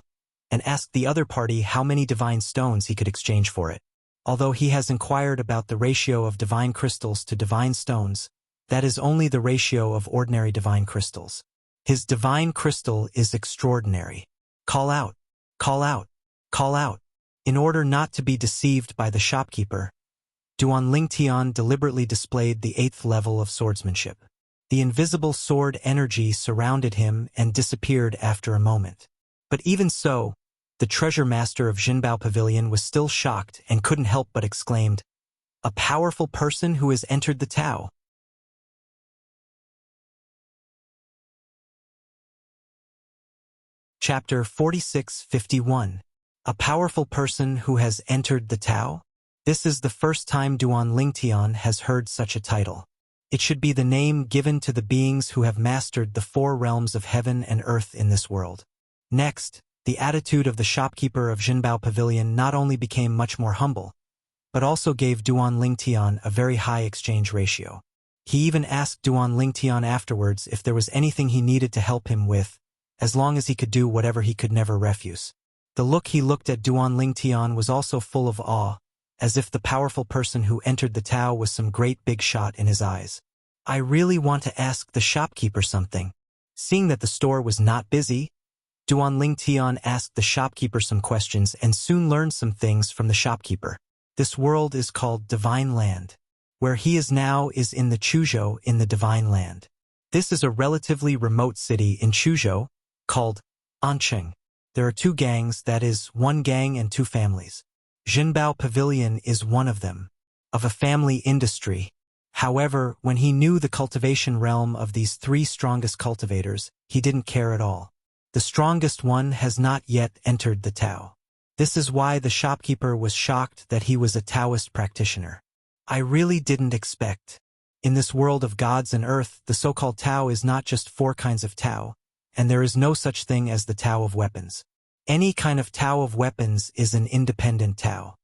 and asked the other party how many divine stones he could exchange for it. Although he has inquired about the ratio of divine crystals to divine stones, that is only the ratio of ordinary divine crystals. His divine crystal is extraordinary. Call out, call out, call out. In order not to be deceived by the shopkeeper, Duan Lingtian deliberately displayed the 8th level of swordsmanship. The invisible sword energy surrounded him and disappeared after a moment. But even so, the treasure master of Jinbao Pavilion was still shocked and couldn't help but exclaimed, "A powerful person who has entered the Tao." Chapter 46-51. A powerful person who has entered the Tao? This is the first time Duan Lingtian has heard such a title. It should be the name given to the beings who have mastered the 4 realms of heaven and earth in this world. Next, the attitude of the shopkeeper of Jinbao Pavilion not only became much more humble, but also gave Duan Lingtian a very high exchange ratio. He even asked Duan Lingtian afterwards if there was anything he needed to help him with, as long as he could do whatever he could never refuse. The look he looked at Duan Lingtian was also full of awe, as if the powerful person who entered the Tao was some great big shot in his eyes. I really want to ask the shopkeeper something. Seeing that the store was not busy, Duan Lingtian asked the shopkeeper some questions and soon learned some things from the shopkeeper. This world is called Divine Land. Where he is now is in the Chuzhou in the Divine Land. This is a relatively remote city in Chuzhou, called Anqing. There are 2 gangs, that is, 1 gang and 2 families. Jinbao Pavilion is one of them, of a family industry. However, when he knew the cultivation realm of these 3 strongest cultivators, he didn't care at all. The strongest one has not yet entered the Tao. This is why the shopkeeper was shocked that he was a Taoist practitioner. I really didn't expect. In this world of gods and earth, the so-called Tao is not just 4 kinds of Tao, and there is no such thing as the Tao of weapons. Any kind of Tao of weapons is an independent Tao.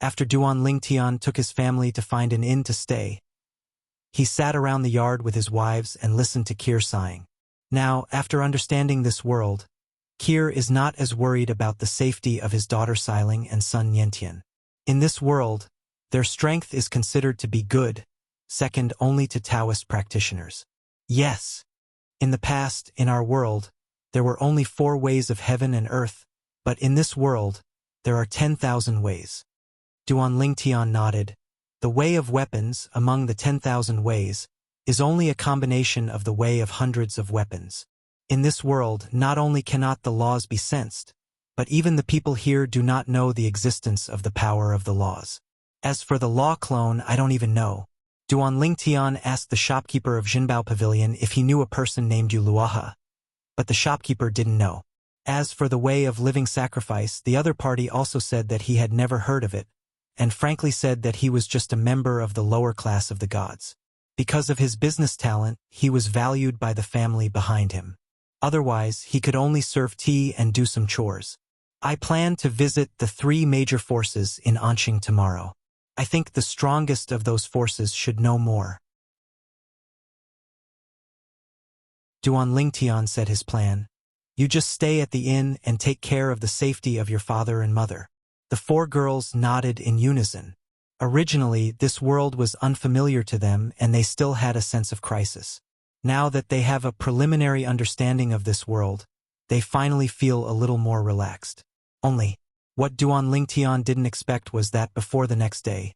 After Duan Lingtian took his family to find an inn to stay, he sat around the yard with his wives and listened to Kir sighing. Now, after understanding this world, Kir is not as worried about the safety of his daughter Xiling and son Niantian. In this world, their strength is considered to be good, second only to Taoist practitioners. Yes. In the past, in our world, there were only 4 ways of heaven and earth, but in this world, there are 10,000 ways. Duan Lingtian nodded. The way of weapons, among the 10,000 ways, is only a combination of the way of hundreds of weapons. In this world, not only cannot the laws be sensed, but even the people here do not know the existence of the power of the laws. As for the law clone, I don't even know. Duan Lingtian asked the shopkeeper of Jinbao Pavilion if he knew a person named Yu Luoha, but the shopkeeper didn't know. As for the way of living sacrifice, the other party also said that he had never heard of it, and frankly said that he was just a member of the lower class of the gods. Because of his business talent, he was valued by the family behind him. Otherwise, he could only serve tea and do some chores. I plan to visit the 3 major forces in Anqing tomorrow. I think the strongest of those forces should know more. Duan Lingtian said his plan. You just stay at the inn and take care of the safety of your father and mother. The 4 girls nodded in unison. Originally, this world was unfamiliar to them and they still had a sense of crisis. Now that they have a preliminary understanding of this world, they finally feel a little more relaxed. Only, what Duan Lingtian didn't expect was that before the next day,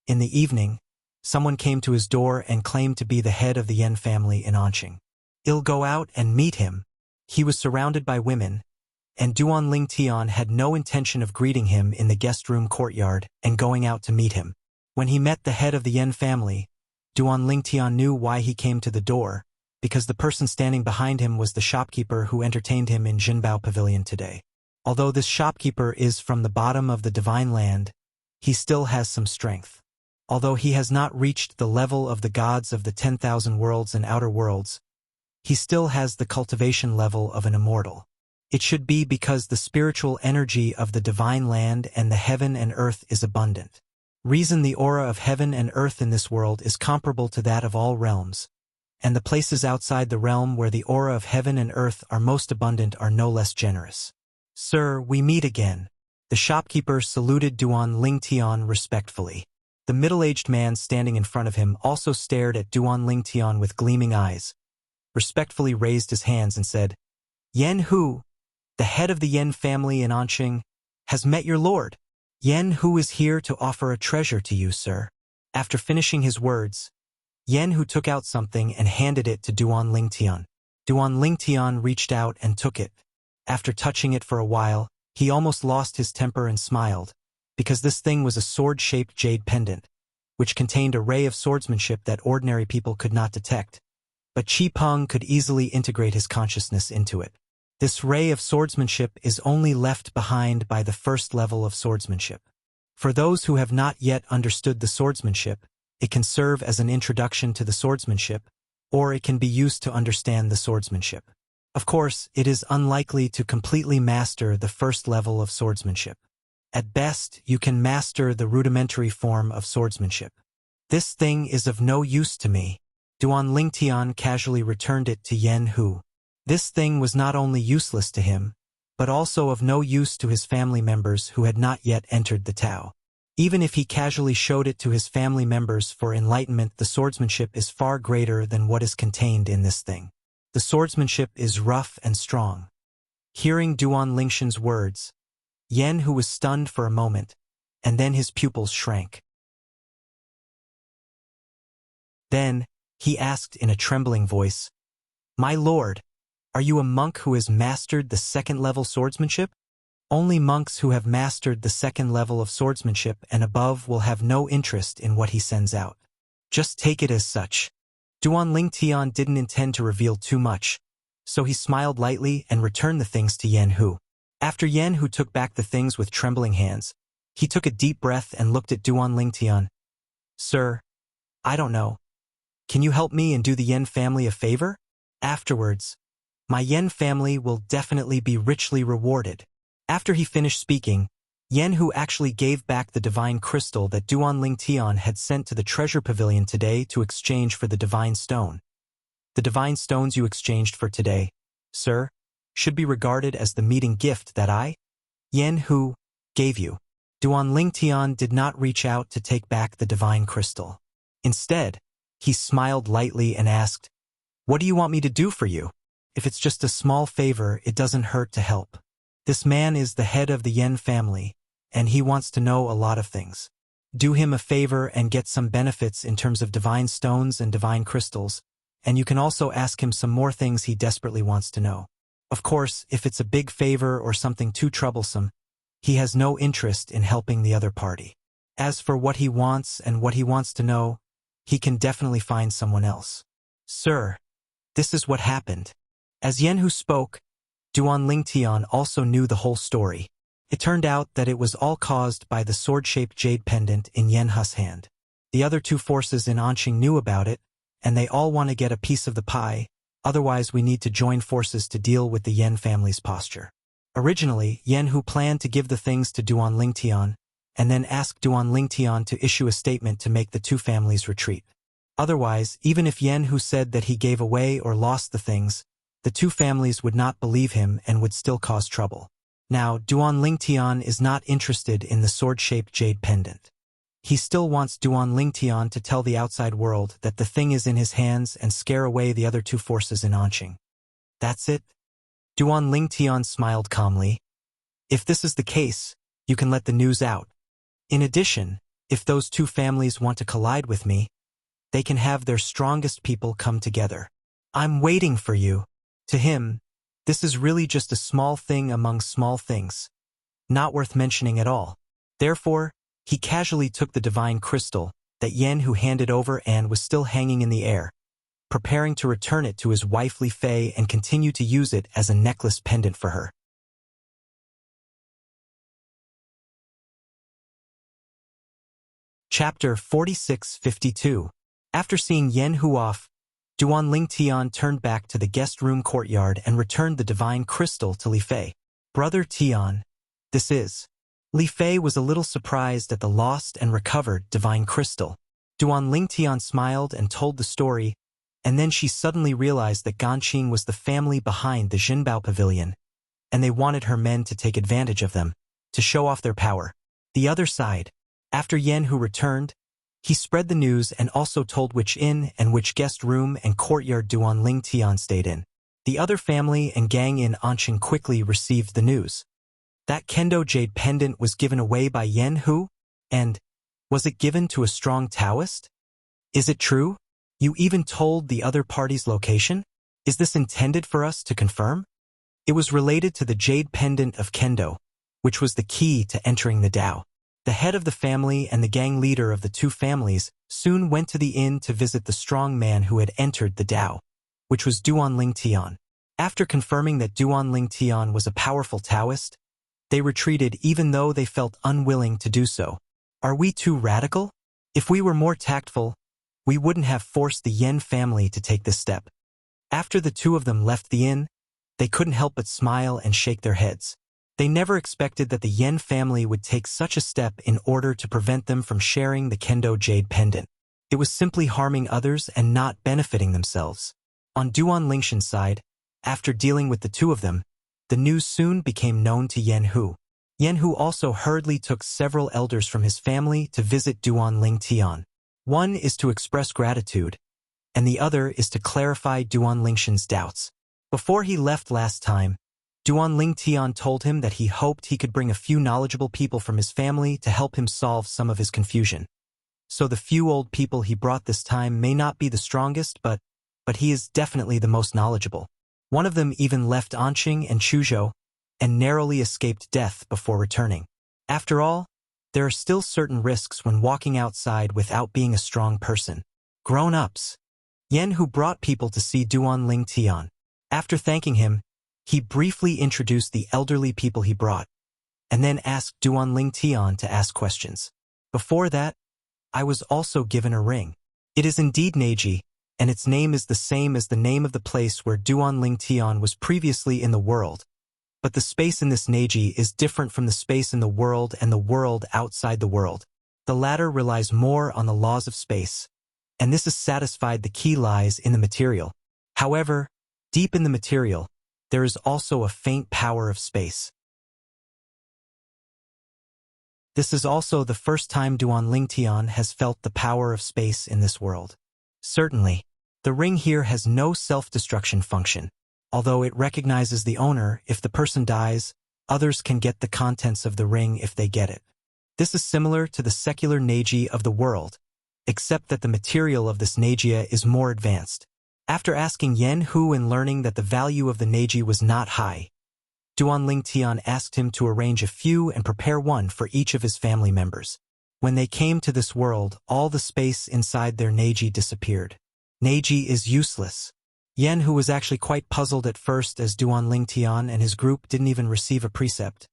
in the evening, someone came to his door and claimed to be the head of the Yen family in Anqing. He'll go out and meet him. He was surrounded by women, and Duan Lingtian had no intention of greeting him in the guest room courtyard and going out to meet him. When he met the head of the Yen family, Duan Lingtian knew why he came to the door, because the person standing behind him was the shopkeeper who entertained him in Jinbao Pavilion today. Although this shopkeeper is from the bottom of the divine land, he still has some strength. Although he has not reached the level of the gods of the 10,000 worlds and outer worlds, he still has the cultivation level of an immortal. It should be because the spiritual energy of the divine land and the heaven and earth is abundant. Reason the aura of heaven and earth in this world is comparable to that of all realms, and the places outside the realm where the aura of heaven and earth are most abundant are no less generous. Sir, we meet again. The shopkeeper saluted Duan Lingtian respectfully. The middle-aged man standing in front of him also stared at Duan Lingtian with gleaming eyes, respectfully raised his hands and said, Yen Hu, the head of the Yen family in Anqing, has met your lord. Yen Hu is here to offer a treasure to you, sir. After finishing his words, Yen Hu took out something and handed it to Duan Lingtian. Duan Lingtian reached out and took it. After touching it for a while, he almost lost his temper and smiled, because this thing was a sword-shaped jade pendant, which contained a ray of swordsmanship that ordinary people could not detect, but Qi Peng could easily integrate his consciousness into it. This ray of swordsmanship is only left behind by the first level of swordsmanship. For those who have not yet understood the swordsmanship, it can serve as an introduction to the swordsmanship, or it can be used to understand the swordsmanship. Of course, it is unlikely to completely master the first level of swordsmanship. At best, you can master the rudimentary form of swordsmanship. This thing is of no use to me. Duan Lingtian casually returned it to Yen Hu. This thing was not only useless to him, but also of no use to his family members who had not yet entered the Tao. Even if he casually showed it to his family members for enlightenment, the swordsmanship is far greater than what is contained in this thing. The swordsmanship is rough and strong. Hearing Duan Lingtian's words, Yen Hu was stunned for a moment, and then his pupils shrank. Then, he asked in a trembling voice, My lord, are you a monk who has mastered the second-level swordsmanship? Only monks who have mastered the second level of swordsmanship and above will have no interest in what he sends out. Just take it as such. Duan Lingtian didn't intend to reveal too much, so he smiled lightly and returned the things to Yen Hu. After Yen Hu took back the things with trembling hands, he took a deep breath and looked at Duan Lingtian. Sir, I don't know. Can you help me and do the Yen family a favor? Afterwards, my Yen family will definitely be richly rewarded. After he finished speaking, Yen Hu actually gave back the divine crystal that Duan Lingtian had sent to the treasure pavilion today to exchange for the divine stone. The divine stones you exchanged for today, sir, should be regarded as the meeting gift that I, Yen Hu, gave you. Duan Lingtian did not reach out to take back the divine crystal. Instead, he smiled lightly and asked, What do you want me to do for you? If it's just a small favor, it doesn't hurt to help. This man is the head of the Yen family, and he wants to know a lot of things. do him a favor and get some benefits in terms of divine stones and divine crystals, and you can also ask him some more things he desperately wants to know. Of course, if it's a big favor or something too troublesome, he has no interest in helping the other party. As for what he wants and what he wants to know, he can definitely find someone else. Sir, this is what happened. As Yenhu spoke, Duan Lingtian also knew the whole story. It turned out that it was all caused by the sword-shaped jade pendant in Yenhu's hand. The other two forces in Anqing knew about it, and they all want to get a piece of the pie, otherwise we need to join forces to deal with the Yen family's posture. Originally, Yenhu planned to give the things to Duan Lingtian, and then ask Duan Lingtian to issue a statement to make the two families retreat. Otherwise, even if Yenhu said that he gave away or lost the things, the two families would not believe him and would still cause trouble. Now, Duan Lingtian is not interested in the sword-shaped jade pendant. He still wants Duan Lingtian to tell the outside world that the thing is in his hands and scare away the other two forces in Anqing. That's it? Duan Lingtian smiled calmly. If this is the case, you can let the news out. In addition, if those two families want to collide with me, they can have their strongest people come together. I'm waiting for you. To him, this is really just a small thing among small things, not worth mentioning at all. Therefore, he casually took the divine crystal that Yenhu handed over and was still hanging in the air, preparing to return it to his wife Li Fei and continue to use it as a necklace pendant for her. Chapter 46-52. After seeing Yenhu off, Duan Lingtian turned back to the guest room courtyard and returned the divine crystal to Li Fei. Brother Tian, this is. Li Fei was a little surprised at the lost and recovered divine crystal. Duan Lingtian smiled and told the story, and then she suddenly realized that Ganqing was the family behind the Jinbao Pavilion, and they wanted her men to take advantage of them, to show off their power. The other side, after Yenhu returned, he spread the news and also told which inn and which guest room and courtyard Duan Lingtian stayed in. The other family and gang in Anqing quickly received the news. That Kendo jade pendant was given away by Yenhu? And was it given to a strong Taoist? Is it true? You even told the other party's location? Is this intended for us to confirm? It was related to the jade pendant of Kendo, which was the key to entering the Tao. The head of the family and the gang leader of the two families soon went to the inn to visit the strong man who had entered the Tao, which was Duan Lingtian. After confirming that Duan Lingtian was a powerful Taoist, they retreated even though they felt unwilling to do so. Are we too radical? If we were more tactful, we wouldn't have forced the Yen family to take this step. After the two of them left the inn, they couldn't help but smile and shake their heads. They never expected that the Yen family would take such a step in order to prevent them from sharing the Kendo jade pendant. It was simply harming others and not benefiting themselves. On Duan Lingshan's side, after dealing with the two of them, the news soon became known to Yenhu. Yenhu also hurriedly took several elders from his family to visit Duan Lingtian. One is to express gratitude, and the other is to clarify Duan Lingshan's doubts. Before he left last time, Duan Lingtian told him that he hoped he could bring a few knowledgeable people from his family to help him solve some of his confusion. So the few old people he brought this time may not be the strongest, but he is definitely the most knowledgeable. One of them even left Anqing and Chuzhou and narrowly escaped death before returning. After all, there are still certain risks when walking outside without being a strong person. Grown-ups. Yenhu brought people to see Duan Lingtian. After thanking him, he briefly introduced the elderly people he brought, and then asked Duan Lingtian to ask questions. Before that, I was also given a ring. It is indeed Neji, and its name is the same as the name of the place where Duan Lingtian was previously in the world. But the space in this Neji is different from the space in the world and the world outside the world. The latter relies more on the laws of space, and this is satisfied the key lies in the material. However, deep in the material, there is also a faint power of space. This is also the first time Duan Lingtian has felt the power of space in this world. Certainly, the ring here has no self-destruction function. Although it recognizes the owner, if the person dies, others can get the contents of the ring if they get it. This is similar to the secular Neji of the world, except that the material of this Negia is more advanced. After asking Yen Hu and learning that the value of the Neji was not high, Duanling Tian asked him to arrange a few and prepare one for each of his family members. When they came to this world, all the space inside their Neji disappeared. Neji is useless. Yen Hu was actually quite puzzled at first as Duanling Tian and his group didn't even receive a precept,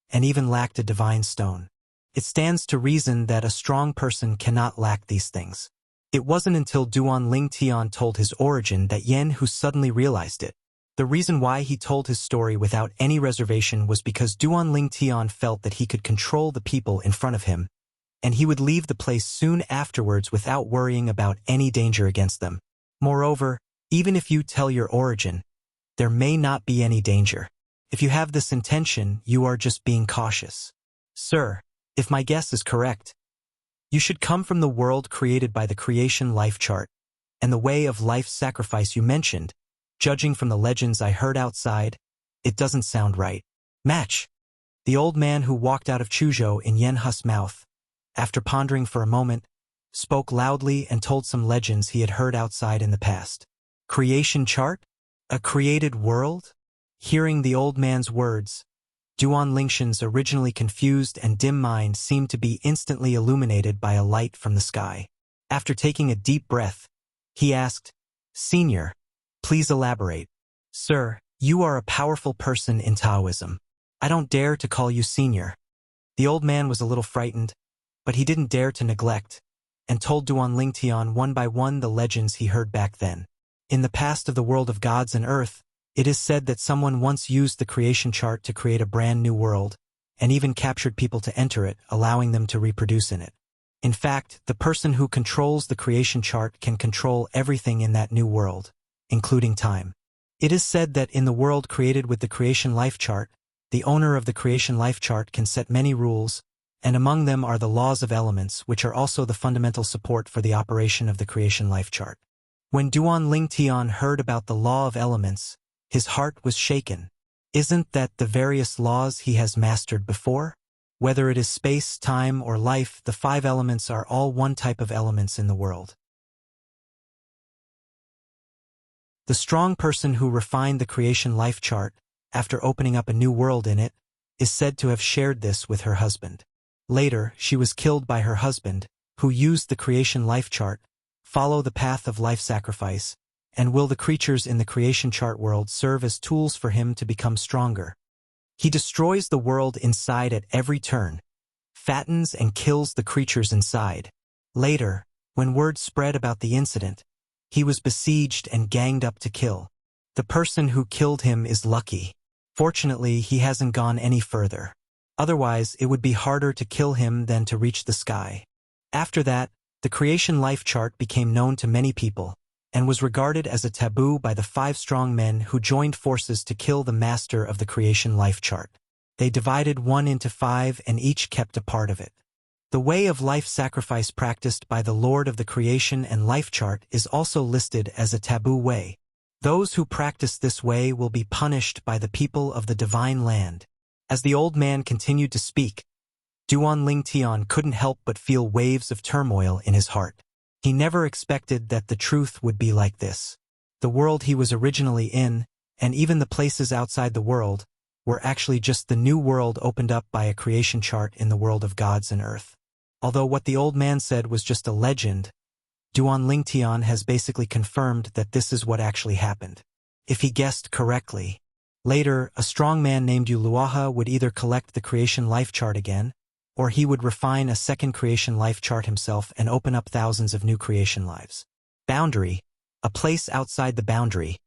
and even lacked a divine stone. It stands to reason that a strong person cannot lack these things. It wasn't until Duanling Tian told his origin that Yen Hu suddenly realized it. The reason why he told his story without any reservation was because Duanling Tian felt that he could control the people in front of him, and he would leave the place soon afterwards without worrying about any danger against them. Moreover, even if you tell your origin, there may not be any danger. If you have this intention, you are just being cautious. Sir, if my guess is correct, you should come from the world created by the creation life chart, and the way of life sacrifice you mentioned. Judging from the legends I heard outside, it doesn't sound right. Match! The old man who walked out of Chuzhou in Yen Hu's mouth, after pondering for a moment, spoke loudly and told some legends he had heard outside in the past. Creation chart? A created world? Hearing the old man's words, Duan Lingshan's originally confused and dim mind seemed to be instantly illuminated by a light from the sky. After taking a deep breath, he asked, "Senior, please elaborate." "Sir, you are a powerful person in Taoism. I don't dare to call you senior." The old man was a little frightened, but he didn't dare to neglect, and told Duanling Tian one by one the legends he heard back then. In the past of the world of gods and earth, it is said that someone once used the creation chart to create a brand new world, and even captured people to enter it, allowing them to reproduce in it. In fact, the person who controls the creation chart can control everything in that new world, including time. It is said that in the world created with the creation life chart, the owner of the creation life chart can set many rules, and among them are the laws of elements, which are also the fundamental support for the operation of the creation life chart. When Duanling Tian heard about the law of elements, his heart was shaken. Isn't that the various laws he has mastered before? Whether it is space, time, or life, the 5 elements are all one type of elements in the world. The strong person who refined the creation life chart, after opening up a new world in it, is said to have shared this with her husband. Later, she was killed by her husband, who used the creation life chart, follow the path of life sacrifice, and will the creatures in the creation chart world serve as tools for him to become stronger. He destroys the world inside at every turn, fattens and kills the creatures inside. Later, when word spread about the incident, he was besieged and ganged up to kill. The person who killed him is lucky. Fortunately, he hasn't gone any further. Otherwise, it would be harder to kill him than to reach the sky. After that, the creation life chart became known to many people, and was regarded as a taboo by the 5 strong men who joined forces to kill the master of the creation life chart. They divided one into 5 and each kept a part of it. The way of life sacrifice practiced by the Lord of the creation and life chart is also listed as a taboo way. Those who practice this way will be punished by the people of the divine land. As the old man continued to speak, Duanling Tian couldn't help but feel waves of turmoil in his heart. He never expected that the truth would be like this. The world he was originally in, and even the places outside the world, were actually just the new world opened up by a creation chart in the world of gods and earth. Although what the old man said was just a legend, Duanling Tian has basically confirmed that this is what actually happened. If he guessed correctly, later a strong man named Yu Luaha would either collect the creation life chart again, or he would refine a second creation life chart himself and open up thousands of new creation lives. Boundary, a place outside the boundary,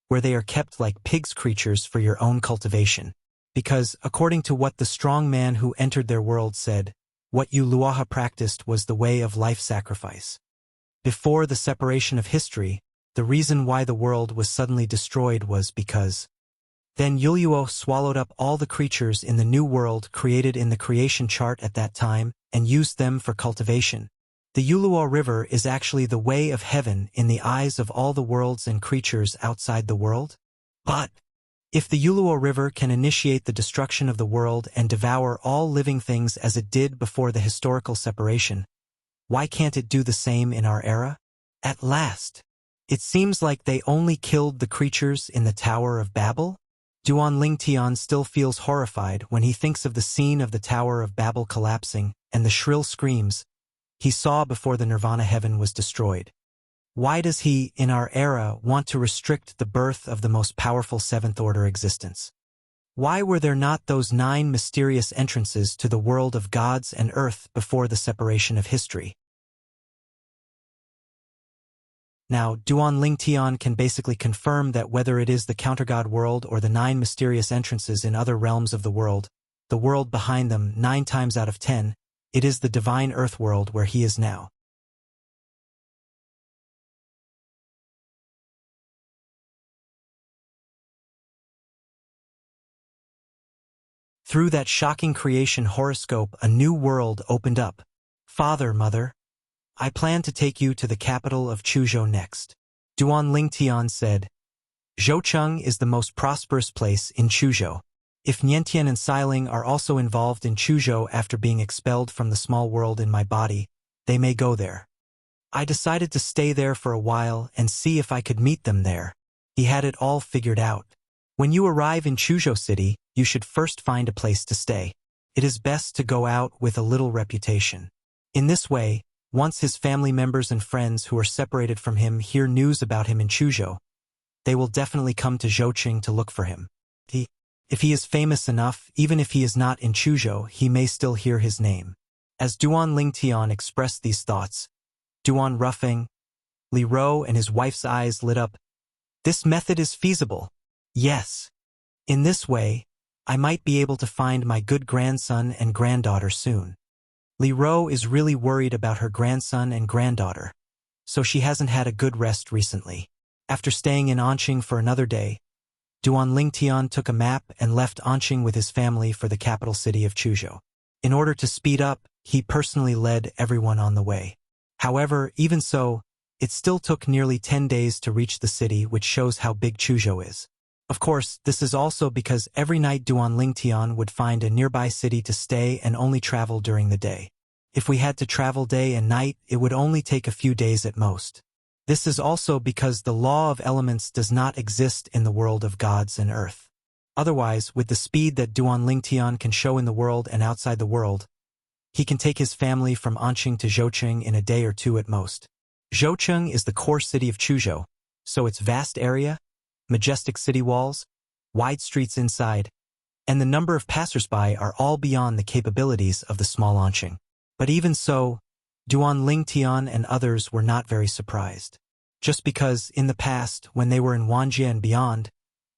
where they are kept like pigs creatures for your own cultivation. Because, according to what the strong man who entered their world said, what Yu Luaha practiced was the way of life sacrifice. Before the separation of history, the reason why the world was suddenly destroyed was because then Yuluo swallowed up all the creatures in the new world created in the creation chart at that time and used them for cultivation. The Yuluo River is actually the way of heaven in the eyes of all the worlds and creatures outside the world. But If the Yuluo River can initiate the destruction of the world and devour all living things as it did before the historical separation, why can't it do the same in our era? At last. It seems like they only killed the creatures in the Tower of Babel? Duan Lingtian still feels horrified when he thinks of the scene of the Tower of Babel collapsing and the shrill screams he saw before the Nirvana heaven was destroyed. Why does he, in our era, want to restrict the birth of the most powerful seventh-order existence? Why were there not those 9 mysterious entrances to the world of gods and earth before the separation of history? Now, Duan Lingtian can basically confirm that whether it is the countergod world or the 9 mysterious entrances in other realms of the world behind them 9 times out of 10, it is the divine earth world where he is now. Through that shocking creation horoscope, a new world opened up. Father, Mother, I plan to take you to the capital of Chuzhou next. Duan Lingtian said, Zhoucheng is the most prosperous place in Chuzhou. If Niantian and Xiling are also involved in Chuzhou after being expelled from the small world in my body, they may go there. I decided to stay there for a while and see if I could meet them there. He had it all figured out. When you arrive in Chuzhou City, you should first find a place to stay. It is best to go out with a little reputation. In this way, once his family members and friends who are separated from him hear news about him in Chuzhou, they will definitely come to Zhoucheng to look for him. If he is famous enough, even if he is not in Chuzhou, he may still hear his name. As Duan Lingtian expressed these thoughts, Duan Ruffing, Li Ro and his wife's eyes lit up. This method is feasible. Yes. In this way, I might be able to find my good grandson and granddaughter soon. Li Ro is really worried about her grandson and granddaughter, so she hasn't had a good rest recently. After staying in Anqing for another day, Duan Lingtian took a map and left Anqing with his family for the capital city of Chuzhou. In order to speed up, he personally led everyone on the way. However, even so, it still took nearly 10 days to reach the city, which shows how big Chuzhou is. Of course, this is also because every night Duan Lingtian would find a nearby city to stay and only travel during the day. If we had to travel day and night, it would only take a few days at most. This is also because the law of elements does not exist in the world of gods and earth. Otherwise, with the speed that Duan Lingtian can show in the world and outside the world, he can take his family from Anqing to Zhoucheng in a day or 2 at most. Zhoucheng is the core city of Chuzhou, so its vast area, majestic city walls, wide streets inside, and the number of passersby are all beyond the capabilities of the small Anqing. But even so, Duan Lingtian and others were not very surprised. Just because, in the past, when they were in Wanjie and beyond,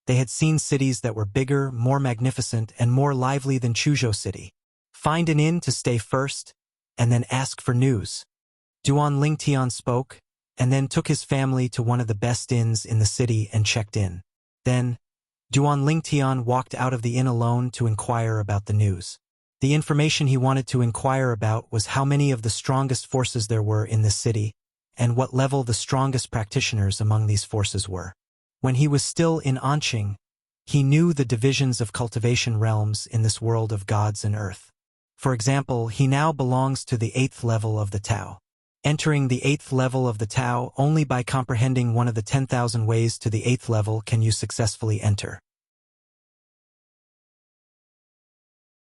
they had seen cities that were bigger, more magnificent, and more lively than Chuzhou City. Find an inn to stay first, and then ask for news. Duan Lingtian spoke, and then took his family to one of the best inns in the city and checked in. Then, Duan Lingtian walked out of the inn alone to inquire about the news. The information he wanted to inquire about was how many of the strongest forces there were in this city, and what level the strongest practitioners among these forces were. When he was still in Anqing, he knew the divisions of cultivation realms in this world of gods and earth. For example, he now belongs to the 8th level of the Tao. Entering the 8th level of the Tao only by comprehending one of the 10,000 ways to the 8th level can you successfully enter.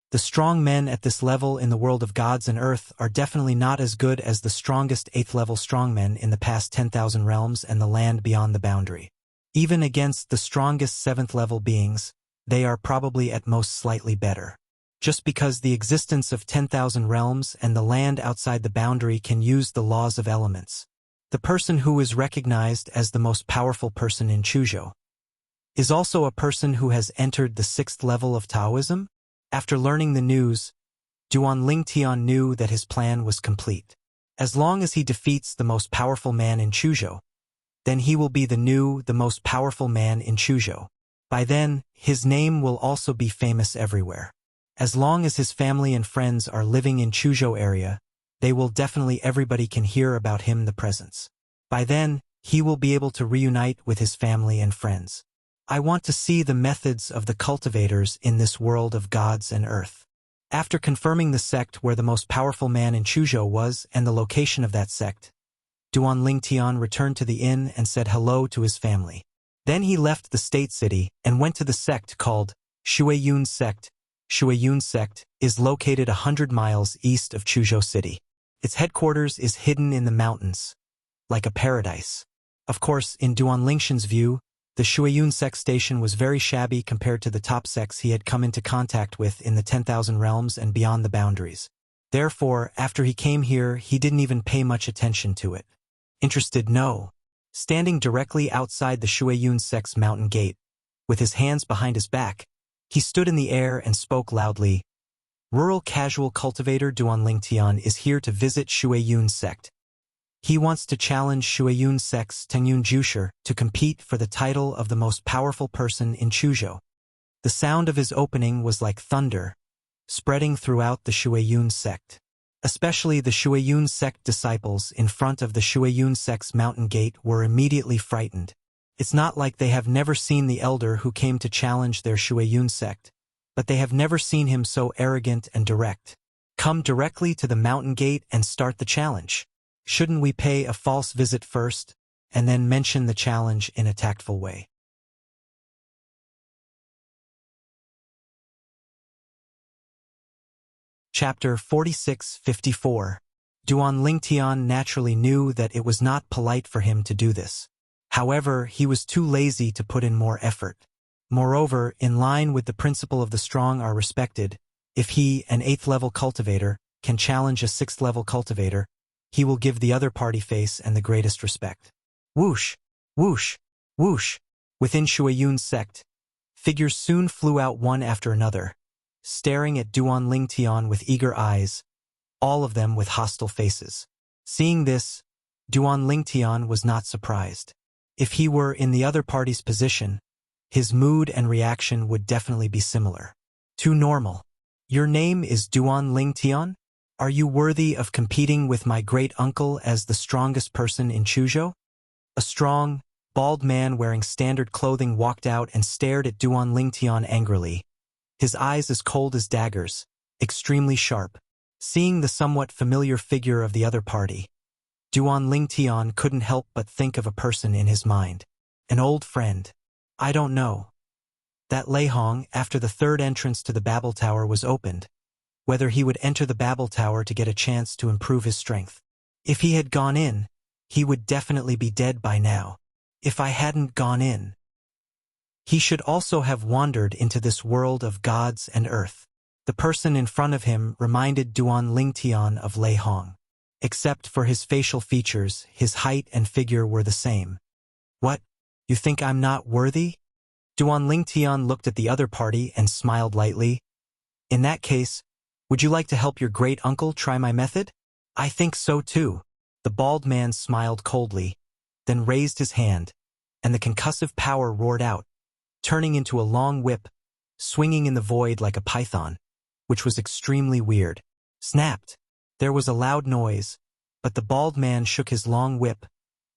The strong men at this level in the world of gods and earth are definitely not as good as the strongest 8th level strongmen in the past 10,000 realms and the land beyond the boundary. Even against the strongest 7th level beings, they are probably at most slightly better. Just because the existence of 10,000 realms and the land outside the boundary can use the laws of elements. The person who is recognized as the most powerful person in Chuzhou is also a person who has entered the 6th level of Taoism. After learning the news, Duan Lingtian knew that his plan was complete. As long as he defeats the most powerful man in Chuzhou, then he will be the most powerful man in Chuzhou. By then, his name will also be famous everywhere. As long as his family and friends are living in Chuzhou area, everybody can hear about him the presence. By then, he will be able to reunite with his family and friends. I want to see the methods of the cultivators in this world of gods and earth. After confirming the sect where the most powerful man in Chuzhou was and the location of that sect, Duan Lingtian returned to the inn and said hello to his family. Then he left the state city and went to the sect called Shuiyun sect. Shuiyun sect is located 100 miles east of Chuzhou city. Its headquarters is hidden in the mountains, like a paradise. Of course, in Duan Lingshan's view, the Shuiyun sect station was very shabby compared to the top sects he had come into contact with in the 10,000 realms and beyond the boundaries. Therefore, after he came here, he didn't even pay much attention to it. Interested? No. Standing directly outside the Shuiyun sect's mountain gate, with his hands behind his back, he stood in the air and spoke loudly. Rural casual cultivator Duan Lingtian is here to visit Shuiyun sect. He wants to challenge Shuiyun sect's Tengyun Jusher to compete for the title of the most powerful person in Chuzhou. The sound of his opening was like thunder, spreading throughout the Shuiyun sect. Especially the Shuiyun sect disciples in front of the Shuiyun sect's mountain gate were immediately frightened. It's not like they have never seen the elder who came to challenge their Shuiyun sect, but they have never seen him so arrogant and direct. Come directly to the mountain gate and start the challenge. Shouldn't we pay a false visit first, and then mention the challenge in a tactful way? Chapter 46-54. Duan Lingtian naturally knew that it was not polite for him to do this. However, he was too lazy to put in more effort. Moreover, in line with the principle of the strong are respected, if he, an 8th-level cultivator, can challenge a 6th-level cultivator, he will give the other party face and the greatest respect. Whoosh! Whoosh! Whoosh! Within Shuiyun's sect, figures soon flew out one after another, staring at Duan Lingtian with eager eyes, all of them with hostile faces. Seeing this, Duan Lingtian was not surprised. If he were in the other party's position, his mood and reaction would definitely be similar. Too normal. Your name is Duan Lingtian? Are you worthy of competing with my great-uncle as the strongest person in Chuzhou? A strong, bald man wearing standard clothing walked out and stared at Duan Lingtian angrily, his eyes as cold as daggers, extremely sharp. Seeing the somewhat familiar figure of the other party, Duan Lingtian couldn't help but think of a person in his mind. An old friend. I don't know. That Lei Hong, after the third entrance to the Babel Tower was opened, whether he would enter the Babel Tower to get a chance to improve his strength. If he had gone in, he would definitely be dead by now. If I hadn't gone in, he should also have wandered into this world of gods and earth. The person in front of him reminded Duan Lingtian of Lei Hong. Except for his facial features, his height and figure were the same. What? You think I'm not worthy? Duan Lingtian looked at the other party and smiled lightly. In that case, would you like to help your great-uncle try my method? I think so too. The bald man smiled coldly, then raised his hand, and the concussive power roared out, turning into a long whip, swinging in the void like a python, which was extremely weird. Snapped. There was a loud noise, but the bald man shook his long whip,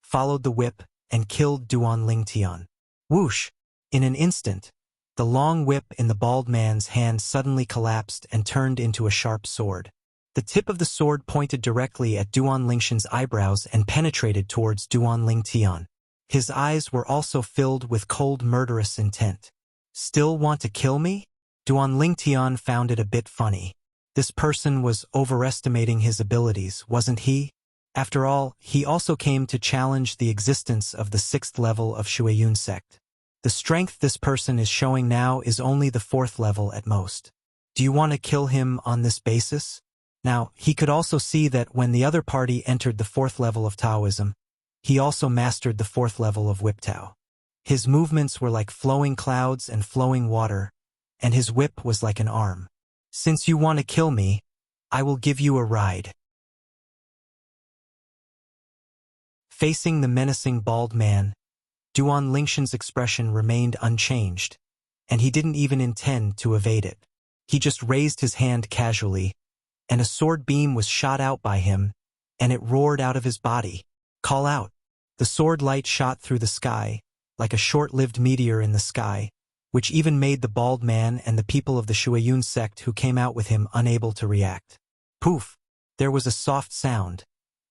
followed the whip, and killed Duan Lingtian. Whoosh! In an instant, the long whip in the bald man's hand suddenly collapsed and turned into a sharp sword. The tip of the sword pointed directly at Duan Lingshan's eyebrows and penetrated towards Duan Lingtian. His eyes were also filled with cold murderous intent. Still want to kill me? Duan Lingtian found it a bit funny. This person was overestimating his abilities, wasn't he? After all, he also came to challenge the existence of the 6th level of Shuiyun sect. The strength this person is showing now is only the 4th level at most. Do you want to kill him on this basis? Now, he could also see that when the other party entered the 4th level of Taoism, he also mastered the 4th level of Whip Tao. His movements were like flowing clouds and flowing water, and his whip was like an arm. Since you want to kill me, I will give you a ride. Facing the menacing bald man, Duan Lingshan's expression remained unchanged, and he didn't even intend to evade it. He just raised his hand casually, and a sword beam was shot out by him, and it roared out of his body. Call out. The sword light shot through the sky, like a short-lived meteor in the sky, which even made the bald man and the people of the Shuayun sect who came out with him unable to react. Poof! There was a soft sound,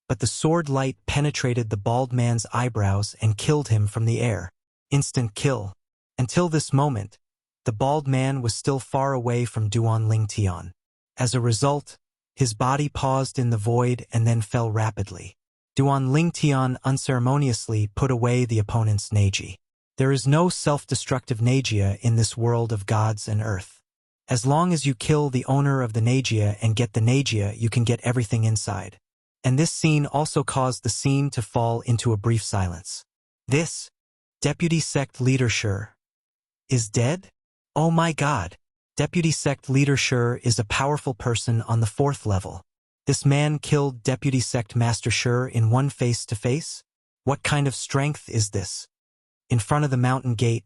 but the sword light penetrated the bald man's eyebrows and killed him from the air. Instant kill. Until this moment, the bald man was still far away from Duan Lingtian. As a result, his body paused in the void and then fell rapidly. Duan Lingtian unceremoniously put away the opponent's Neji. There is no self-destructive Negia in this world of gods and earth. As long as you kill the owner of the Negia and get the Negia, you can get everything inside. And this scene also caused the scene to fall into a brief silence. This deputy sect leader Shur is dead? Oh my god! Deputy sect leader Shur is a powerful person on the 4th level. This man killed Deputy Sect Master Shur in one face-to-face? What kind of strength is this? In front of the mountain gate,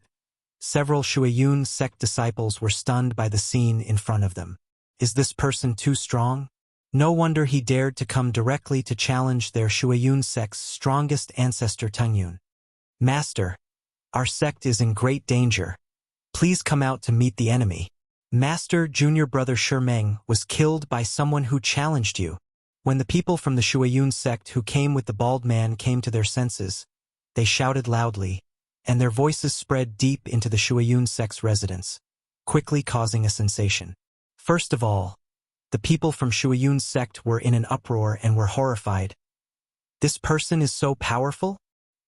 several Shuayun sect disciples were stunned by the scene in front of them. Is this person too strong? No wonder he dared to come directly to challenge their Shuayun sect's strongest ancestor Tengyun. Master, our sect is in great danger. Please come out to meet the enemy. Master Junior Brother Shurmeng was killed by someone who challenged you. When the people from the Shuayun sect who came with the bald man came to their senses, they shouted loudly, and their voices spread deep into the Shuayun sect's residence, quickly causing a sensation. First of all, the people from Shuayun sect were in an uproar and were horrified. This person is so powerful?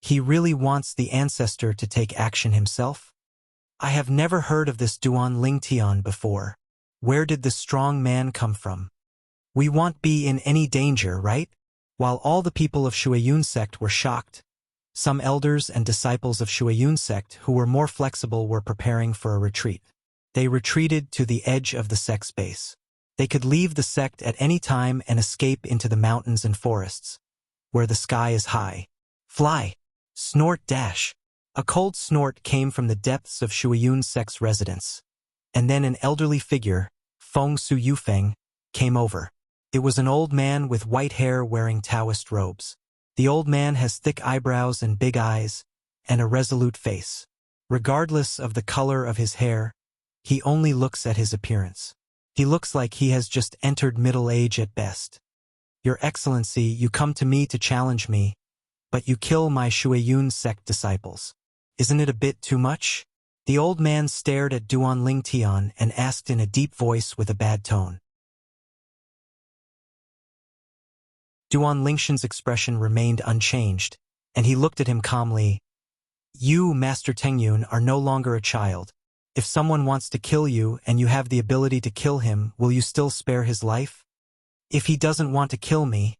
He really wants the ancestor to take action himself? I have never heard of this Duan Lingtian before. Where did this strong man come from? We won't be in any danger, right? While all the people of Shuayun sect were shocked, some elders and disciples of Shuayun sect who were more flexible were preparing for a retreat. They retreated to the edge of the sect's base. They could leave the sect at any time and escape into the mountains and forests, where the sky is high. Fly! Snort dash! A cold snort came from the depths of Shuayun sect's residence. And then an elderly figure, Feng Su Yufeng, came over. It was an old man with white hair wearing Taoist robes. The old man has thick eyebrows and big eyes, and a resolute face. Regardless of the color of his hair, he only looks at his appearance. He looks like he has just entered middle age at best. Your Excellency, you come to me to challenge me, but you kill my Shuayun sect disciples. Isn't it a bit too much? The old man stared at Duan Lingtian and asked in a deep voice with a bad tone. Duan Lingtian's expression remained unchanged, and he looked at him calmly. You, Master Tengyun, are no longer a child. If someone wants to kill you and you have the ability to kill him, will you still spare his life? If he doesn't want to kill me,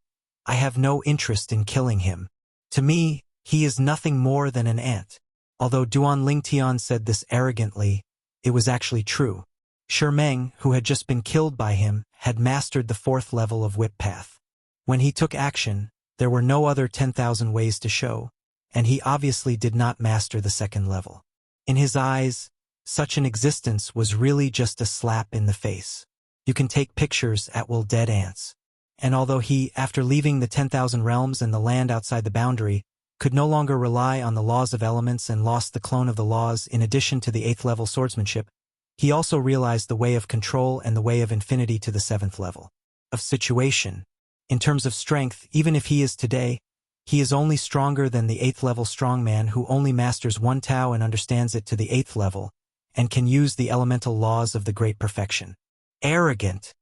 I have no interest in killing him. To me, he is nothing more than an ant. Although Duan Lingtian said this arrogantly, it was actually true. Shurmeng, who had just been killed by him, had mastered the 4th level of Whip Path. When he took action, there were no other 10,000 ways to show, and he obviously did not master the 2nd level. In his eyes, such an existence was really just a slap in the face. You can take pictures at will dead ants. And although he, after leaving the 10,000 realms and the land outside the boundary, could no longer rely on the laws of elements and lost the clone of the laws in addition to the 8th level swordsmanship, he also realized the way of control and the way of infinity to the 7th level of situation. In terms of strength, even if he is today, he is only stronger than the 8th level strongman who only masters one Tao and understands it to the 8th level, and can use the elemental laws of the great perfection. Arrogant!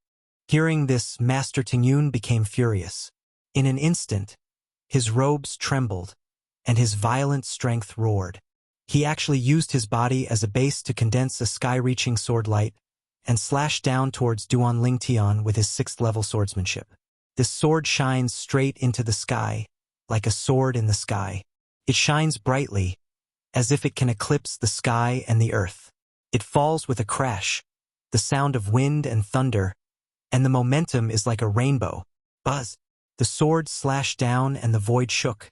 Hearing this, Master Tengyun became furious. In an instant, his robes trembled, and his violent strength roared. He actually used his body as a base to condense a sky-reaching sword light and slash down towards Duan Lingtian with his 6th level swordsmanship. This sword shines straight into the sky, like a sword in the sky. It shines brightly, as if it can eclipse the sky and the earth. It falls with a crash, the sound of wind and thunder, and the momentum is like a rainbow. Buzz! The sword slashed down and the void shook,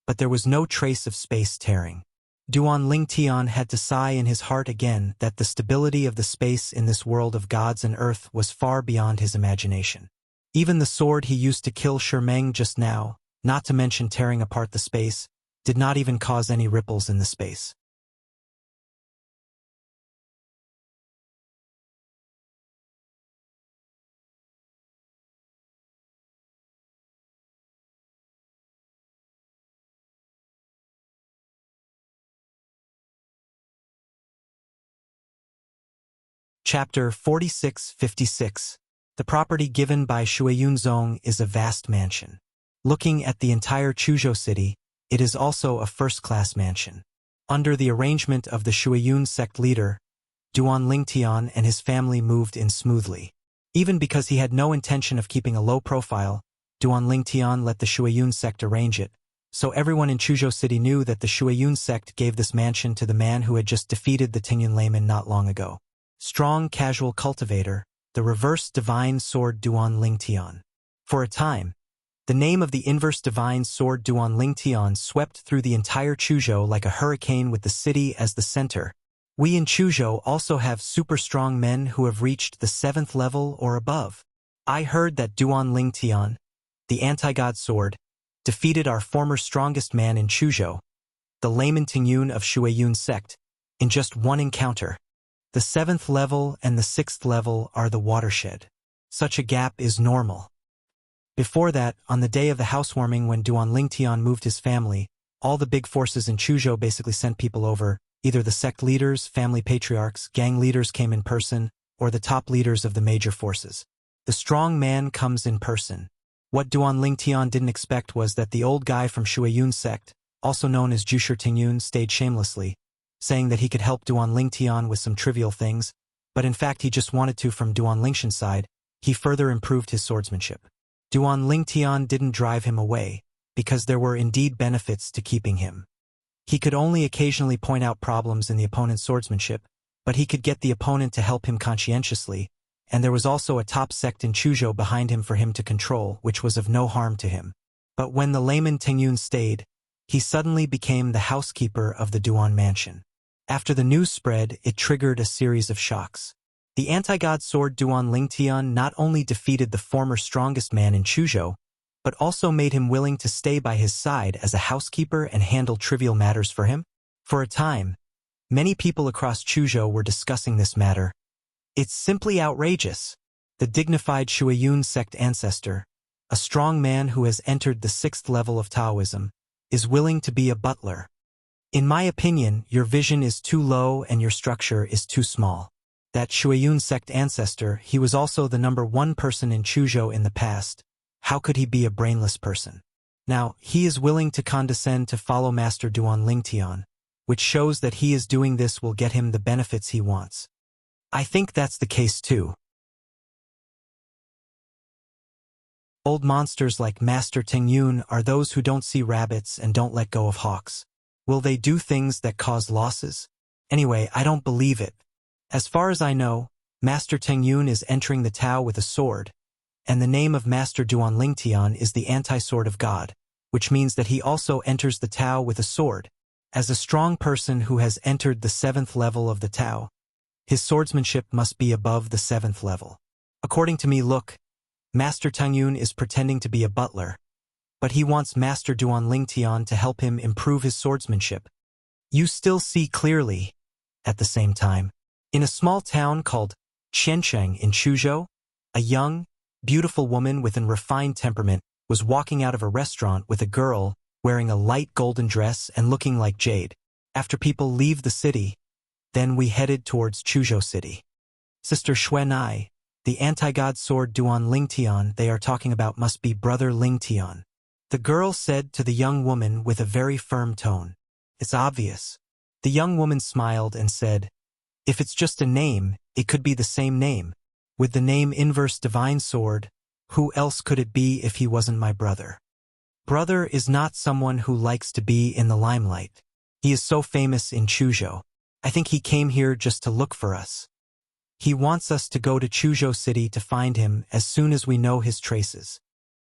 but there was no trace of space tearing. Duan Lingtian had to sigh in his heart again that the stability of the space in this world of gods and earth was far beyond his imagination. Even the sword he used to kill Shurmeng just now, not to mention tearing apart the space, did not even cause any ripples in the space. Chapter 4656. The property given by Shuiyunzong is a vast mansion. Looking at the entire Chuzhou city, it is also a first-class mansion. Under the arrangement of the Shuiyun sect leader, Duan Lingtian and his family moved in smoothly. Even because he had no intention of keeping a low profile, Duan Lingtian let the Shuiyun sect arrange it, so everyone in Chuzhou city knew that the Shuiyun sect gave this mansion to the man who had just defeated the Tingyun layman not long ago. Strong casual cultivator, the reverse divine sword Duan Lingtian. For a time, the name of the inverse divine sword Duan Lingtian swept through the entire Chuzhou like a hurricane with the city as the center. We in Chuzhou also have super strong men who have reached the 7th level or above. I heard that Duan Lingtian, the anti-god sword, defeated our former strongest man in Chuzhou, the layman Tingyun of Shuiyun sect, in just one encounter. The 7th level and the 6th level are the watershed. Such a gap is normal. Before that, on the day of the housewarming when Duan Lingtian moved his family, all the big forces in Chuzhou basically sent people over. Either the sect leaders, family patriarchs, gang leaders came in person, or the top leaders of the major forces. The strong man comes in person. What Duan Lingtian didn't expect was that the old guy from Shuiyun sect, also known as Jusher Tingyun, stayed shamelessly, saying that he could help Duan Lingtian with some trivial things, but in fact he just wanted to from Duan Lingshan's side. He further improved his swordsmanship. Duan Lingtian didn't drive him away, because there were indeed benefits to keeping him. He could only occasionally point out problems in the opponent's swordsmanship, but he could get the opponent to help him conscientiously, and there was also a top sect in Chuzhou behind him for him to control, which was of no harm to him. But when the layman Tingyun stayed, he suddenly became the housekeeper of the Duan mansion. After the news spread, it triggered a series of shocks. The anti-god sword Duan Lingtian not only defeated the former strongest man in Chuzhou, but also made him willing to stay by his side as a housekeeper and handle trivial matters for him. For a time, many people across Chuzhou were discussing this matter. It's simply outrageous. The dignified Shuiyun sect ancestor, a strong man who has entered the 6th level of Taoism, is willing to be a butler. In my opinion, your vision is too low and your structure is too small. That Shuiyun sect ancestor, he was also the #1 person in Chuzhou in the past. How could he be a brainless person? Now, he is willing to condescend to follow Master Duan Lingtian, which shows that he is doing this will get him the benefits he wants. I think that's the case too. Old monsters like Master Tingyun are those who don't see rabbits and don't let go of hawks. Will they do things that cause losses? Anyway, I don't believe it. As far as I know, Master Tingyun is entering the Tao with a sword, and the name of Master Duan Lingtian is the anti-sword of God, which means that he also enters the Tao with a sword. As a strong person who has entered the 7th level of the Tao, his swordsmanship must be above the 7th level. According to me, look, Master Tingyun is pretending to be a butler, but he wants Master Duan Lingtian to help him improve his swordsmanship. You still see clearly. At the same time, in a small town called Qiancheng in Chuzhou, a young, beautiful woman with an refined temperament was walking out of a restaurant with a girl wearing a light golden dress and looking like jade. After people leave the city, then we headed towards Chuzhou city. Sister Xuanai, the anti-god sword Duan Lingtian they are talking about must be brother Lingtian. The girl said to the young woman with a very firm tone. It's obvious. The young woman smiled and said, if it's just a name, it could be the same name. With the name Inverse Divine Sword, who else could it be if he wasn't my brother? Brother is not someone who likes to be in the limelight. He is so famous in Chuzhou. I think he came here just to look for us. He wants us to go to Chuzhou city to find him as soon as we know his traces.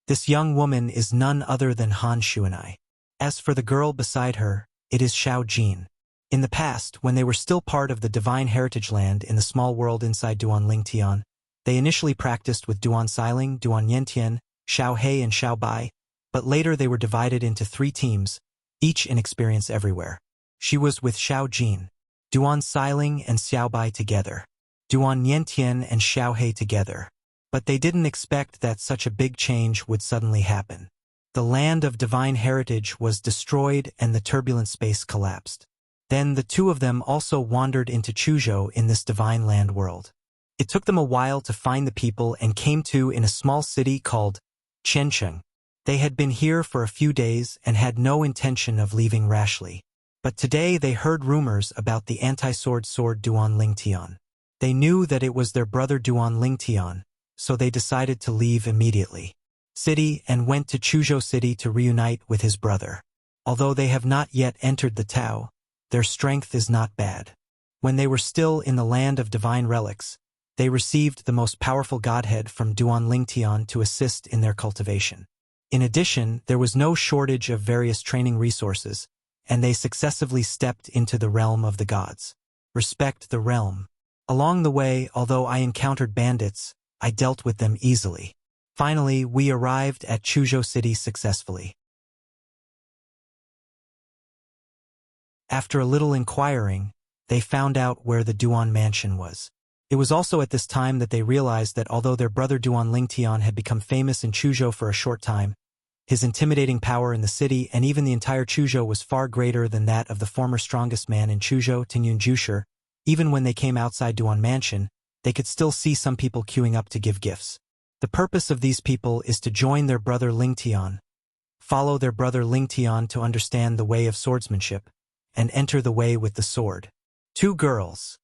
This young woman is none other than Han Xuanai. As for the girl beside her, it is Xiao Jin. In the past, when they were still part of the divine heritage land in the small world inside Duan Lingtian, they initially practiced with Duan Siling, Duan Yentian, Xiao He and Xiao Bai, but later they were divided into 3 teams, each in experience everywhere. She was with Xiao Jin, Duan Siling and Xiao Bai together, Duan Yentian and Xiao He together. But they didn't expect that such a big change would suddenly happen. The land of divine heritage was destroyed and the turbulent space collapsed. Then the 2 of them also wandered into Chuzhou in this divine land world. It took them a while to find the people and came to in a small city called Qiancheng. They had been here for a few days and had no intention of leaving rashly. But today they heard rumors about the anti-sword Duan Lingtian. They knew that it was their brother Duan Lingtian, so they decided to leave immediately. City and went to Chuzhou City to reunite with his brother. Although they have not yet entered the Tao, their strength is not bad. When they were still in the land of divine relics, they received the most powerful godhead from Duan Lingtian to assist in their cultivation. In addition, there was no shortage of various training resources, and they successively stepped into the realm of the gods. Respect the realm. Along the way, although I encountered bandits, I dealt with them easily. Finally, we arrived at Chuzhou City successfully. After a little inquiring, they found out where the Duan mansion was. It was also at this time that they realized that although their brother Duan Lingtian had become famous in Chuzhou for a short time, his intimidating power in the city and even the entire Chuzhou was far greater than that of the former strongest man in Chuzhou, Tingyun Jusher. Even when they came outside Duan Mansion, they could still see some people queuing up to give gifts. The purpose of these people is to join their brother Lingtian, follow their brother Lingtian to understand the way of swordsmanship, and enter the way with the sword. 2 girls.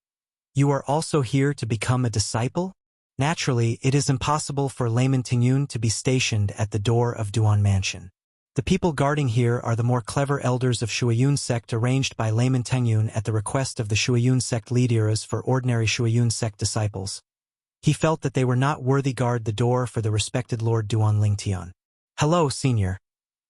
You are also here to become a disciple? Naturally, it is impossible for layman Tingyun to be stationed at the door of Duan Mansion. The people guarding here are the more clever elders of Shuayun sect arranged by layman Tingyun at the request of the Shuayun sect leaders for ordinary Shuayun sect disciples. He felt that they were not worthy guard the door for the respected Lord Duan Lingtian. Hello, senior.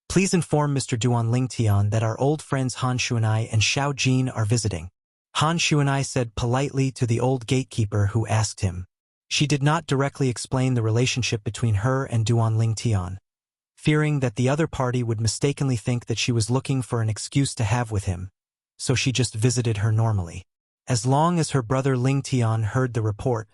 Please inform Mr. Duan Lingtian that our old friends Han Shuanai and Xiao Jin are visiting. Han Shuanai said politely to the old gatekeeper who asked him. She did not directly explain the relationship between her and Duan Lingtian, fearing that the other party would mistakenly think that she was looking for an excuse to have with him, so she just visited her normally. As long as her brother Lingtian heard the report,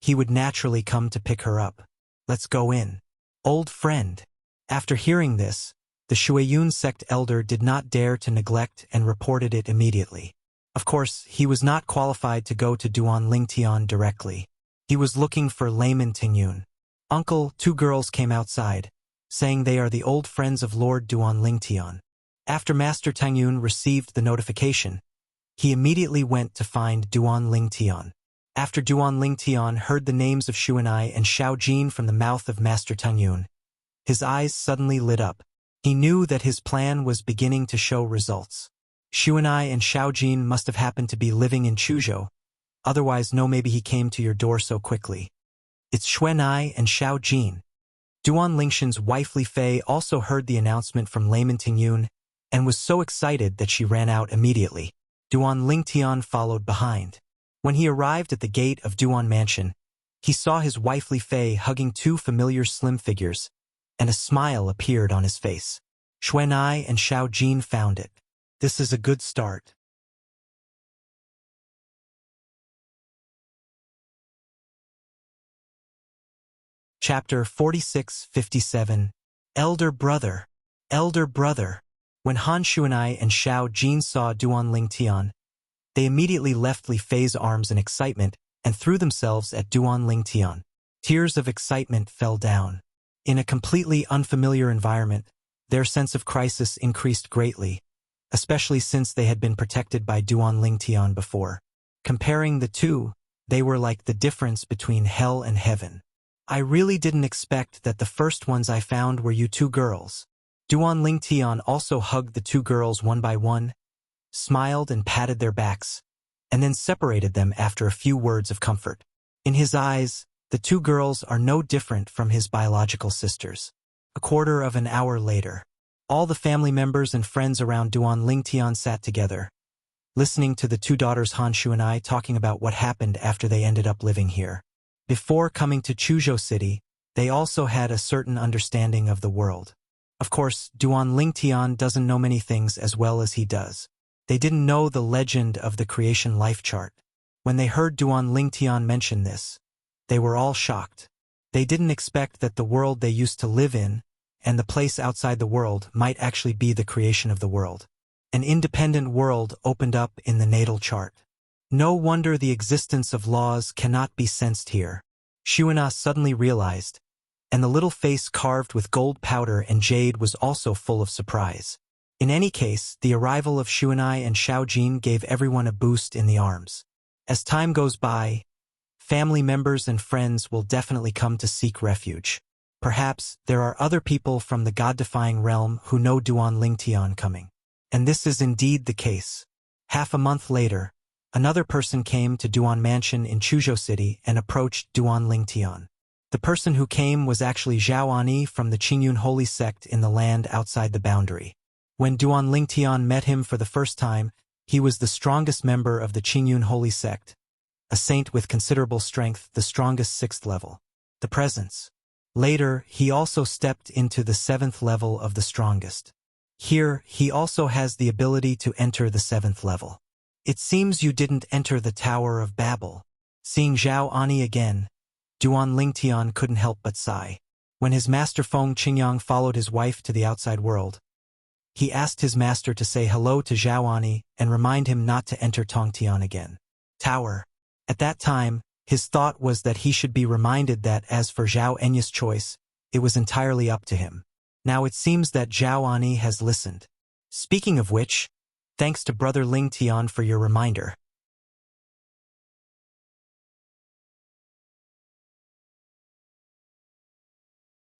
he would naturally come to pick her up. Let's go in. Old friend. After hearing this, the Shuayun sect elder did not dare to neglect and reported it immediately. Of course, he was not qualified to go to Duan Lingtian directly. He was looking for layman Tingyun. Uncle, 2 girls came outside, saying they are the old friends of Lord Duan Lingtian. After Master Tingyun received the notification, he immediately went to find Duan Lingtian. After Duan Lingtian heard the names of Shuanai and Xiao Jin from the mouth of Master Tingyun, his eyes suddenly lit up. He knew that his plan was beginning to show results. Shuanai and Xiao Jin must have happened to be living in Chuzhou, otherwise no maybe he came to your door so quickly. It's Shuanai and Xiao Jin. Duan Lingshan's wife Li Fei also heard the announcement from layman Tingyun and was so excited that she ran out immediately. Duan Lingtian followed behind. When he arrived at the gate of Duan Mansion, he saw his wife Li Fei hugging 2 familiar slim figures, and a smile appeared on his face. Shuanai and Xiao Jin found it. This is a good start. Chapter 46-57. Elder Brother. Elder Brother. When Han Shuanai and Xiao Jin saw Duan Lingtian, they immediately left Li Fei's arms in excitement and threw themselves at Duan Lingtian. Tears of excitement fell down. In a completely unfamiliar environment, their sense of crisis increased greatly, especially since they had been protected by Duan Lingtian before. Comparing the two, they were like the difference between hell and heaven. I really didn't expect that the first ones I found were you 2 girls. Duan Lingtian also hugged the 2 girls one by one, smiled and patted their backs, and then separated them after a few words of comfort. In his eyes, the 2 girls are no different from his biological sisters. A quarter of an hour later, all the family members and friends around Duan Lingtian sat together, listening to the 2 daughters Han Shuanai talking about what happened after they ended up living here. Before coming to Chuzhou City, they also had a certain understanding of the world. Of course, Duan Lingtian doesn't know many things as well as he does. They didn't know the legend of the creation life chart. When they heard Duan Lingtian mention this, they were all shocked. They didn't expect that the world they used to live in and the place outside the world might actually be the creation of the world. An independent world opened up in the natal chart. No wonder the existence of laws cannot be sensed here. Xuana suddenly realized, and the little face carved with gold powder and jade was also full of surprise. In any case, the arrival of Xuanai and Xiaojin gave everyone a boost in the arms. As time goes by, family members and friends will definitely come to seek refuge. Perhaps there are other people from the god-defying realm who know Duan Lingtian coming. And this is indeed the case. Half a month later, another person came to Duan Mansion in Chuzhou City and approached Duan Lingtian. The person who came was actually Zhao Ani from the Qingyun holy sect in the land outside the boundary. When Duan Lingtian met him for the first time, he was the strongest member of the Qingyun holy sect, a saint with considerable strength, the strongest 6th level. The presence. Later, he also stepped into the 7th level of the strongest. Here, he also has the ability to enter the 7th level. It seems you didn't enter the Tower of Babel. Seeing Zhao Ani again, Duan Lingtian couldn't help but sigh. When his master Feng Qingyang followed his wife to the outside world, he asked his master to say hello to Zhao Ani and remind him not to enter Tongtian again. Tower. At that time, his thought was that he should be reminded that as for Zhao Enya's choice, it was entirely up to him. Now it seems that Zhao Ani has listened. Speaking of which, thanks to Brother Lingtian for your reminder.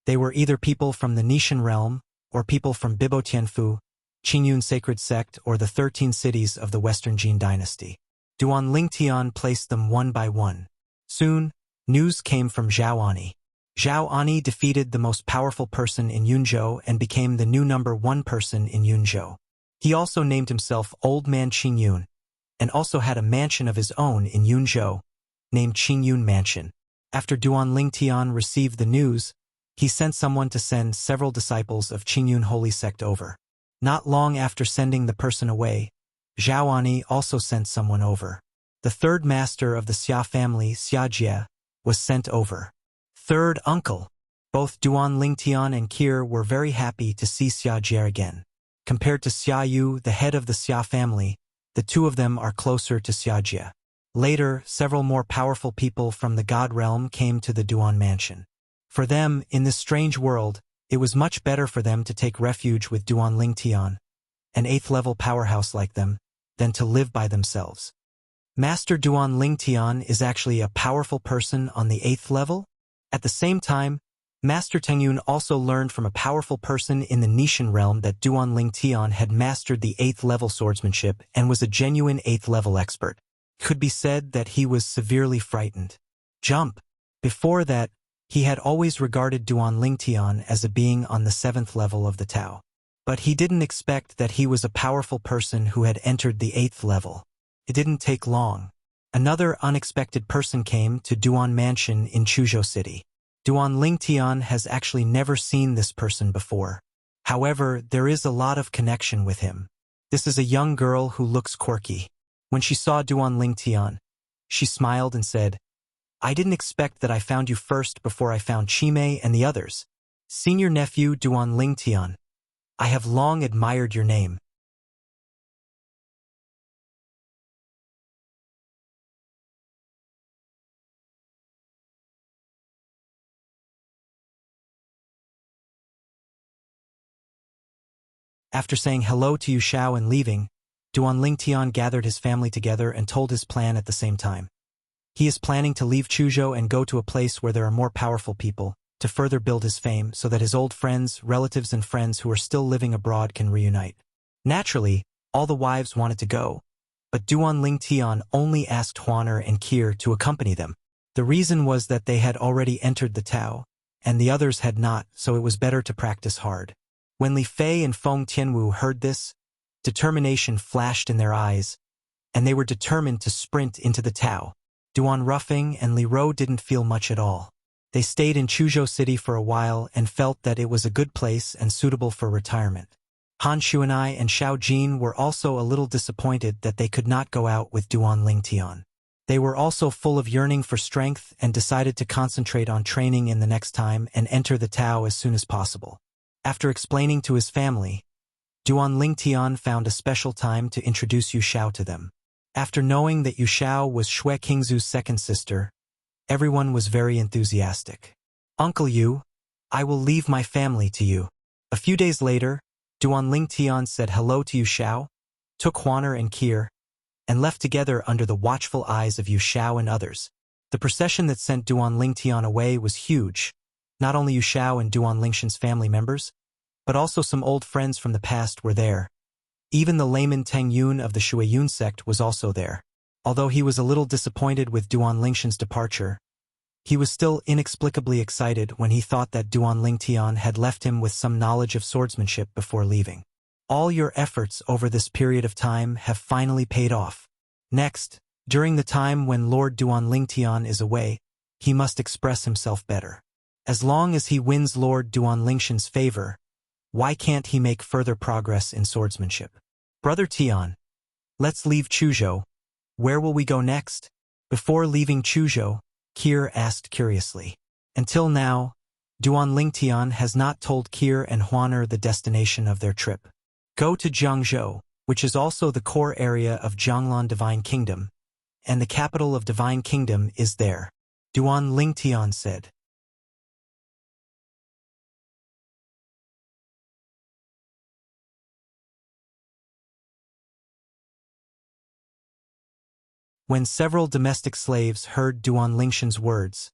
They were either people from the Nishan realm, or people from Bibo Tianfu, Qingyun sacred sect, or the 13 cities of the Western Jin dynasty. Duan Lingtian placed them one by one. Soon, news came from Zhao Ani. Zhao Ani defeated the most powerful person in Yunzhou and became the new number 1 person in Yunzhou. He also named himself Old Man Qingyun, and also had a mansion of his own in Yunzhou, named Qingyun Mansion. After Duan Lingtian received the news, he sent someone to send several disciples of Qingyun holy sect over. Not long after sending the person away, Zhao Ani also sent someone over. The third master of the Xia family, Xia Jie, was sent over. Third uncle. Both Duan Lingtian and Kir were very happy to see Xia Jie again. Compared to Xia Yu, the head of the Xia family, the two of them are closer to Xia Jie. Later, several more powerful people from the god realm came to the Duan mansion. For them, in this strange world, it was much better for them to take refuge with Duan Lingtian, an 8th-level powerhouse like them, than to live by themselves. Master Duan Lingtian is actually a powerful person on the 8th level. At the same time, Master Tengyun also learned from a powerful person in the Nishan realm that Duan Lingtian had mastered the 8th-level swordsmanship and was a genuine 8th-level expert. Could be said that he was severely frightened. Jump. Before that, he had always regarded Duan Lingtian as a being on the 7th level of the Tao. But he didn't expect that he was a powerful person who had entered the 8th level. It didn't take long. Another unexpected person came to Duan Mansion in Chuzhou City. Duan Lingtian has actually never seen this person before. However, there is a lot of connection with him. This is a young girl who looks quirky. When she saw Duan Lingtian, she smiled and said, "I didn't expect that I found you first before I found Chimei and the others. Senior nephew Duan Lingtian, I have long admired your name." After saying hello to Yu Shao and leaving, Duan Lingtian gathered his family together and told his plan at the same time. He is planning to leave Chuzhou and go to a place where there are more powerful people, to further build his fame so that his old friends, relatives and friends who are still living abroad can reunite. Naturally, all the wives wanted to go, but Duan Lingtian only asked Huaner and Kir to accompany them. The reason was that they had already entered the Tao, and the others had not, so it was better to practice hard. When Li Fei and Feng Tianwu heard this, determination flashed in their eyes, and they were determined to sprint into the Tao. Duan Ruffing and Li Rou didn't feel much at all. They stayed in Chuzhou City for a while and felt that it was a good place and suitable for retirement. Han Xuanai and Xiao Jin were also a little disappointed that they could not go out with Duan Lingtian. They were also full of yearning for strength and decided to concentrate on training in the next time and enter the Tao as soon as possible. After explaining to his family, Duan Lingtian found a special time to introduce Yu Shao to them. After knowing that Yu Xiao was Xue Qingzu's second sister, everyone was very enthusiastic. Uncle Yu, I will leave my family to you. A few days later, Duan Lingtian said hello to Yu Xiao, took Huaner and Kier, and left together under the watchful eyes of Yu Xiao and others. The procession that sent Duan Lingtian away was huge, not only Yu Xiao and Duan Lingshan's family members, but also some old friends from the past were there. Even the layman Teng Yun of the Shuiyun sect was also there. Although he was a little disappointed with Duan Lingshan's departure, he was still inexplicably excited when he thought that Duan Lingtian had left him with some knowledge of swordsmanship before leaving. All your efforts over this period of time have finally paid off. Next, during the time when Lord Duan Lingtian is away, he must express himself better. As long as he wins Lord Duan Lingshan's favor, why can't he make further progress in swordsmanship? Brother Tian, let's leave Chuzhou. Where will we go next? Before leaving Chuzhou, Kier asked curiously. Until now, Duan Lingtian has not told Kier and Huaner the destination of their trip. Go to Jiangzhou, which is also the core area of Jianglan Divine Kingdom, and the capital of Divine Kingdom is there, Duan Lingtian said. When several domestic slaves heard Duan Lingshan's words,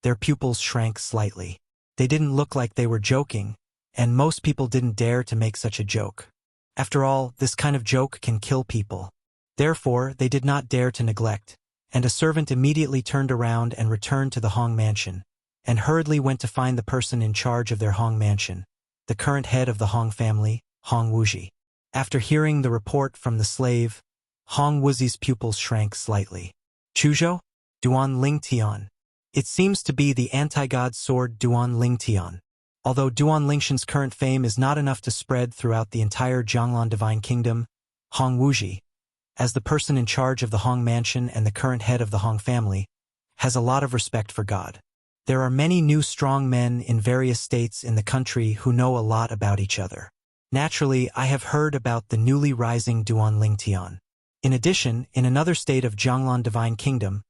their pupils shrank slightly. They didn't look like they were joking, and most people didn't dare to make such a joke. After all, this kind of joke can kill people. Therefore, they did not dare to neglect, and a servant immediately turned around and returned to the Hong mansion, and hurriedly went to find the person in charge of their Hong mansion, the current head of the Hong family, Hong Wuxia. After hearing the report from the slave, Hong Wuxia's pupils shrank slightly. Chuzhou? Duan Lingtian. It seems to be the anti-god sword Duan Lingtian. Although Duan Lingshan's current fame is not enough to spread throughout the entire Jianglan Divine Kingdom, Hong Wuxia, as the person in charge of the Hong mansion and the current head of the Hong family, has a lot of respect for God. There are many new strong men in various states in the country who know a lot about each other. Naturally, I have heard about the newly rising Duan Lingtian. In addition, in another state of Jianglan Divine Kingdom,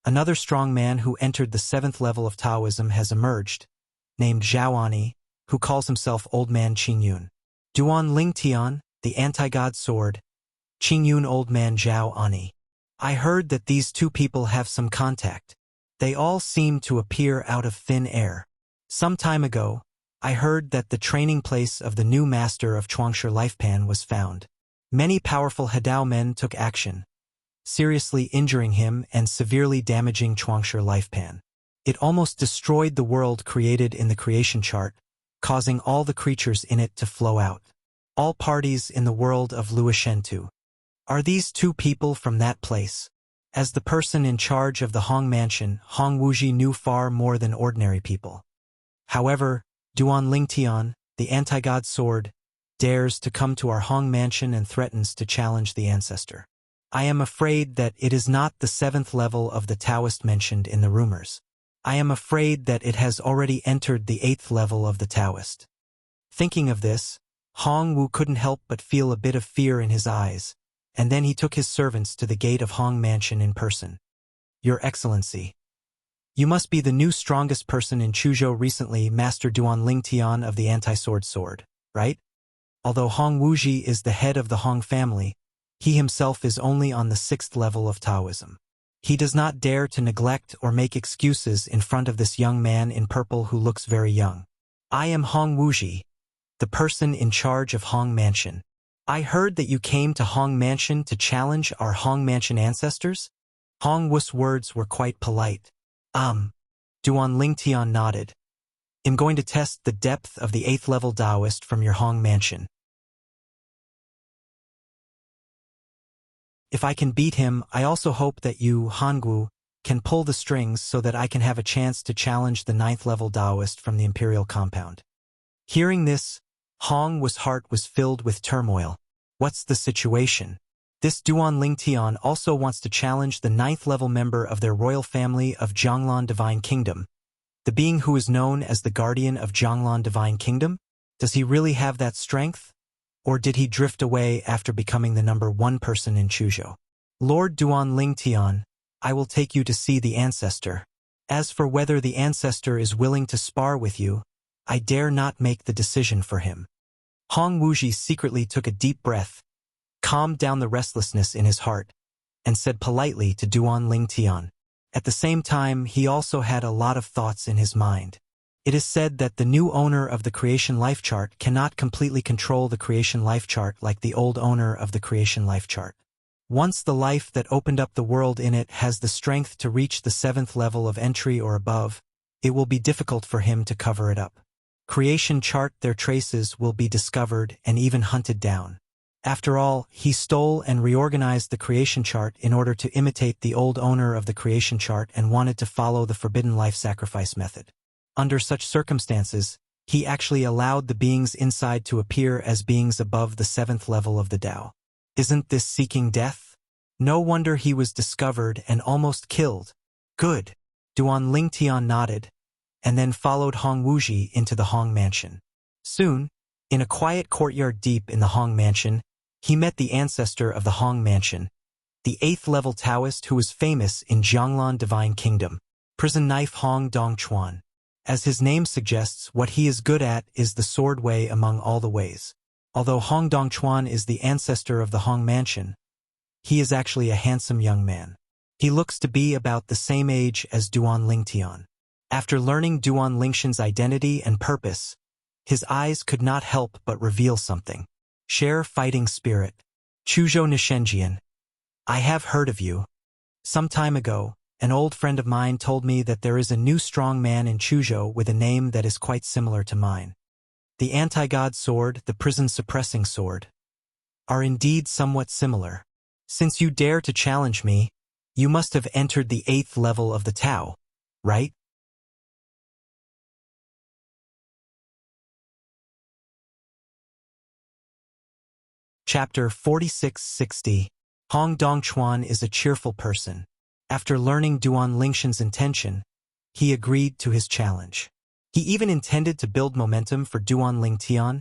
another strong man who entered the 7th level of Taoism has emerged, named Zhao Ani, who calls himself Old Man Qingyun. Duan Lingtian, the anti-god sword, Qingyun Old Man Zhao Ani. I heard that these two people have some contact. They all seem to appear out of thin air. Some time ago, I heard that the training place of the new master of Chuangshi Lifepan was found. Many powerful Hadao men took action, seriously injuring him and severely damaging Chuangshi Lifepan. It almost destroyed the world created in the creation chart, causing all the creatures in it to flow out. All parties in the world of Luoshentu. Are these two people from that place? As the person in charge of the Hong mansion, Hong Wuxia knew far more than ordinary people. However, Duan Lingtian, the anti-god sword, dares to come to our Hong mansion and threatens to challenge the ancestor. I am afraid that it is not the 7th level of the Taoist mentioned in the rumors. I am afraid that it has already entered the 8th level of the Taoist. Thinking of this, Hong Wu couldn't help but feel a bit of fear in his eyes, and then he took his servants to the gate of Hong mansion in person. Your Excellency, you must be the new strongest person in Chuzhou recently, Master Duan Lingtian of the anti-sword sword, right? Although Hong Wuxia is the head of the Hong family, he himself is only on the 6th level of Taoism. He does not dare to neglect or make excuses in front of this young man in purple who looks very young. I am Hong Wuxia, the person in charge of Hong Mansion. I heard that you came to Hong Mansion to challenge our Hong Mansion ancestors? Hong Wu's words were quite polite. Duan Lingtian nodded. I'm going to test the depth of the 8th level Taoist from your Hong Mansion. If I can beat him, I also hope that you, Hongwu, can pull the strings so that I can have a chance to challenge the 9th level Taoist from the Imperial compound. Hearing this, Hong Wu's heart was filled with turmoil. What's the situation? This Duan Lingtian also wants to challenge the 9th level member of their royal family of Jianglan Divine Kingdom, the being who is known as the guardian of Jianglan Divine Kingdom? Does he really have that strength? Or did he drift away after becoming the number 1 person in Chuzhou? Lord Duan Lingtian, I will take you to see the ancestor. As for whether the ancestor is willing to spar with you, I dare not make the decision for him. Hong Wuxia secretly took a deep breath, calmed down the restlessness in his heart, and said politely to Duan Lingtian. At the same time, he also had a lot of thoughts in his mind. It is said that the new owner of the creation life chart cannot completely control the creation life chart like the old owner of the creation life chart. Once the life that opened up the world in it has the strength to reach the 7th level of entry or above, it will be difficult for him to cover it up. Creation chart, their traces will be discovered and even hunted down. After all, he stole and reorganized the creation chart in order to imitate the old owner of the creation chart and wanted to follow the forbidden life sacrifice method. Under such circumstances, he actually allowed the beings inside to appear as beings above the 7th level of the Tao. Isn't this seeking death? No wonder he was discovered and almost killed. Good. Duan Lingtian nodded, and then followed Hong Wuxia into the Hong mansion. Soon, in a quiet courtyard deep in the Hong mansion, he met the ancestor of the Hong mansion, the 8th-level Taoist who was famous in Jianglan Divine Kingdom, Prison Knife Hong Dongchuan. As his name suggests, what he is good at is the sword way among all the ways. Although Hong Dongchuan is the ancestor of the Hong mansion, he is actually a handsome young man. He looks to be about the same age as Duan Lingtian. After learning Duan Lingtian's identity and purpose, his eyes could not help but reveal something. Share fighting spirit. Chuzhou Nishenjian. I have heard of you. Some time ago, an old friend of mine told me that there is a new strong man in Chuzhou with a name that is quite similar to mine. The anti-god sword, the prison-suppressing sword, are indeed somewhat similar. Since you dare to challenge me, you must have entered the 8th level of the Tao, right? Chapter 4660. Hong Dongchuan is a cheerful person. After learning Duan Lingtian's intention, he agreed to his challenge. He even intended to build momentum for Duan Lingtian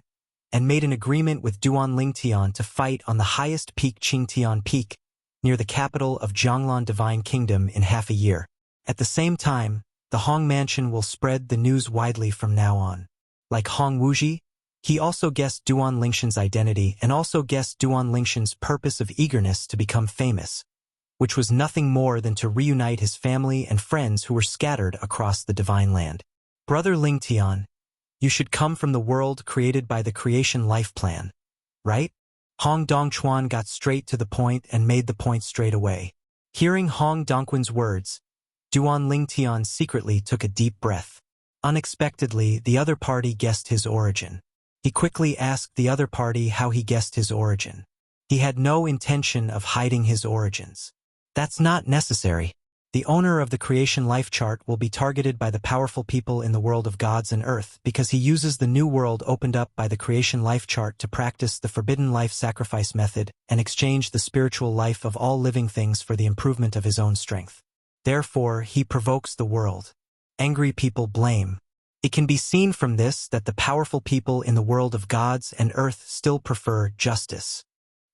and made an agreement with Duan Lingtian to fight on the highest peak Qingtian Peak near the capital of Jianglan Divine Kingdom in half a year. At the same time, the Hong mansion will spread the news widely from now on. Like Hong Wuxia, he also guessed Duan Lingtian's identity and also guessed Duan Lingtian's purpose of eagerness to become famous, which was nothing more than to reunite his family and friends who were scattered across the divine land. Brother Lingtian, you should come from the world created by the creation life plan, right? Hong Dongchuan got straight to the point and made the point straight away. Hearing Hong Dongquan's words, Duan Lingtian secretly took a deep breath. Unexpectedly, the other party guessed his origin. He quickly asked the other party how he guessed his origin. He had no intention of hiding his origins. That's not necessary. The owner of the creation life chart will be targeted by the powerful people in the world of gods and earth because he uses the new world opened up by the creation life chart to practice the forbidden life sacrifice method and exchange the spiritual life of all living things for the improvement of his own strength. Therefore, he provokes the world. Angry people blame. It can be seen from this that the powerful people in the world of gods and earth still prefer justice.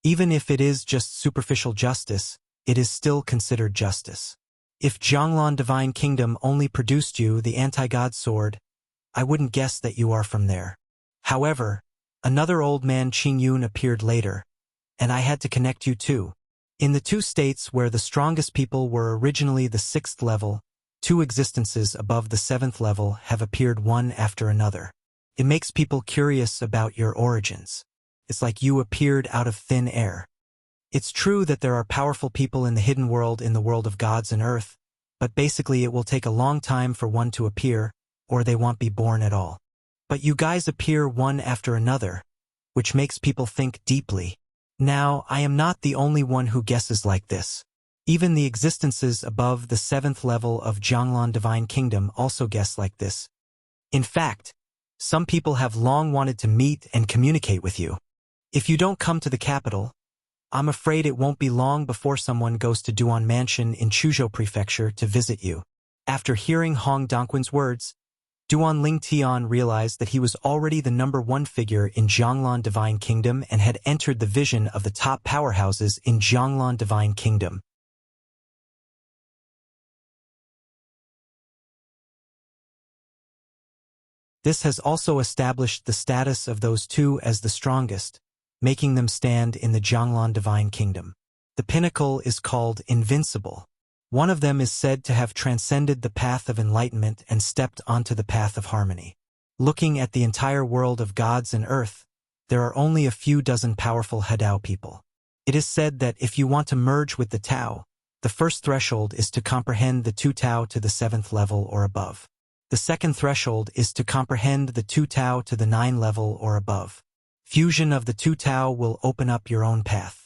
Even if it is just superficial justice, it is still considered justice. If Jianglan Divine Kingdom only produced you the anti-god sword, I wouldn't guess that you are from there. However, another old man Qing Yun appeared later, and I had to connect you too. In the two states where the strongest people were originally the 6th level, 2 existences above the 7th level have appeared one after another. It makes people curious about your origins. It's like you appeared out of thin air. It's true that there are powerful people in the hidden world in the world of gods and earth, but basically it will take a long time for one to appear, or they won't be born at all. But you guys appear one after another, which makes people think deeply. Now, I am not the only one who guesses like this. Even the existences above the 7th level of Jianglan Divine Kingdom also guess like this. In fact, some people have long wanted to meet and communicate with you. If you don't come to the capital, I'm afraid it won't be long before someone goes to Duan Mansion in Chuzhou Prefecture to visit you. After hearing Hong Dongquan's words, Duan Ling Tian realized that he was already the #1 figure in Jianglan Divine Kingdom and had entered the vision of the top powerhouses in Jianglan Divine Kingdom. This has also established the status of those two as the strongest, making them stand in the Jianglan Divine Kingdom. The pinnacle is called invincible. One of them is said to have transcended the path of enlightenment and stepped onto the path of harmony. Looking at the entire world of gods and earth, there are only a few dozen powerful Hadao people. It is said that if you want to merge with the Tao, the first threshold is to comprehend the 2 Tao to the 7th level or above. The second threshold is to comprehend the 2 Tao to the 9 level or above. Fusion of the 2 Tao will open up your own path.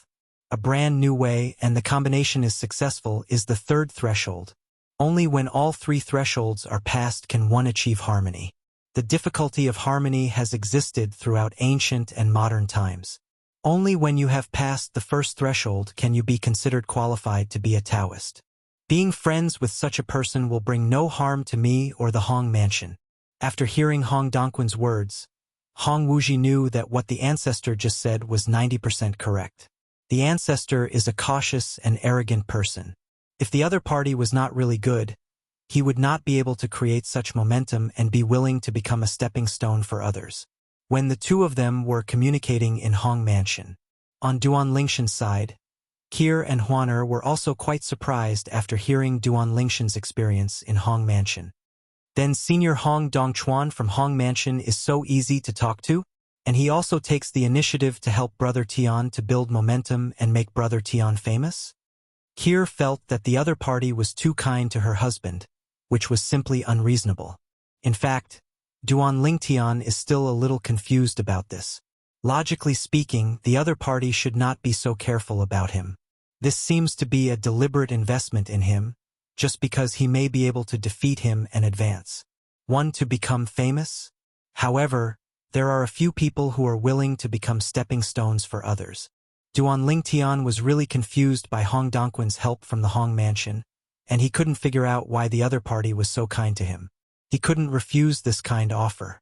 A brand new way, and the combination is successful, is the third threshold. Only when all 3 thresholds are passed can one achieve harmony. The difficulty of harmony has existed throughout ancient and modern times. Only when you have passed the first threshold can you be considered qualified to be a Taoist. Being friends with such a person will bring no harm to me or the Hong Mansion. After hearing Hong Dongquan's words, Hong Wuxia knew that what the ancestor just said was 90% correct. The ancestor is a cautious and arrogant person. If the other party was not really good, he would not be able to create such momentum and be willing to become a stepping stone for others. When the two of them were communicating in Hong Mansion, on Duan Lingshan's side, Kier and Huaner were also quite surprised after hearing Duan Lingshan's experience in Hong Mansion. Then Senior Hong Dongchuan from Hong Mansion is so easy to talk to, and he also takes the initiative to help Brother Tian to build momentum and make Brother Tian famous? Kier felt that the other party was too kind to her husband, which was simply unreasonable. In fact, Duan Ling Tian is still a little confused about this. Logically speaking, the other party should not be so careful about him. This seems to be a deliberate investment in him, just because he may be able to defeat him and advance. One to become famous? However, there are a few people who are willing to become stepping stones for others. Duan Ling Tian was really confused by Hong Dongquan's help from the Hong Mansion, and he couldn't figure out why the other party was so kind to him. He couldn't refuse this kind offer.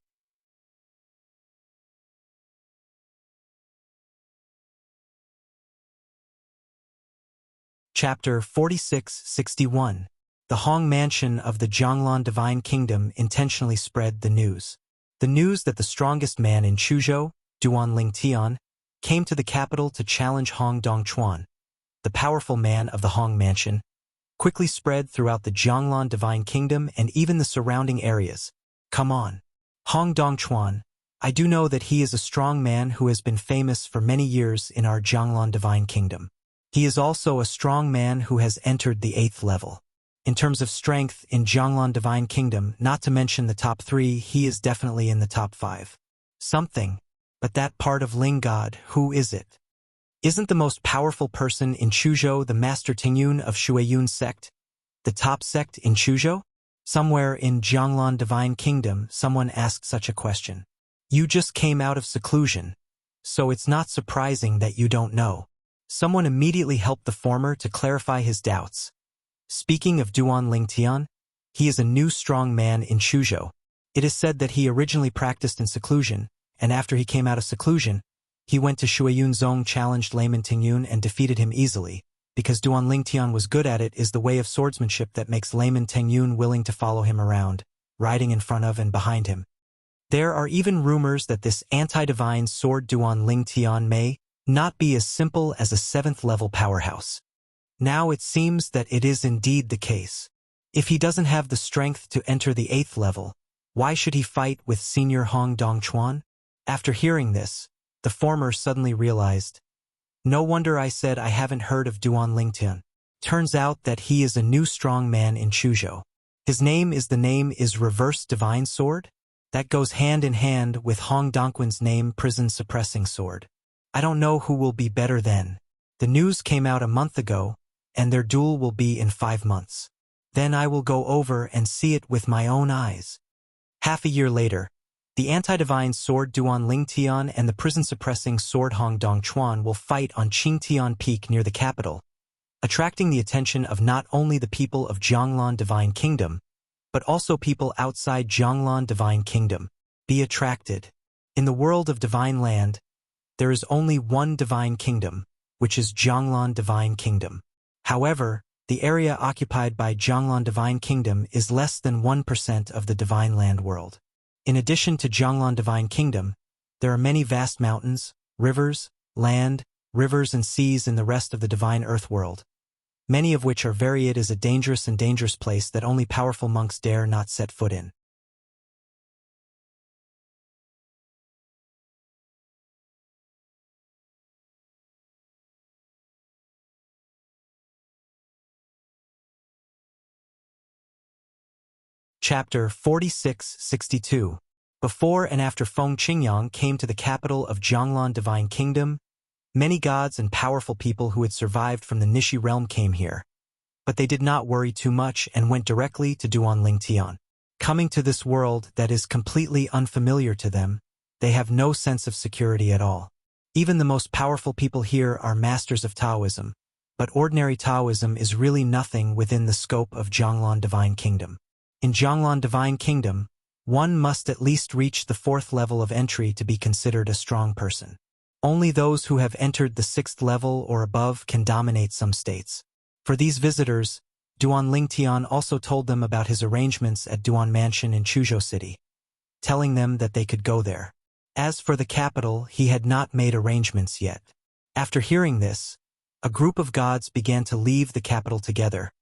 Chapter 46-61. The Hong Mansion of the Jianglan Divine Kingdom intentionally spread the news. The news that the strongest man in Chuzhou, Duan Ling Tian, came to the capital to challenge Hong Dongchuan, the powerful man of the Hong Mansion, quickly spread throughout the Jianglan Divine Kingdom and even the surrounding areas. Come on. Hong Dongchuan, I do know that he is a strong man who has been famous for many years in our Jianglan Divine Kingdom. He is also a strong man who has entered the 8th level. In terms of strength in Jianglan Divine Kingdom, not to mention the top 3, he is definitely in the top 5. Something. But that part of Ling God, who is it? Isn't the most powerful person in Chuzhou the Master Tingyun of Shuiyun sect? The top sect in Chuzhou? Somewhere in Jianglan Divine Kingdom, someone asked such a question. You just came out of seclusion, so it's not surprising that you don't know. Someone immediately helped the former to clarify his doubts. Speaking of Duan Ling Tian, he is a new strong man in Chuzhou. It is said that he originally practiced in seclusion, and after he came out of seclusion, he went to Shuiyun Zong, challenged Layman Tingyun and defeated him easily. Because Duan Ling Tian was good at it is the way of swordsmanship that makes Layman Tingyun willing to follow him around, riding in front of and behind him. There are even rumors that this anti-divine sword Duan Ling Tian may not be as simple as a 7th level powerhouse. Now it seems that it is indeed the case. If he doesn't have the strength to enter the 8th level, why should he fight with Senior Hong Dongchuan? After hearing this, the former suddenly realized, no wonder I said I haven't heard of Duan Ling Tian. Turns out that he is a new strong man in Chuzhou. His name is Reverse Divine Sword? That goes hand in hand with Hong Dongquan's name, Prison Suppressing Sword. I don't know who will be better then. The news came out a month ago, and their duel will be in 5 months. Then I will go over and see it with my own eyes. Half a year later, the anti-divine sword Duan Ling Tian and the prison-suppressing sword Hong Dongchuan will fight on Qingtian Peak near the capital, attracting the attention of not only the people of Jianglan Divine Kingdom, but also people outside Jianglan Divine Kingdom. Be attracted. In the world of Divine Land, there is only one Divine Kingdom, which is Jianglan Divine Kingdom. However, the area occupied by Jianglan Divine Kingdom is less than 1% of the Divine Land world. In addition to Jianglan Divine Kingdom, there are many vast mountains, rivers, land, rivers and seas in the rest of the Divine Earth world, many of which are very it is a dangerous place that only powerful monks dare not set foot in. Chapter 46-62. Before and after Feng Qingyang came to the capital of Jianglan Divine Kingdom, many gods and powerful people who had survived from the Nishi realm came here, but they did not worry too much and went directly to Duanlingtian. Coming to this world that is completely unfamiliar to them, they have no sense of security at all. Even the most powerful people here are masters of Taoism, but ordinary Taoism is really nothing within the scope of Jianglan Divine Kingdom. In Jianglan Divine Kingdom, one must at least reach the 4th level of entry to be considered a strong person. Only those who have entered the 6th level or above can dominate some states. For these visitors, Duanlingtian also told them about his arrangements at Duan Mansion in Chuzhou City, telling them that they could go there. As for the capital, he had not made arrangements yet. After hearing this, a group of gods began to leave the capital together,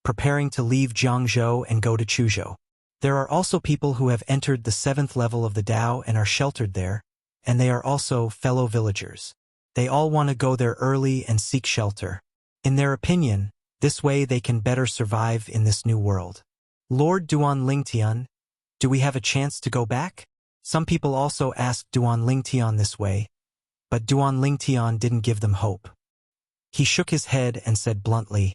preparing to leave Jiangzhou and go to Chuzhou. There are also people who have entered the 7th level of the Dao and are sheltered there, and they are also fellow villagers. They all want to go there early and seek shelter. In their opinion, this way they can better survive in this new world. Lord Duanlingtian, do we have a chance to go back? Some people also asked Duanlingtian this way, but Duanlingtian didn't give them hope. He shook his head and said bluntly,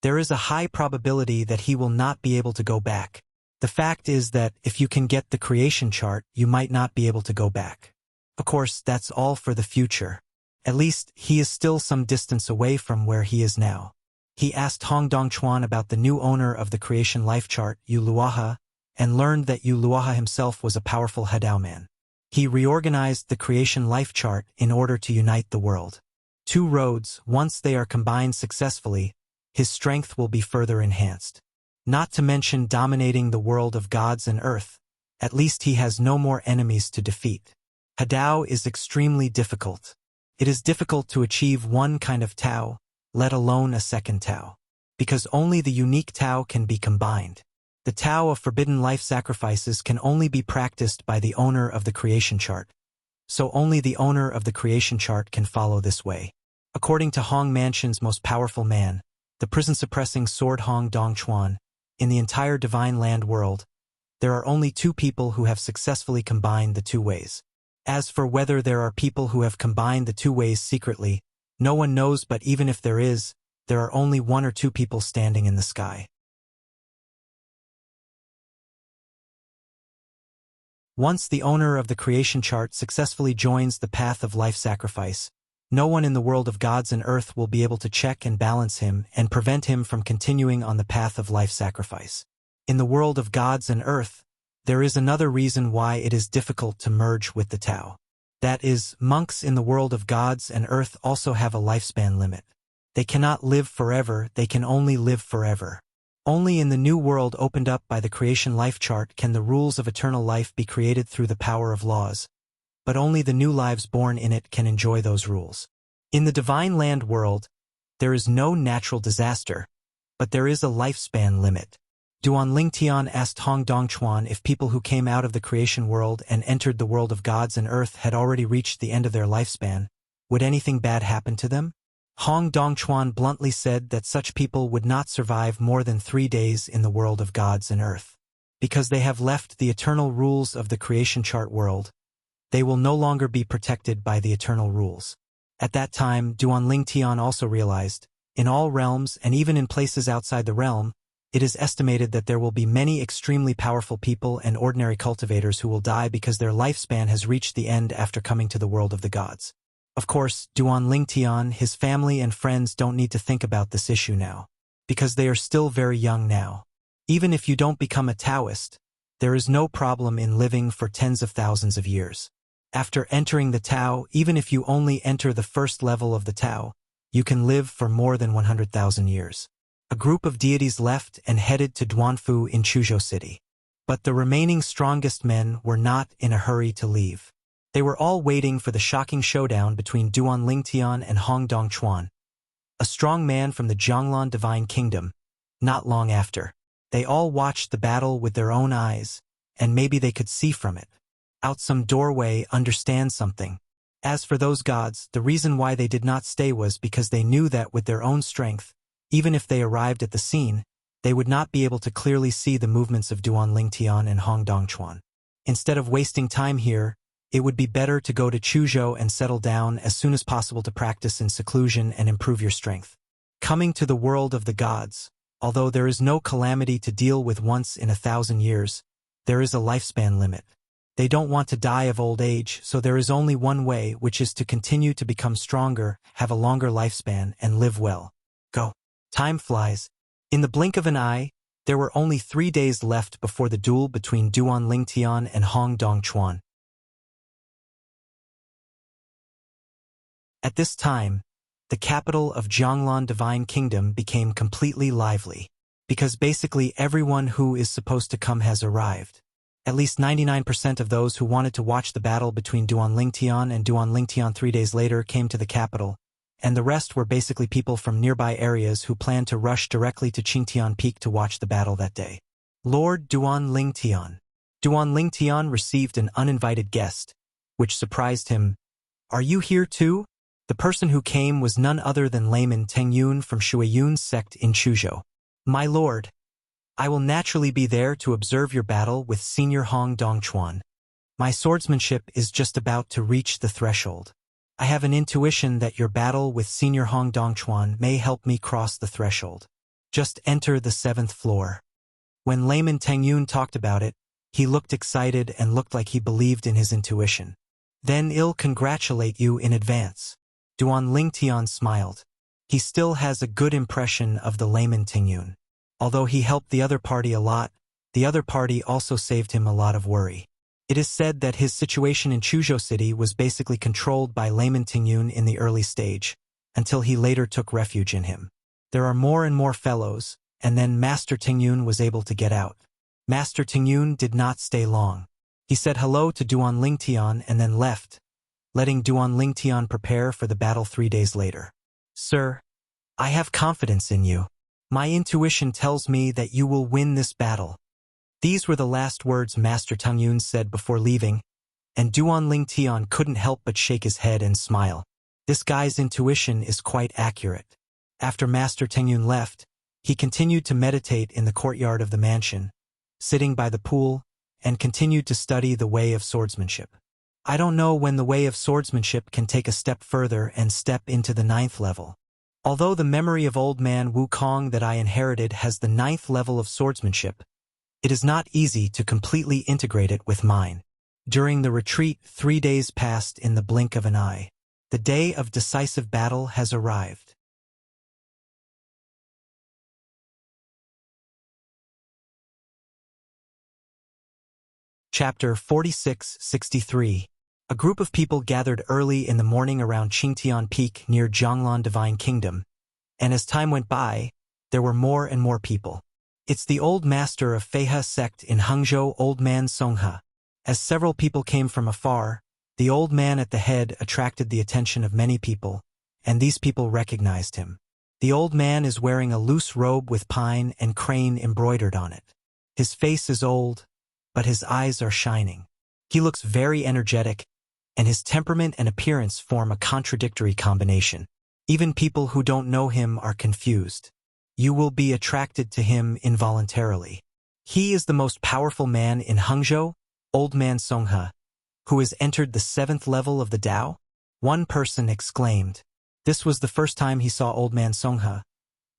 there is a high probability that he will not be able to go back. The fact is that if you can get the creation chart, you might not be able to go back. Of course, that's all for the future. At least, he is still some distance away from where he is now. He asked Hong Dongchuan about the new owner of the creation life chart, Yu Luoha, and learned that Yu Luoha himself was a powerful Hadao man. He reorganized the creation life chart in order to unite the world. 2 roads, once they are combined successfully, his strength will be further enhanced. Not to mention dominating the world of gods and earth, at least he has no more enemies to defeat. Hadao is extremely difficult. It is difficult to achieve one kind of Tao, let alone a second Tao, because only the unique Tao can be combined. The Tao of forbidden life sacrifices can only be practiced by the owner of the creation chart, so only the owner of the creation chart can follow this way. According to Hong Mansion's most powerful man, the prison-suppressing sword Hong Dongchuan, in the entire Divine Land world, there are only 2 people who have successfully combined the 2 ways. As for whether there are people who have combined the 2 ways secretly, no one knows, but even if there is, there are only 1 or 2 people standing in the sky. Once the owner of the creation chart successfully joins the path of life sacrifice, no one in the world of gods and earth will be able to check and balance him and prevent him from continuing on the path of life sacrifice. In the world of gods and earth, there is another reason why it is difficult to merge with the Tao. That is, monks in the world of gods and earth also have a lifespan limit. They cannot live forever, they can only live forever. Only in the new world opened up by the creation life chart can the rules of eternal life be created through the power of laws, but only the new lives born in it can enjoy those rules. In the Divine Land world, there is no natural disaster, but there is a lifespan limit. Duanlingtian asked Hong Dongchuan if people who came out of the creation world and entered the world of gods and earth had already reached the end of their lifespan, would anything bad happen to them? Hong Dongchuan bluntly said that such people would not survive more than 3 days in the world of gods and earth. Because they have left the eternal rules of the creation chart world, they will no longer be protected by the eternal rules. At that time, Duanlingtian also realized, in all realms and even in places outside the realm, it is estimated that there will be many extremely powerful people and ordinary cultivators who will die because their lifespan has reached the end after coming to the world of the gods. Of course, Duanlingtian, his family and friends don't need to think about this issue now, because they are still very young now. Even if you don't become a Taoist, there is no problem in living for tens of thousands of years. After entering the Tao, even if you only enter the first level of the Tao, you can live for more than 100,000 years. A group of deities left and headed to Duanfu in Chuzhou City. But the remaining strongest men were not in a hurry to leave. They were all waiting for the shocking showdown between Duan Lingtian and Hong Dongchuan, a strong man from the Zhonglan Divine Kingdom. Not long after, they all watched the battle with their own eyes, and maybe they could see from it, out some doorway, understand something. As for those gods, the reason why they did not stay was because they knew that with their own strength, even if they arrived at the scene, they would not be able to clearly see the movements of Duan Lingtian and Hong Dongchuan. Instead of wasting time here, it would be better to go to Chuzhou and settle down as soon as possible to practice in seclusion and improve your strength. Coming to the world of the gods, although there is no calamity to deal with once in 1,000 years, there is a lifespan limit. They don't want to die of old age, so there is only one way, which is to continue to become stronger, have a longer lifespan, and live well. Go. Time flies. In the blink of an eye, there were only 3 days left before the duel between Duan Lingtian and Hong Dongchuan. At this time, the capital of Zhonglan Divine Kingdom became completely lively, because basically everyone who is supposed to come has arrived. At least 99% of those who wanted to watch the battle between Duan Lingtian and Duan Lingtian 3 days later came to the capital, and the rest were basically people from nearby areas who planned to rush directly to Qingtian Peak to watch the battle that day. Lord Duan Lingtian. Duan Lingtian received an uninvited guest, which surprised him. Are you here too? The person who came was none other than layman Tengyun from Shuiyun's sect in Chuzhou. My lord, I will naturally be there to observe your battle with Senior Hong Dongchuan. My swordsmanship is just about to reach the threshold. I have an intuition that your battle with Senior Hong Dongchuan may help me cross the threshold. Just enter the 7th floor. When layman Tengyun talked about it, he looked excited and looked like he believed in his intuition. Then I'll congratulate you in advance. Duan Lingtian smiled. He still has a good impression of the layman Tengyun. Although he helped the other party a lot, the other party also saved him a lot of worry. It is said that his situation in Chuzhou City was basically controlled by layman Tengyun in the early stage, until he later took refuge in him. There are more and more fellows, and then Master Tengyun was able to get out. Master Tengyun did not stay long. He said hello to Duan Lingtian and then left, letting Duan Lingtian prepare for the battle 3 days later. Sir, I have confidence in you. My intuition tells me that you will win this battle. These were the last words Master Tengyun said before leaving, and Duan Lingtian couldn't help but shake his head and smile. This guy's intuition is quite accurate. After Master Tengyun left, he continued to meditate in the courtyard of the mansion, sitting by the pool, and continued to study the way of swordsmanship. I don't know when the way of swordsmanship can take a step further and step into the 9th level. Although the memory of old man Wukong that I inherited has the 9th level of swordsmanship, it is not easy to completely integrate it with mine. During the retreat, 3 days passed in the blink of an eye. The day of decisive battle has arrived. Chapter 46-63. A group of people gathered early in the morning around Qingtian Peak near Zhonglan Divine Kingdom, and as time went by, there were more and more people. It's the old master of Feihe sect in Hangzhou, Old Man Songhe. As several people came from afar, the old man at the head attracted the attention of many people, and these people recognized him. The old man is wearing a loose robe with pine and crane embroidered on it. His face is old, but his eyes are shining. He looks very energetic, and his temperament and appearance form a contradictory combination. Even people who don't know him are confused. You will be attracted to him involuntarily. He is the most powerful man in Hangzhou, Old Man Songhe, who has entered the 7th level of the Tao. One person exclaimed. This was the first time he saw Old Man Songhe,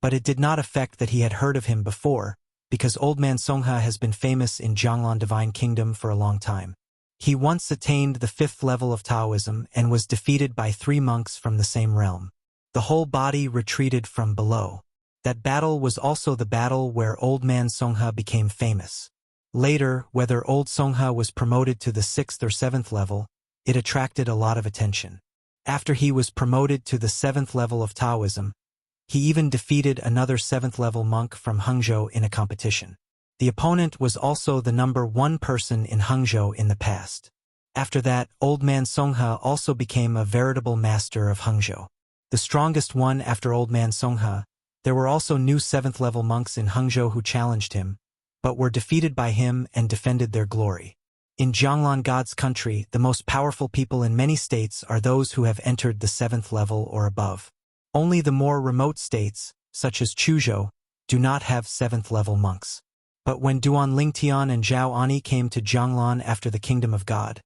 but it did not affect that he had heard of him before, because Old Man Songhe has been famous in Zhonglan Divine Kingdom for a long time. He once attained the 5th level of Taoism and was defeated by 3 monks from the same realm. The whole body retreated from below. That battle was also the battle where Old Man Songha became famous. Later, whether Old Songha was promoted to the 6th or 7th level, it attracted a lot of attention. After he was promoted to the 7th level of Taoism, he even defeated another 7th level monk from Hangzhou in a competition. The opponent was also the number 1 person in Hangzhou in the past. After that, Old Man Songha also became a veritable master of Hangzhou. The strongest one after Old Man Songha, there were also new 7th level monks in Hangzhou who challenged him, but were defeated by him and defended their glory. In Jianglan God's country, the most powerful people in many states are those who have entered the 7th level or above. Only the more remote states, such as Chuzhou, do not have 7th level monks. But when Duan Lingtian and Zhao Ani came to Jianglan after the Kingdom of God,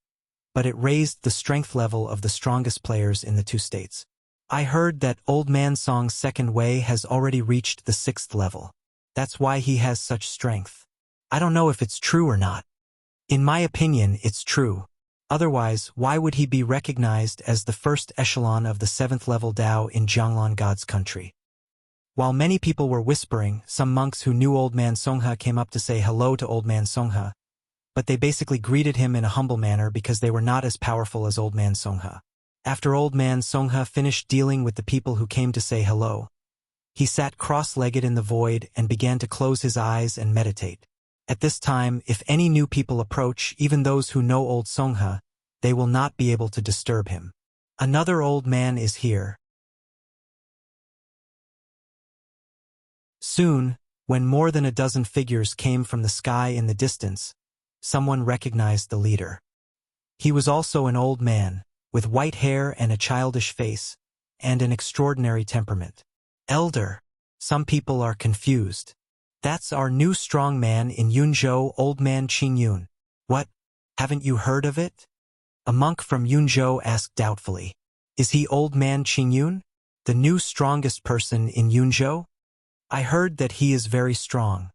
but it raised the strength level of the strongest players in the 2 states. I heard that Old Man Song's second way has already reached the 6th level. That's why he has such strength. I don't know if it's true or not. In my opinion, it's true. Otherwise, why would he be recognized as the first echelon of the 7th level Dao in Jianglan God's country? While many people were whispering, some monks who knew Old Man Songha came up to say hello to Old Man Songha, but they basically greeted him in a humble manner because they were not as powerful as Old Man Songha. After Old Man Songha finished dealing with the people who came to say hello, he sat cross-legged in the void and began to close his eyes and meditate. At this time, if any new people approach, even those who know Old Songha, they will not be able to disturb him. Another old man is here. Soon, when more than a dozen figures came from the sky in the distance, someone recognized the leader. He was also an old man, with white hair and a childish face, and an extraordinary temperament. Elder, some people are confused. That's our new strong man in Yunzhou, Old Man Qingyun. What? Haven't you heard of it? A monk from Yunzhou asked doubtfully. Is he Old Man Qingyun, the new strongest person in Yunzhou? I heard that he is very strong.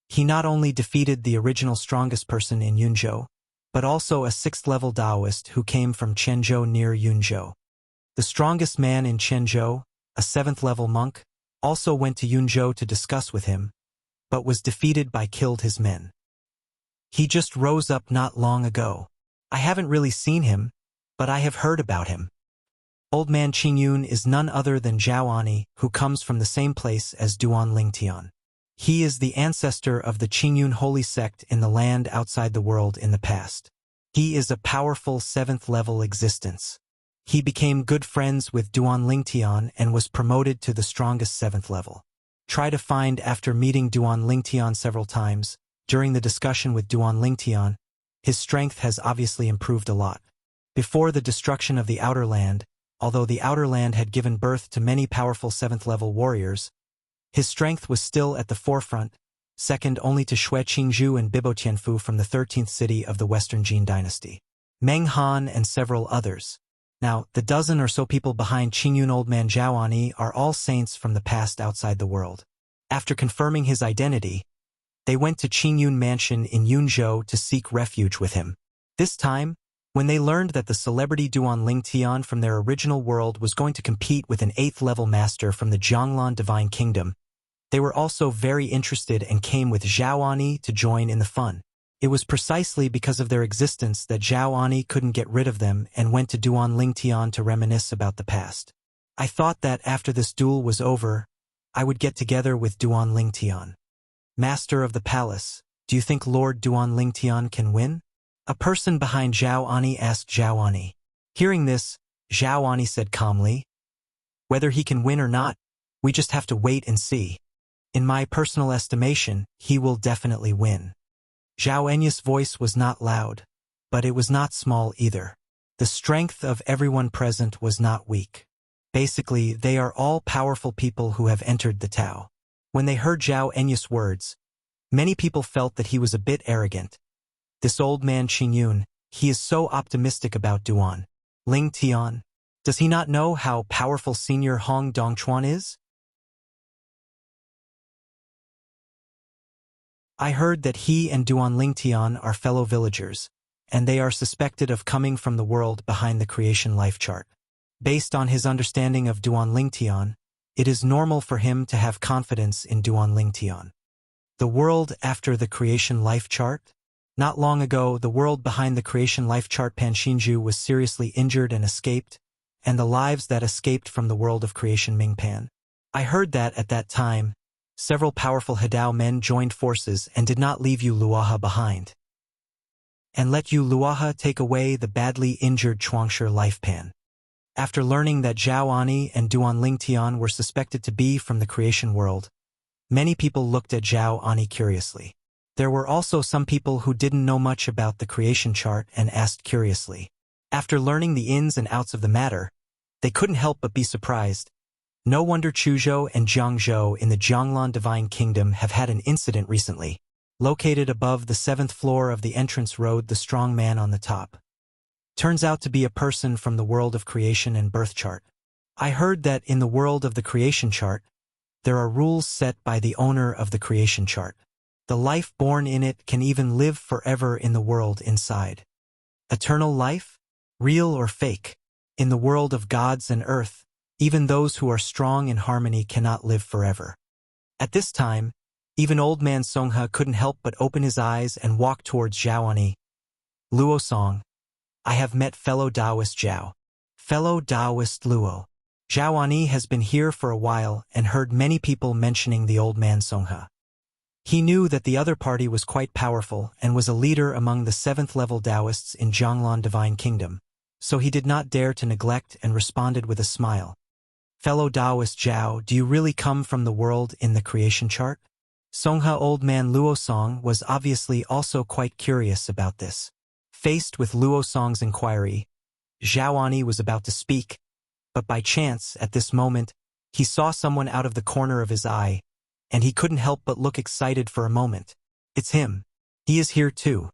He not only defeated the original strongest person in Yunzhou, but also a 6th level Taoist who came from Quanzhou near Yunzhou. The strongest man in Quanzhou, a 7th level monk, also went to Yunzhou to discuss with him, but was defeated by killed his men. He just rose up not long ago. I haven't really seen him, but I have heard about him. Old Man Qingyun is none other than Zhao Ani, who comes from the same place as Duan Lingtian. He is the ancestor of the Qingyun holy sect in the land outside the world in the past. He is a powerful 7th level existence. He became good friends with Duan Lingtian and was promoted to the strongest 7th level. Try to find after meeting Duan Lingtian several times, during the discussion with Duan Lingtian, his strength has obviously improved a lot. Before the destruction of the Outer Land, although the Outer Land had given birth to many powerful 7th level warriors, his strength was still at the forefront, second only to Xue Qingzhu and Bibo Tianfu from the 13th city of the Western Jin dynasty, Meng Han and several others. Now, the dozen or so people behind Qingyun Old Man Zhao Ani are all saints from the past outside the world. After confirming his identity, they went to Qingyun Mansion in Yunzhou to seek refuge with him. This time, when they learned that the celebrity Duan Lingtian from their original world was going to compete with an 8th level master from the Jianglan Divine Kingdom, they were also very interested and came with Zhao Ani to join in the fun. It was precisely because of their existence that Zhao Ani couldn't get rid of them and went to Duan Lingtian to reminisce about the past. I thought that after this duel was over, I would get together with Duan Lingtian. Master of the palace, do you think Lord Duan Lingtian can win? A person behind Zhao Ani asked Zhao Ani. Hearing this, Zhao Ani said calmly, whether he can win or not, we just have to wait and see. In my personal estimation, he will definitely win. Zhao Enya's voice was not loud, but it was not small either. The strength of everyone present was not weak. Basically, they are all powerful people who have entered the Tao. When they heard Zhao Enya's words, many people felt that he was a bit arrogant. This old man Qingyun, he is so optimistic about Duan Lingtian. Does he not know how powerful Senior Hong Dongchuan is? I heard that he and Duan Lingtian are fellow villagers, and they are suspected of coming from the world behind the creation life chart. Based on his understanding of Duan Lingtian, It is normal for him to have confidence in Duan Lingtian. The world after the creation life chart? Not long ago, the world behind the creation life chart Panshinju was seriously injured and escaped, and the lives that escaped from the world of creation Mingpan. I heard that at that time, several powerful Hadao men joined forces and did not leave Yu Luaha behind, and let Yu Luaha take away the badly injured Chuangshi Lifepan. After learning that Zhao Ani and Duan Lingtian were suspected to be from the creation world, many people looked at Zhao Ani curiously. There were also some people who didn't know much about the creation chart and asked curiously. After learning the ins and outs of the matter, they couldn't help but be surprised. No wonder Chuzhou and Jiangzhou in the Jianglan Divine Kingdom have had an incident recently. Located above the 7th floor of the entrance rode the strong man on the top. Turns out to be a person from the world of creation and birth chart. I heard that in the world of the creation chart, there are rules set by the owner of the creation chart. The life born in it can even live forever in the world inside. Eternal life? Real or fake? In the world of gods and earth, even those who are strong in harmony cannot live forever. At this time, even old man Songha couldn't help but open his eyes and walk towards Zhao Ani. Luo Song. I have met fellow Taoist Zhao. Fellow Taoist Luo. Zhao Ani has been here for a while and heard many people mentioning the old man Songha. He knew that the other party was quite powerful and was a leader among the 7th-level Taoists in Jianglan Divine Kingdom, so he did not dare to neglect and responded with a smile. Fellow Taoist Zhao, do you really come from the world in the creation chart? Songha old man Luo Song was obviously also quite curious about this. Faced with Luo Song's inquiry, Zhao Ani was about to speak, but by chance, at this moment, he saw someone out of the corner of his eye, and he couldn't help but look excited for a moment. It's him. He is here too.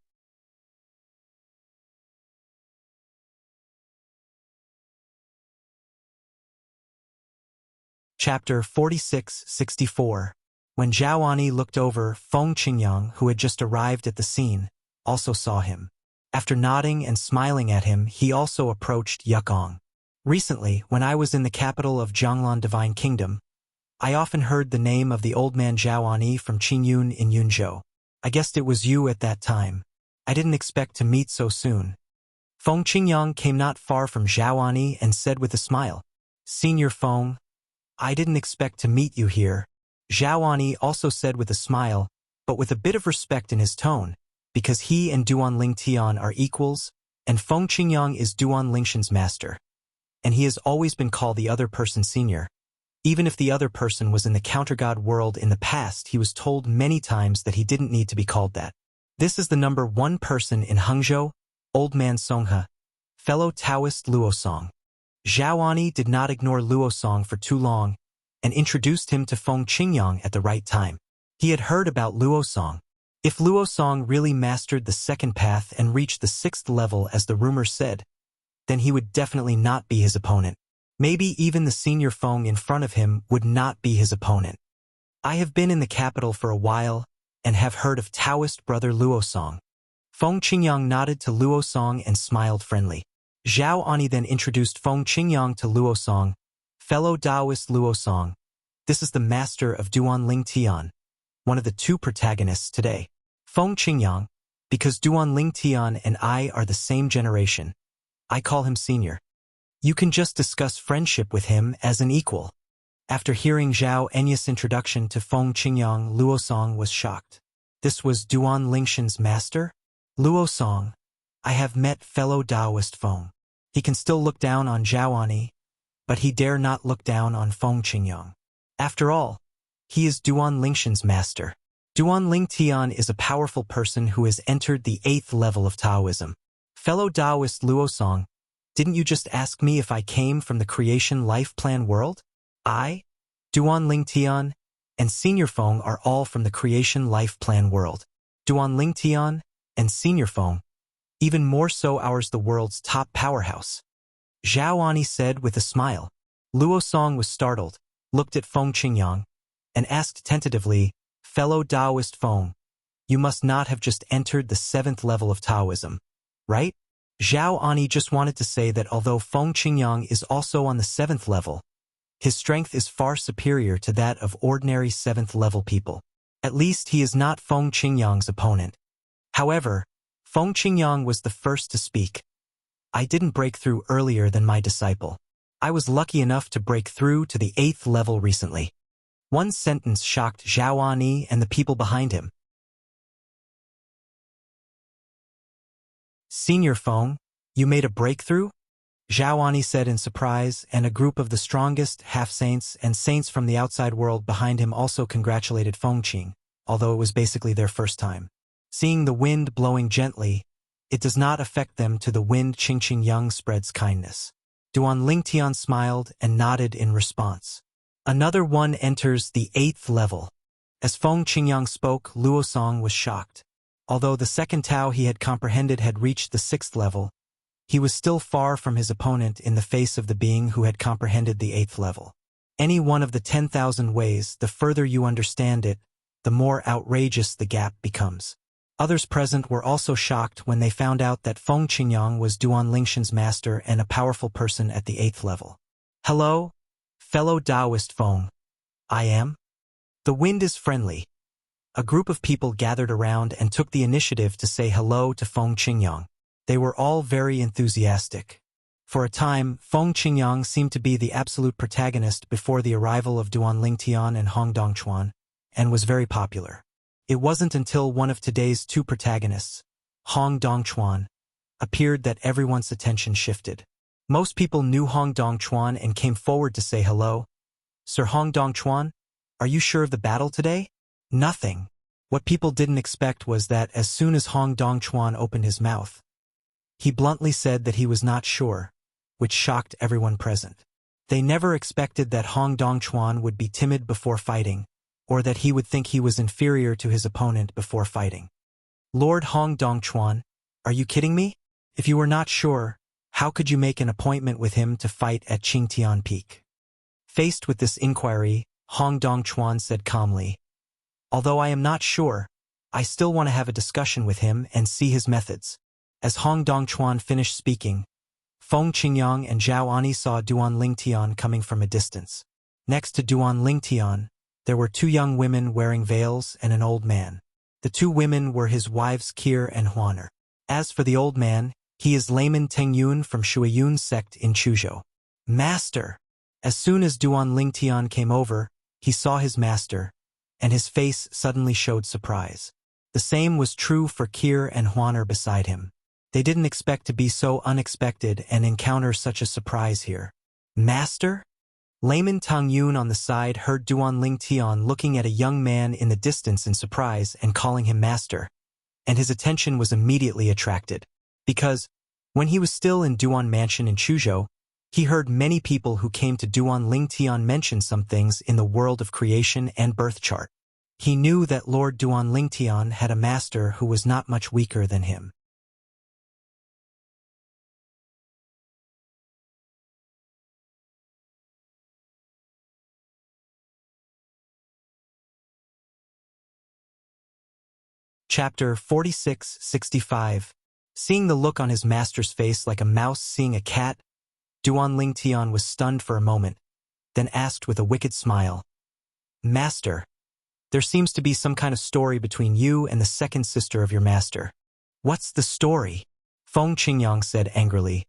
Chapter 46-64. When Zhao Ani looked over, Feng Qingyang, who had just arrived at the scene, also saw him. After nodding and smiling at him, he also approached Yukong. Recently, when I was in the capital of Jianglan Divine Kingdom, I often heard the name of the old man Zhao Ani from Qingyun in Yunzhou. I guessed it was you at that time. I didn't expect to meet so soon. Feng Qingyang came not far from Zhao Ani and said with a smile, Senior Feng, I didn't expect to meet you here. Zhao Ani also said with a smile, but with a bit of respect in his tone, because he and Duan Lingtian are equals, and Feng Qingyang is Duan Lingshan's master. And he has always been called the other person senior. Even if the other person was in the counter-god world in the past, he was told many times that he didn't need to be called that. This is the number 1 person in Hangzhou, old man Songha, fellow Taoist Luo Song. Zhao Ani did not ignore Luo Song for too long and introduced him to Feng Qingyang at the right time. He had heard about Luo Song. If Luo Song really mastered the 2nd path and reached the 6th level as the rumors said, then he would definitely not be his opponent. Maybe even the senior Feng in front of him would not be his opponent. I have been in the capital for a while and have heard of Taoist brother Luo Song. Feng Qingyang nodded to Luo Song and smiled friendly. Zhao Ani then introduced Feng Qingyang to Luo Song, fellow Taoist Luo Song. This is the master of Duan Lingtian, one of the 2 protagonists today. Feng Qingyang, because Duan Lingtian and I are the same generation, I call him senior. You can just discuss friendship with him as an equal. After hearing Zhao Enya's introduction to Feng Qingyang, Luo Song was shocked. This was Duan Lingshan's master? Luo Song, I have met fellow Taoist Feng. He can still look down on Zhao Ani, but he dare not look down on Feng Qingyang. After all, he is Duan Lingshan's master. Duan Lingtian is a powerful person who has entered the 8th level of Taoism. Fellow Taoist Luo Song, didn't you just ask me if I came from the creation life plan world? I, Duan Lingtian, and Senior Feng are all from the creation life plan world. Duan Lingtian and Senior Feng, even more so ours the world's top powerhouse. Zhao Ani said with a smile. Luo Song was startled, looked at Feng Qingyang, and asked tentatively, fellow Taoist Feng, you must not have just entered the 7th level of Taoism, right? Zhao Ani just wanted to say that although Feng Qingyang is also on the 7th level, His strength is far superior to that of ordinary 7th-level people. At least he is not Feng Qingyang's opponent. However, Feng Qingyang was the first to speak. I didn't break through earlier than my disciple. I was lucky enough to break through to the 8th level recently. One sentence shocked Zhao Ani and the people behind him. Senior Feng, you made a breakthrough? Zhao Ani said in surprise, and a group of the strongest half-saints and saints from the outside world behind him also congratulated Feng Qing, although it was basically their first time. Seeing the wind blowing gently, it does not affect them to the wind. Qingqing Yang spreads kindness. Duan Lingtian smiled and nodded in response. Another one enters the 8th level. As Feng Qingyang spoke, Luosong was shocked. Although the second Tao he had comprehended had reached the 6th level, he was still far from his opponent in the face of the being who had comprehended the 8th level. Any one of the 10,000 ways, the further you understand it, the more outrageous the gap becomes. Others present were also shocked when they found out that Feng Qingyang was Duan Lingshan's master and a powerful person at the 8th level. Hello, fellow Taoist Feng. I am. The wind is friendly. A group of people gathered around and took the initiative to say hello to Feng Qingyang. They were all very enthusiastic. For a time, Feng Qingyang seemed to be the absolute protagonist before the arrival of Duan Lingtian and Hong Dongchuan, and was very popular. It wasn't until one of today's two protagonists, Hong Dongchuan, appeared that everyone's attention shifted. Most people knew Hong Dongchuan and came forward to say hello. Sir Hong Dongchuan, are you sure of the battle today? Nothing. What people didn't expect was that as soon as Hong Dongchuan opened his mouth, he bluntly said that he was not sure, which shocked everyone present. They never expected that Hong Dongchuan would be timid before fighting, or that he would think he was inferior to his opponent before fighting. Lord Hong Dongchuan, are you kidding me? If you were not sure, how could you make an appointment with him to fight at Qingtian Peak? Faced with this inquiry, Hong Dongchuan said calmly, although I am not sure, I still want to have a discussion with him and see his methods. As Hong Dongchuan finished speaking, Feng Qingyang and Zhao Ani saw Duan Lingtian coming from a distance. Next to Duan Lingtian, there were two young women wearing veils and an old man. The two women were his wives Kir and Huaner. As for the old man, he is layman Tengyun from Shuiyun sect in Chuzhou. Master! As soon as Duan Lingtian came over, he saw his master, and his face suddenly showed surprise. The same was true for Kir and Huaner beside him. They didn't expect to be so unexpected and encounter such a surprise here. Master? Layman Tengyun on the side heard Duan Lingtian looking at a young man in the distance in surprise and calling him master, and his attention was immediately attracted. Because, when he was still in Duan Mansion in Chuzhou, he heard many people who came to Duan Lingtian mention some things in the world of creation and birth chart. He knew that Lord Duan Lingtian had a master who was not much weaker than him. Chapter 46-65. Seeing the look on his master's face like a mouse seeing a cat, Duan Lingtian was stunned for a moment, then asked with a wicked smile, Master, there seems to be some kind of story between you and the second sister of your master. What's the story? Feng Qingyang said angrily.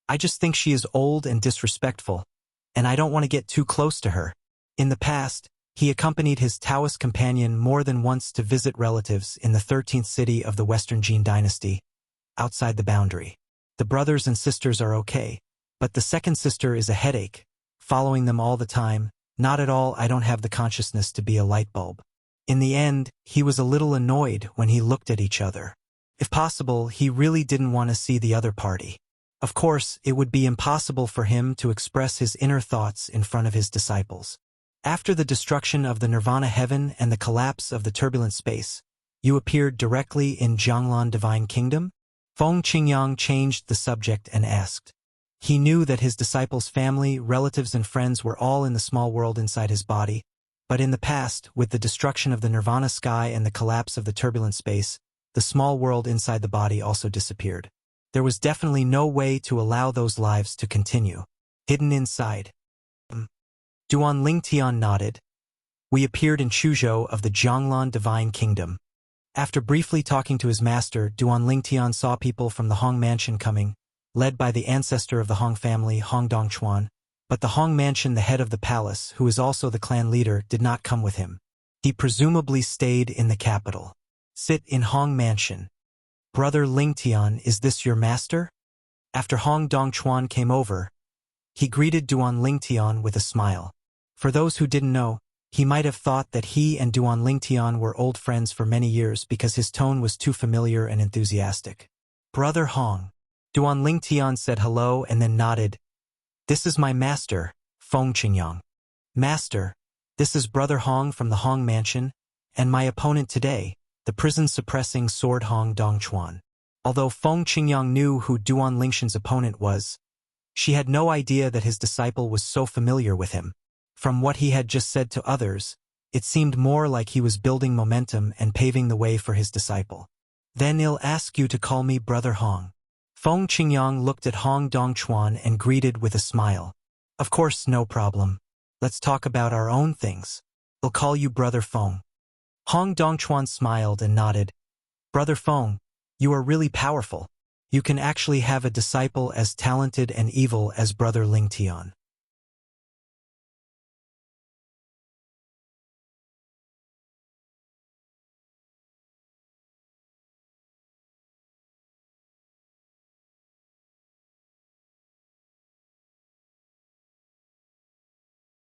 I just think she is old and disrespectful, and I don't want to get too close to her. In the past, he accompanied his Taoist companion more than once to visit relatives in the 13th city of the Western Jin dynasty, outside the boundary. The brothers and sisters are okay, but the second sister is a headache, following them all the time. Not at all, I don't have the consciousness to be a light bulb. In the end, he was a little annoyed when he looked at each other. If possible, he really didn't want to see the other party. Of course, it would be impossible for him to express his inner thoughts in front of his disciples. After the destruction of the Nirvana heaven and the collapse of the turbulent space, you appeared directly in Jianglan Divine Kingdom? Feng Qingyang changed the subject and asked. He knew that his disciples' family, relatives and friends were all in the small world inside his body, but in the past, with the destruction of the Nirvana sky and the collapse of the turbulent space, the small world inside the body also disappeared. There was definitely no way to allow those lives to continue. Hidden inside. Duan Lingtian nodded. We appeared in Chuzhou of the Jianglan Divine Kingdom. After briefly talking to his master, Duan Lingtian saw people from the Hong Mansion coming, led by the ancestor of the Hong family, Hong Dongchuan, but the Hong Mansion, the head of the palace, who is also the clan leader, did not come with him. He presumably stayed in the capital. Sit in Hong Mansion. Brother Lingtian, is this your master? After Hong Dongchuan came over, he greeted Duan Lingtian with a smile. For those who didn't know, he might have thought that he and Duan Lingtian were old friends for many years because his tone was too familiar and enthusiastic. Brother Hong. Duan Lingtian said hello and then nodded. This is my master, Feng Qingyang. Master, this is Brother Hong from the Hong Mansion, and my opponent today, the prison-suppressing sword Hong Dongchuan. Although Feng Qingyang knew who Duan Lingtian's opponent was, she had no idea that his disciple was so familiar with him. From what he had just said to others, it seemed more like he was building momentum and paving the way for his disciple. Then I'll ask you to call me Brother Hong. Feng Qingyang looked at Hong Dongchuan and greeted with a smile. Of course, no problem. Let's talk about our own things. I'll call you Brother Feng. Hong Dongchuan smiled and nodded. Brother Feng, you are really powerful. You can actually have a disciple as talented and evil as Brother Lingtian.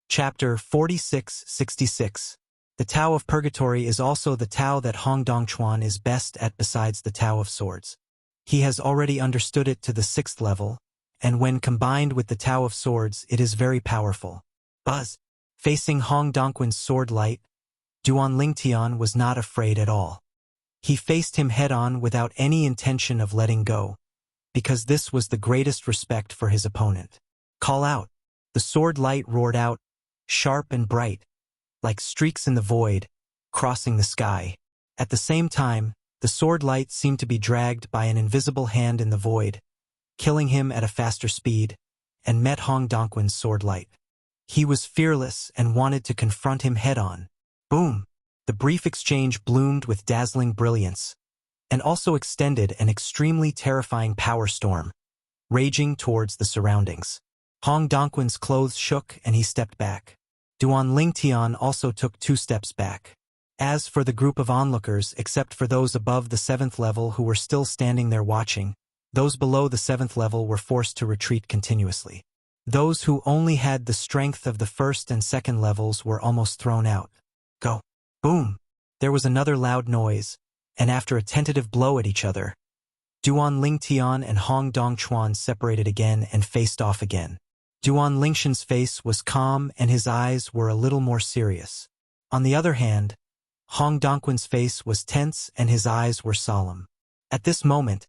Chapter 46-66. The Tao of Purgatory is also the Tao that Hong Dongchuan is best at besides the Tao of Swords. He has already understood it to the 6th level, and when combined with the Tao of Swords, it is very powerful. Buzz. Facing Hong Dongchuan's sword light, Duan Lingtian was not afraid at all. He faced him head-on without any intention of letting go, because this was the greatest respect for his opponent. Call out. The sword light roared out, sharp and bright, like streaks in the void, crossing the sky. At the same time, the sword light seemed to be dragged by an invisible hand in the void, killing him at a faster speed, and met Hong Dongchuan's sword light. He was fearless and wanted to confront him head-on. Boom! The brief exchange bloomed with dazzling brilliance, and also extended an extremely terrifying power storm, raging towards the surroundings. Hong Dongchuan's clothes shook and he stepped back. Duan Lingtian also took 2 steps back. As for the group of onlookers, except for those above the 7th level who were still standing there watching, those below the 7th level were forced to retreat continuously. Those who only had the strength of the 1st and 2nd levels were almost thrown out. Go. Boom! There was another loud noise, and after a tentative blow at each other, Duan Lingtian and Hong Dongchuan separated again and faced off again. Duan Lingtian's face was calm and his eyes were a little more serious. On the other hand, Hong Dongchuan's face was tense and his eyes were solemn. At this moment,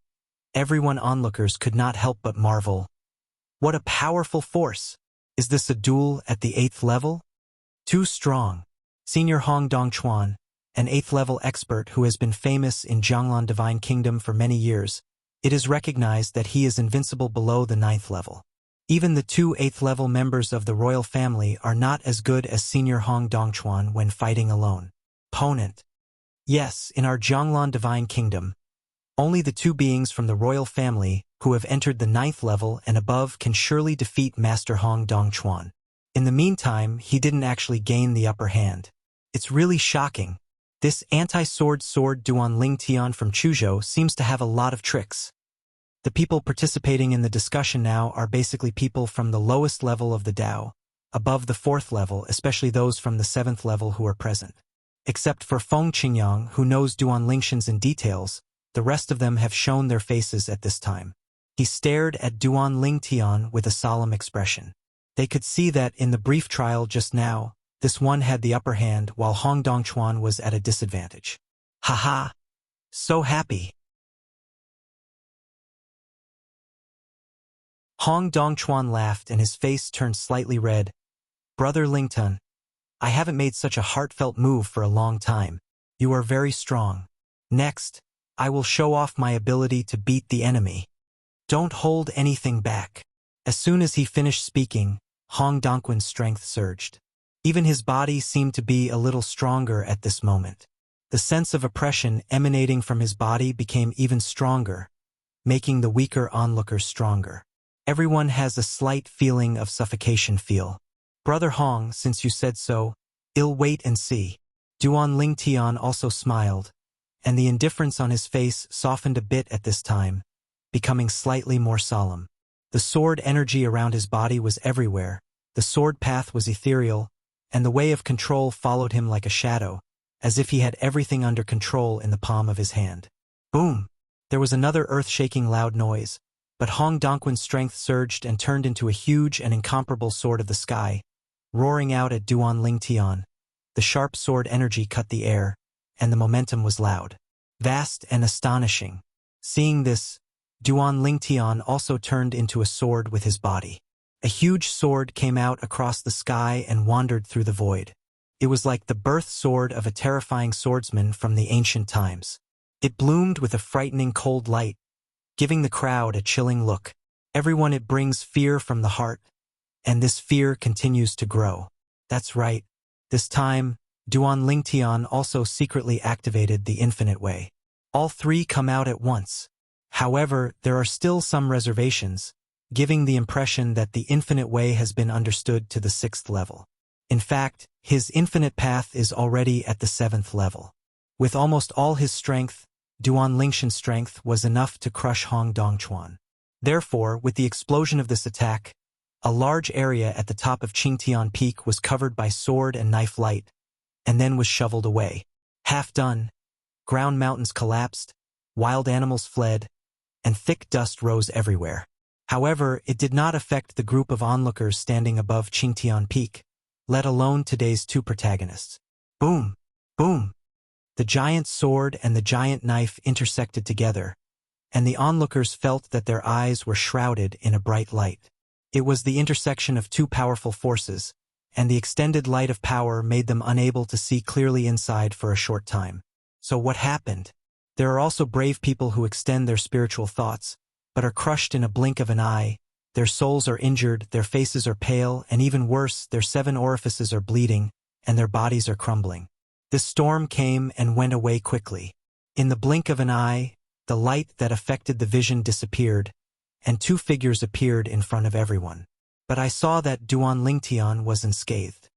everyone onlookers could not help but marvel. What a powerful force! Is this a duel at the 8th level? Too strong. Senior Hong Dongchuan, an 8th level expert who has been famous in Jianglan Divine Kingdom for many years, it is recognized that he is invincible below the 9th level. Even the 2 8th level members of the royal family are not as good as Senior Hong Dongchuan when fighting alone. Opponent. Yes, in our Jianglan Divine Kingdom, only the 2 beings from the royal family who have entered the 9th level and above can surely defeat Master Hong Dongchuan. In the meantime, he didn't actually gain the upper hand. It's really shocking. This anti-sword Duan Lingtian from Chuzhou seems to have a lot of tricks. The people participating in the discussion now are basically people from the lowest level of the Tao, above the 4th level, especially those from the 7th level who are present. Except for Feng Qingyang, who knows Duan Lingtian's in details, the rest of them have shown their faces at this time. He stared at Duan Lingtian with a solemn expression. They could see that in the brief trial just now, this one had the upper hand while Hong Dongchuan was at a disadvantage. Haha! So happy! Hong Dongchuan laughed and his face turned slightly red. Brother Lingtian, I haven't made such a heartfelt move for a long time. You are very strong. Next, I will show off my ability to beat the enemy. Don't hold anything back. As soon as he finished speaking, Hong Dongchuan's strength surged. Even his body seemed to be a little stronger at this moment. The sense of oppression emanating from his body became even stronger, making the weaker onlookers stronger. Everyone has a slight feeling of suffocation feel. Brother Hong, since you said so, I'll wait and see. Duan Lingtian also smiled, and the indifference on his face softened a bit at this time, becoming slightly more solemn. The sword energy around his body was everywhere, the sword path was ethereal, and the way of control followed him like a shadow, as if he had everything under control in the palm of his hand. Boom! There was another earth-shaking loud noise, but Hong Dongquan's strength surged and turned into a huge and incomparable sword of the sky, roaring out at Duan Lingtian. The sharp sword energy cut the air, and the momentum was loud, vast and astonishing. Seeing this, Duan Lingtian also turned into a sword with his body. A huge sword came out across the sky and wandered through the void. It was like the birth sword of a terrifying swordsman from the ancient times. It bloomed with a frightening cold light, giving the crowd a chilling look. Everyone, it brings fear from the heart, and this fear continues to grow. That's right. This time, Duan Lingtian also secretly activated the infinite way. All three come out at once. However, there are still some reservations, giving the impression that the infinite way has been understood to the 6th level. In fact, his infinite path is already at the 7th level. With almost all his strength, Duan Lingshan's strength was enough to crush Hong Dongquan. Therefore, with the explosion of this attack, a large area at the top of Qingtian Peak was covered by sword and knife light, and then was shoveled away. Half done, ground mountains collapsed, wild animals fled, and thick dust rose everywhere. However, it did not affect the group of onlookers standing above Qingtian Peak, let alone today's two protagonists. Boom! Boom! The giant sword and the giant knife intersected together, and the onlookers felt that their eyes were shrouded in a bright light. It was the intersection of two powerful forces, and the extended light of power made them unable to see clearly inside for a short time. So what happened? There are also brave people who extend their spiritual thoughts, but are crushed in a blink of an eye. Their souls are injured, their faces are pale, and even worse, their 7 orifices are bleeding, and their bodies are crumbling. This storm came and went away quickly. In the blink of an eye, the light that affected the vision disappeared, and 2 figures appeared in front of everyone. But I saw that Duan Lingtian was unscathed.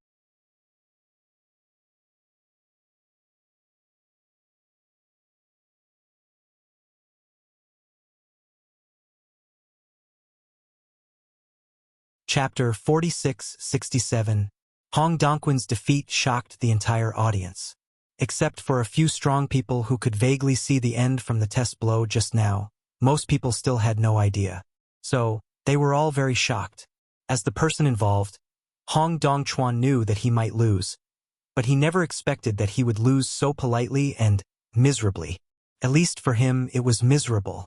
Chapter 46-67. Hong Dongquan's defeat shocked the entire audience. Except for a few strong people who could vaguely see the end from the test blow just now, most people still had no idea. So, they were all very shocked. As the person involved, Hong Dongquan knew that he might lose, but he never expected that he would lose so politely and miserably. At least for him, it was miserable.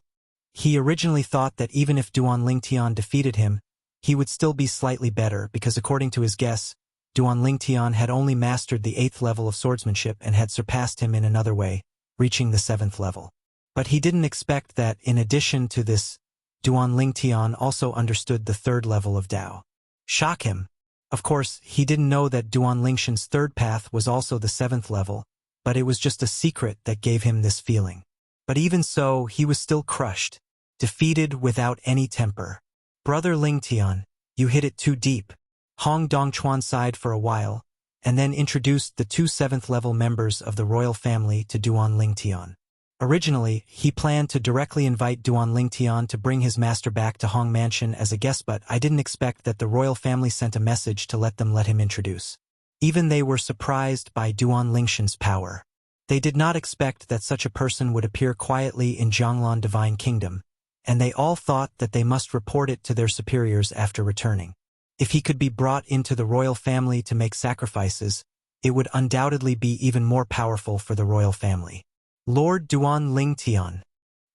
He originally thought that even if Duan Lingtian defeated him, he would still be slightly better because according to his guess, Duan Lingtian had only mastered the 8th level of swordsmanship and had surpassed him in another way, reaching the 7th level. But he didn't expect that, in addition to this, Duan Lingtian also understood the 3rd level of Dao. Shock him. Of course, he didn't know that Duan Lingshan's 3rd path was also the 7th level, but it was just a secret that gave him this feeling. But even so, he was still crushed, defeated without any temper. Brother Lingtian, you hit it too deep. Hong Dongquan sighed for a while, and then introduced the 2 7th-level members of the royal family to Duan Lingtian. Originally, he planned to directly invite Duan Lingtian to bring his master back to Hong Mansion as a guest, but I didn't expect that the royal family sent a message to let him introduce. Even they were surprised by Duan Lingshan's power. They did not expect that such a person would appear quietly in Jianglan Divine Kingdom, and they all thought that they must report it to their superiors after returning. If he could be brought into the royal family to make sacrifices, it would undoubtedly be even more powerful for the royal family. Lord Duan Lingtian.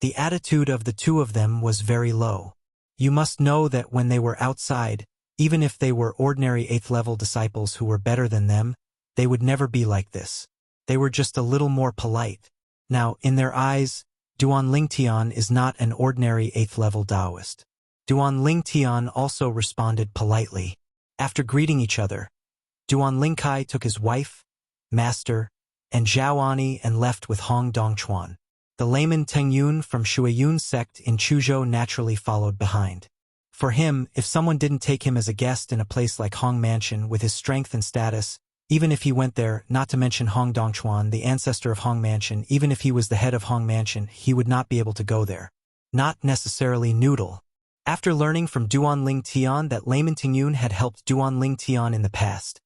The attitude of the 2 of them was very low. You must know that when they were outside, even if they were ordinary 8th-level disciples who were better than them, they would never be like this. They were just a little more polite. Now, in their eyes, Duan Lingtian is not an ordinary 8th-level Taoist. Duan Lingtian also responded politely. After greeting each other, Duan Lingkai took his wife, master, and Zhaoani and left with Hong Dongchuan. The layman Tengyun from Shuiyun sect in Chuzhou naturally followed behind. For him, if someone didn't take him as a guest in a place like Hong Mansion with his strength and status, even if he went there, not to mention Hong Dongchuan, the ancestor of Hong Mansion, even if he was the head of Hong Mansion, he would not be able to go there. Not necessarily Noodle. After learning from Duan Ling Tian that layman Tengyun had helped Duan Ling Tian in the past,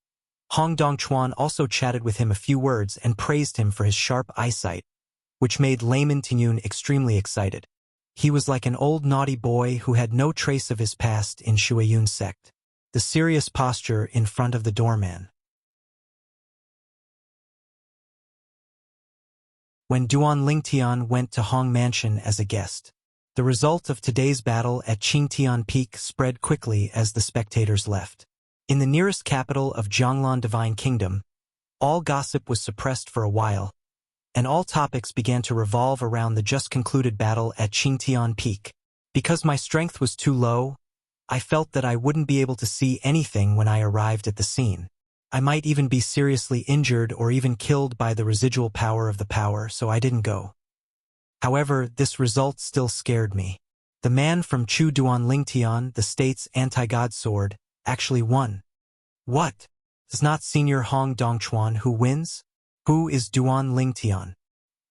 Hong Dongchuan also chatted with him a few words and praised him for his sharp eyesight, which made layman Tengyun extremely excited. He was like an old naughty boy who had no trace of his past in Shuiyun sect. The serious posture in front of the doorman. When Duan Lingtian went to Hong Mansion as a guest, the result of today's battle at Qingtian Peak spread quickly as the spectators left. In the nearest capital of Jianglan Divine Kingdom, all gossip was suppressed for a while, and all topics began to revolve around the just-concluded battle at Qingtian Peak. Because my strength was too low, I felt that I wouldn't be able to see anything when I arrived at the scene. I might even be seriously injured or even killed by the residual power of the power, so I didn't go. However, this result still scared me. The man from Chu Duan Lingtian, the state's anti-god sword, actually won. What? Is not Senior Hong Dongchuan who wins? Who is Duan Lingtian?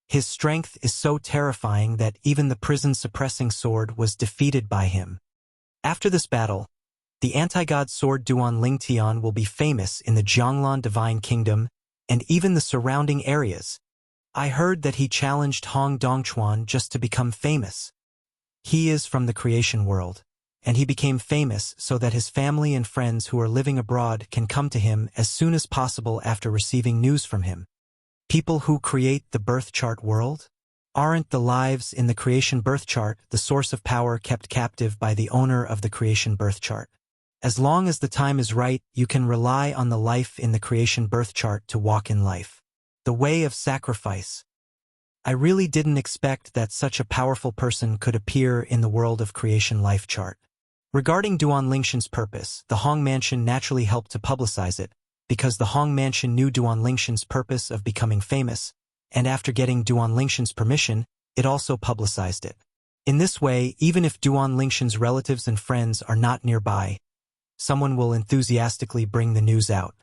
His strength is so terrifying that even the prison-suppressing sword was defeated by him. After this battle, the anti-god sword Duan Lingtian will be famous in the Jianglan Divine Kingdom and even the surrounding areas. I heard that he challenged Hong Dongchuan just to become famous. He is from the creation world, and he became famous so that his family and friends who are living abroad can come to him as soon as possible after receiving news from him. People who create the birth chart world? Aren't the lives in the creation birth chart the source of power kept captive by the owner of the creation birth chart? As long as the time is right, you can rely on the life in the creation birth chart to walk in life. The way of sacrifice. I really didn't expect that such a powerful person could appear in the world of creation life chart. Regarding Duan Lingshan's purpose, the Hong Mansion naturally helped to publicize it, because the Hong Mansion knew Duan Lingshan's purpose of becoming famous, and after getting Duan Lingshan's permission, it also publicized it. In this way, even if Duan Lingshan's relatives and friends are not nearby, someone will enthusiastically bring the news out.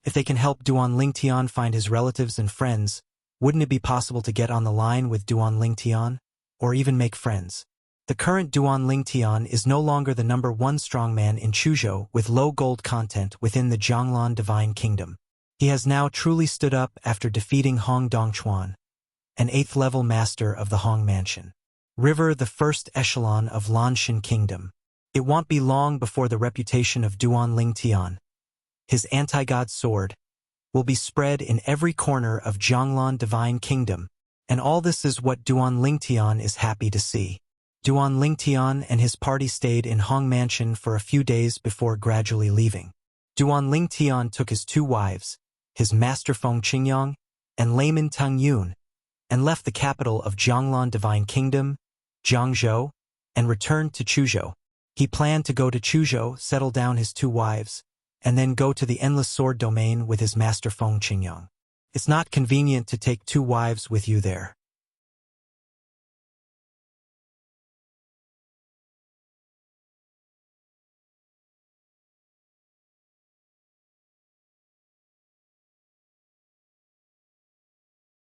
If they can help Duan Lingtian find his relatives and friends, wouldn't it be possible to get on the line with Duan Lingtian, or even make friends? The current Duan Lingtian is no longer the #1 strongman in Chuzhou with low gold content within the Jianglan Divine Kingdom. He has now truly stood up after defeating Hong Dongchuan, an 8th-level master of the Hong Mansion. River, the first echelon of Lanshan Kingdom. It won't be long before the reputation of Duan Lingtian, his anti-god sword, will be spread in every corner of Jianglan Divine Kingdom, and all this is what Duan Lingtian is happy to see. Duan Lingtian and his party stayed in Hong Mansion for a few days before gradually leaving. Duan Lingtian took his 2 wives, his master Feng Qingyang, and layman Teng Yun, and left the capital of Jianglan Divine Kingdom, Jiangzhou, and returned to Chuzhou. He planned to go to Chuzhou, settle down his 2 wives, and then go to the Endless Sword domain with his master Feng Qingyang. It's not convenient to take 2 wives with you there.